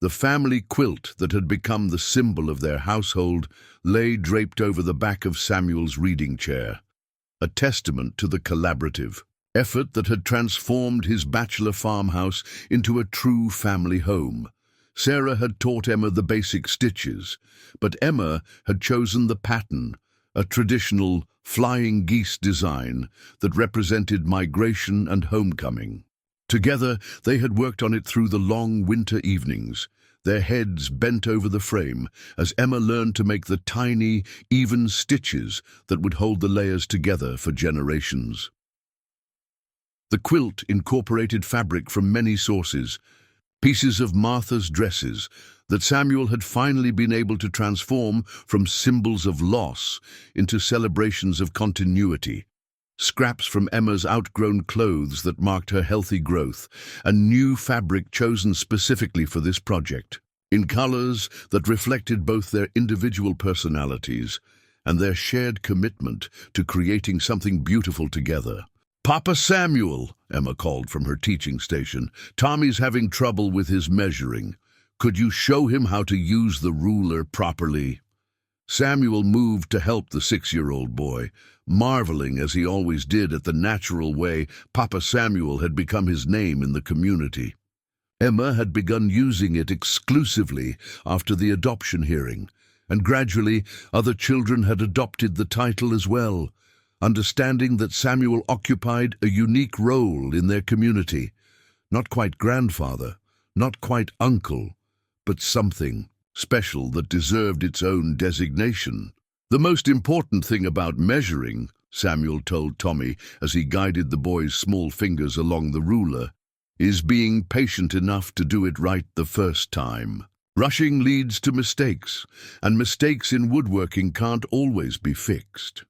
The family quilt that had become the symbol of their household lay draped over the back of Samuel's reading chair, a testament to the collaborative effort that had transformed his bachelor farmhouse into a true family home. Sarah had taught Emma the basic stitches, but Emma had chosen the pattern, a traditional flying geese design that represented migration and homecoming. Together, they had worked on it through the long winter evenings, their heads bent over the frame as Emma learned to make the tiny, even stitches that would hold the layers together for generations. The quilt incorporated fabric from many sources, pieces of Martha's dresses that Samuel had finally been able to transform from symbols of loss into celebrations of continuity, scraps from Emma's outgrown clothes that marked her healthy growth, and new fabric chosen specifically for this project, in colors that reflected both their individual personalities and their shared commitment to creating something beautiful together. "Papa Samuel," Emma called from her teaching station. "Tommy's having trouble with his measuring. Could you show him how to use the ruler properly?" Samuel moved to help the 6-year-old boy, marveling as he always did at the natural way Papa Samuel had become his name in the community. Emma had begun using it exclusively after the adoption hearing, and gradually other children had adopted the title as well, understanding that Samuel occupied a unique role in their community. Not quite grandfather, not quite uncle, but something special that deserved its own designation. "The most important thing about measuring," Samuel told Tommy as he guided the boy's small fingers along the ruler, "is being patient enough to do it right the first time. Rushing leads to mistakes, and mistakes in woodworking can't always be fixed."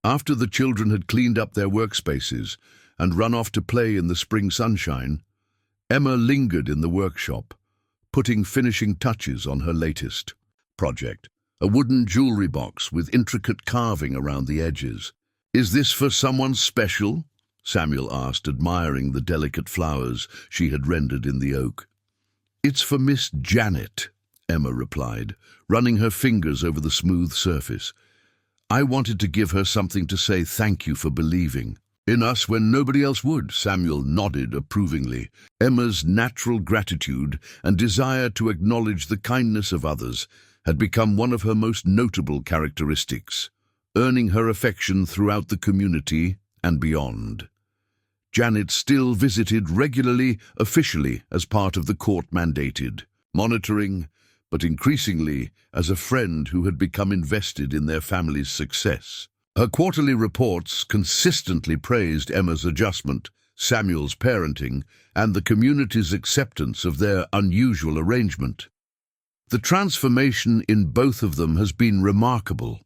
After the children had cleaned up their workspaces and run off to play in the spring sunshine, Emma lingered in the workshop, putting finishing touches on her latest project, a wooden jewelry box with intricate carving around the edges. "Is this for someone special?" Samuel asked, admiring the delicate flowers she had rendered in the oak. "It's for Miss Janet," Emma replied, running her fingers over the smooth surface. "I wanted to give her something to say thank you for believing in us when nobody else would." Samuel nodded approvingly. Emma's natural gratitude and desire to acknowledge the kindness of others had become one of her most notable characteristics, earning her affection throughout the community and beyond. Janet still visited regularly, officially as part of the court-mandated monitoring, but increasingly as a friend who had become invested in their family's success. Her quarterly reports consistently praised Emma's adjustment, Samuel's parenting, and the community's acceptance of their unusual arrangement. "The transformation in both of them has been remarkable,"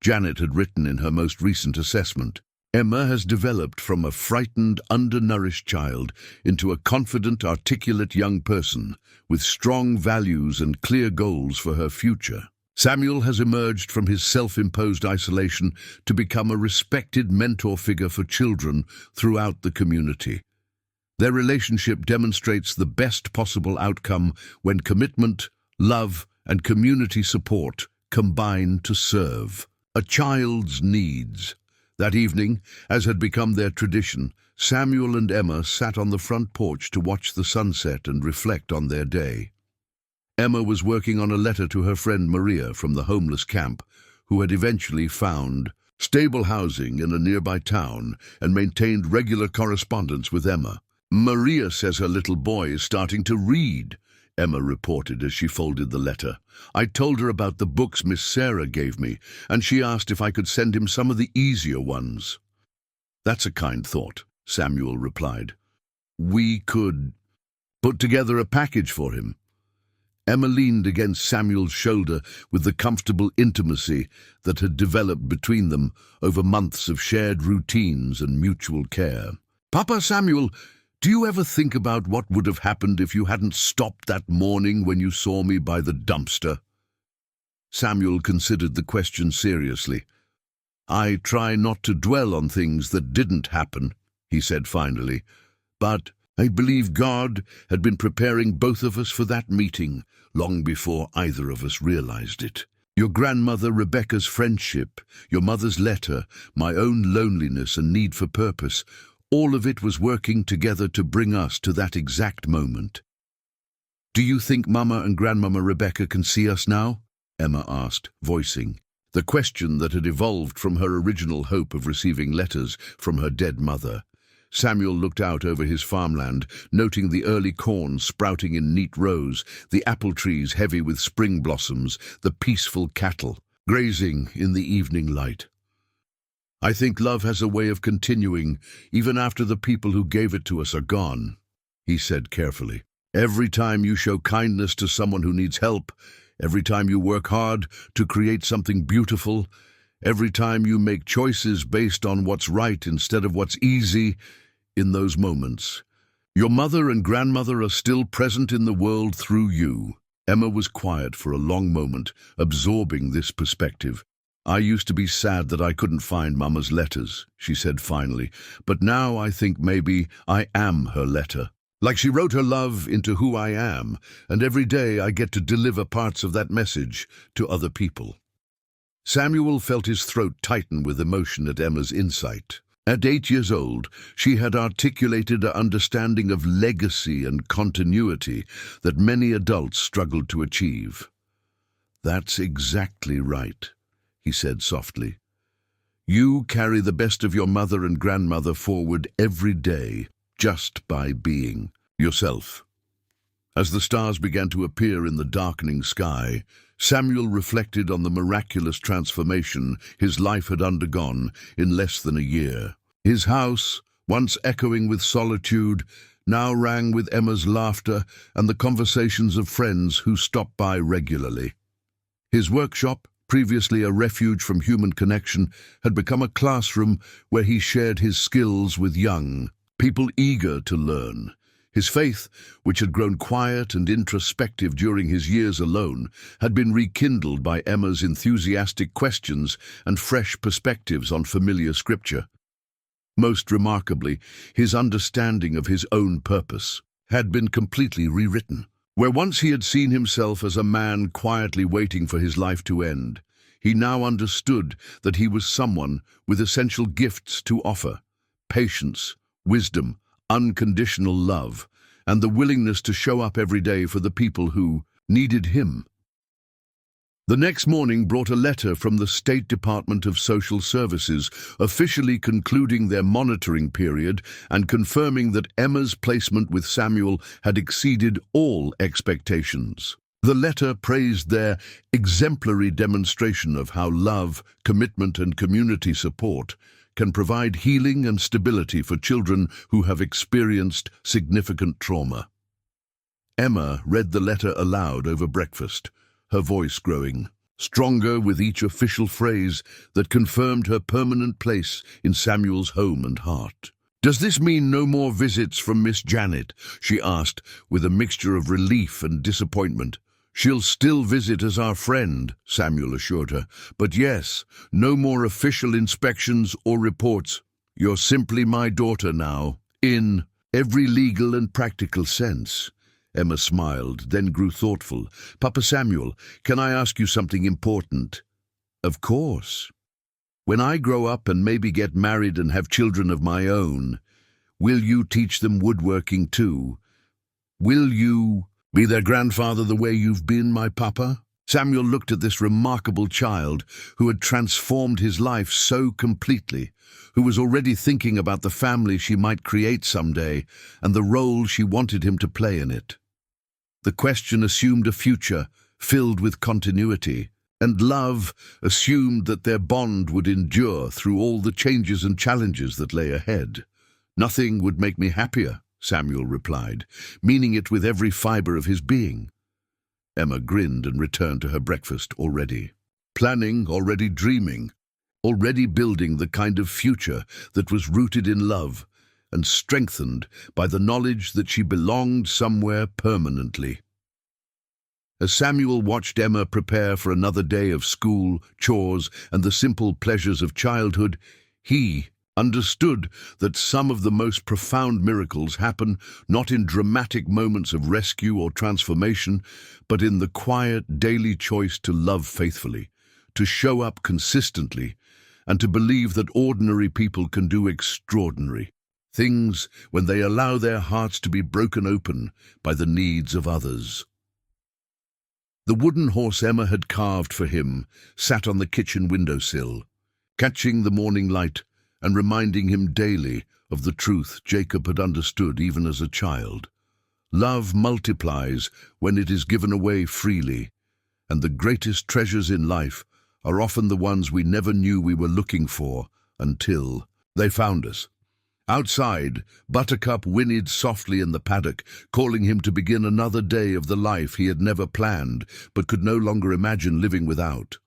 Janet had written in her most recent assessment. "Emma has developed from a frightened, undernourished child into a confident, articulate young person with strong values and clear goals for her future. Samuel has emerged from his self-imposed isolation to become a respected mentor figure for children throughout the community. Their relationship demonstrates the best possible outcome when commitment, love, and community support combine to serve a child's needs." That evening, as had become their tradition, Samuel and Emma sat on the front porch to watch the sunset and reflect on their day. Emma was working on a letter to her friend Maria from the homeless camp, who had eventually found stable housing in a nearby town and maintained regular correspondence with Emma. "Maria says her little boy is starting to read," Emma reported as she folded the letter. "I told her about the books Miss Sarah gave me, and she asked if I could send him some of the easier ones." "That's a kind thought," Samuel replied. "We could put together a package for him." Emma leaned against Samuel's shoulder with the comfortable intimacy that had developed between them over months of shared routines and mutual care. "Papa Samuel, do you ever think about what would have happened if you hadn't stopped that morning when you saw me by the dumpster?" Samuel considered the question seriously. "I try not to dwell on things that didn't happen," he said finally, "but I believe God had been preparing both of us for that meeting long before either of us realized it. Your grandmother Rebecca's friendship, your mother's letter, my own loneliness and need for purpose, all of it was working together to bring us to that exact moment." "Do you think Mama and Grandmama Rebecca can see us now?" Emma asked, voicing the question that had evolved from her original hope of receiving letters from her dead mother. Samuel looked out over his farmland, noting the early corn sprouting in neat rows, the apple trees heavy with spring blossoms, the peaceful cattle grazing in the evening light. "I think love has a way of continuing even after the people who gave it to us are gone," he said carefully. "Every time you show kindness to someone who needs help, every time you work hard to create something beautiful, every time you make choices based on what's right instead of what's easy, in those moments, your mother and grandmother are still present in the world through you." Emma was quiet for a long moment, absorbing this perspective. "I used to be sad that I couldn't find Mama's letters," she said finally, "but now I think maybe I am her letter. Like she wrote her love into who I am, and every day I get to deliver parts of that message to other people." Samuel felt his throat tighten with emotion at Emma's insight. At 8 years old, she had articulated an understanding of legacy and continuity that many adults struggled to achieve. "That's exactly right," he said softly. "You carry the best of your mother and grandmother forward every day, just by being yourself." As the stars began to appear in the darkening sky, Samuel reflected on the miraculous transformation his life had undergone in less than a year. His house, once echoing with solitude, now rang with Emma's laughter and the conversations of friends who stopped by regularly. His workshop, previously a refuge from human connection, had become a classroom where he shared his skills with young people eager to learn. His faith, which had grown quiet and introspective during his years alone, had been rekindled by Emma's enthusiastic questions and fresh perspectives on familiar scripture. Most remarkably, his understanding of his own purpose had been completely rewritten. Where once he had seen himself as a man quietly waiting for his life to end, he now understood that he was someone with essential gifts to offer: patience, wisdom, unconditional love, and the willingness to show up every day for the people who needed him. The next morning brought a letter from the State Department of Social Services, officially concluding their monitoring period and confirming that Emma's placement with Samuel had exceeded all expectations. The letter praised their exemplary demonstration of how love, commitment, and community support can provide healing and stability for children who have experienced significant trauma. Emma read the letter aloud over breakfast, her voice growing stronger with each official phrase that confirmed her permanent place in Samuel's home and heart. "Does this mean no more visits from Miss Janet?" she asked, with a mixture of relief and disappointment. "She'll still visit as our friend," Samuel assured her, "but yes, no more official inspections or reports. You're simply my daughter now, in every legal and practical sense." Emma smiled, then grew thoughtful. "Papa Samuel, can I ask you something important?" "Of course." "When I grow up and maybe get married and have children of my own, will you teach them woodworking too? Will you be their grandfather the way you've been, my papa?" Samuel looked at this remarkable child who had transformed his life so completely, who was already thinking about the family she might create someday and the role she wanted him to play in it. The question assumed a future filled with continuity, and love assumed that their bond would endure through all the changes and challenges that lay ahead. "Nothing would make me happier," Samuel replied, meaning it with every fiber of his being. Emma grinned and returned to her breakfast already planning, already dreaming, already building the kind of future that was rooted in love and strengthened by the knowledge that she belonged somewhere permanently. As Samuel watched Emma prepare for another day of school, chores, and the simple pleasures of childhood, he understood that some of the most profound miracles happen not in dramatic moments of rescue or transformation, but in the quiet daily choice to love faithfully, to show up consistently, and to believe that ordinary people can do extraordinary things when they allow their hearts to be broken open by the needs of others. The wooden horse Emma had carved for him sat on the kitchen windowsill, catching the morning light and reminding him daily of the truth Jacob had understood even as a child. Love multiplies when it is given away freely, and the greatest treasures in life are often the ones we never knew we were looking for until they found us. Outside, Buttercup whinnied softly in the paddock, calling him to begin another day of the life he had never planned but could no longer imagine living without.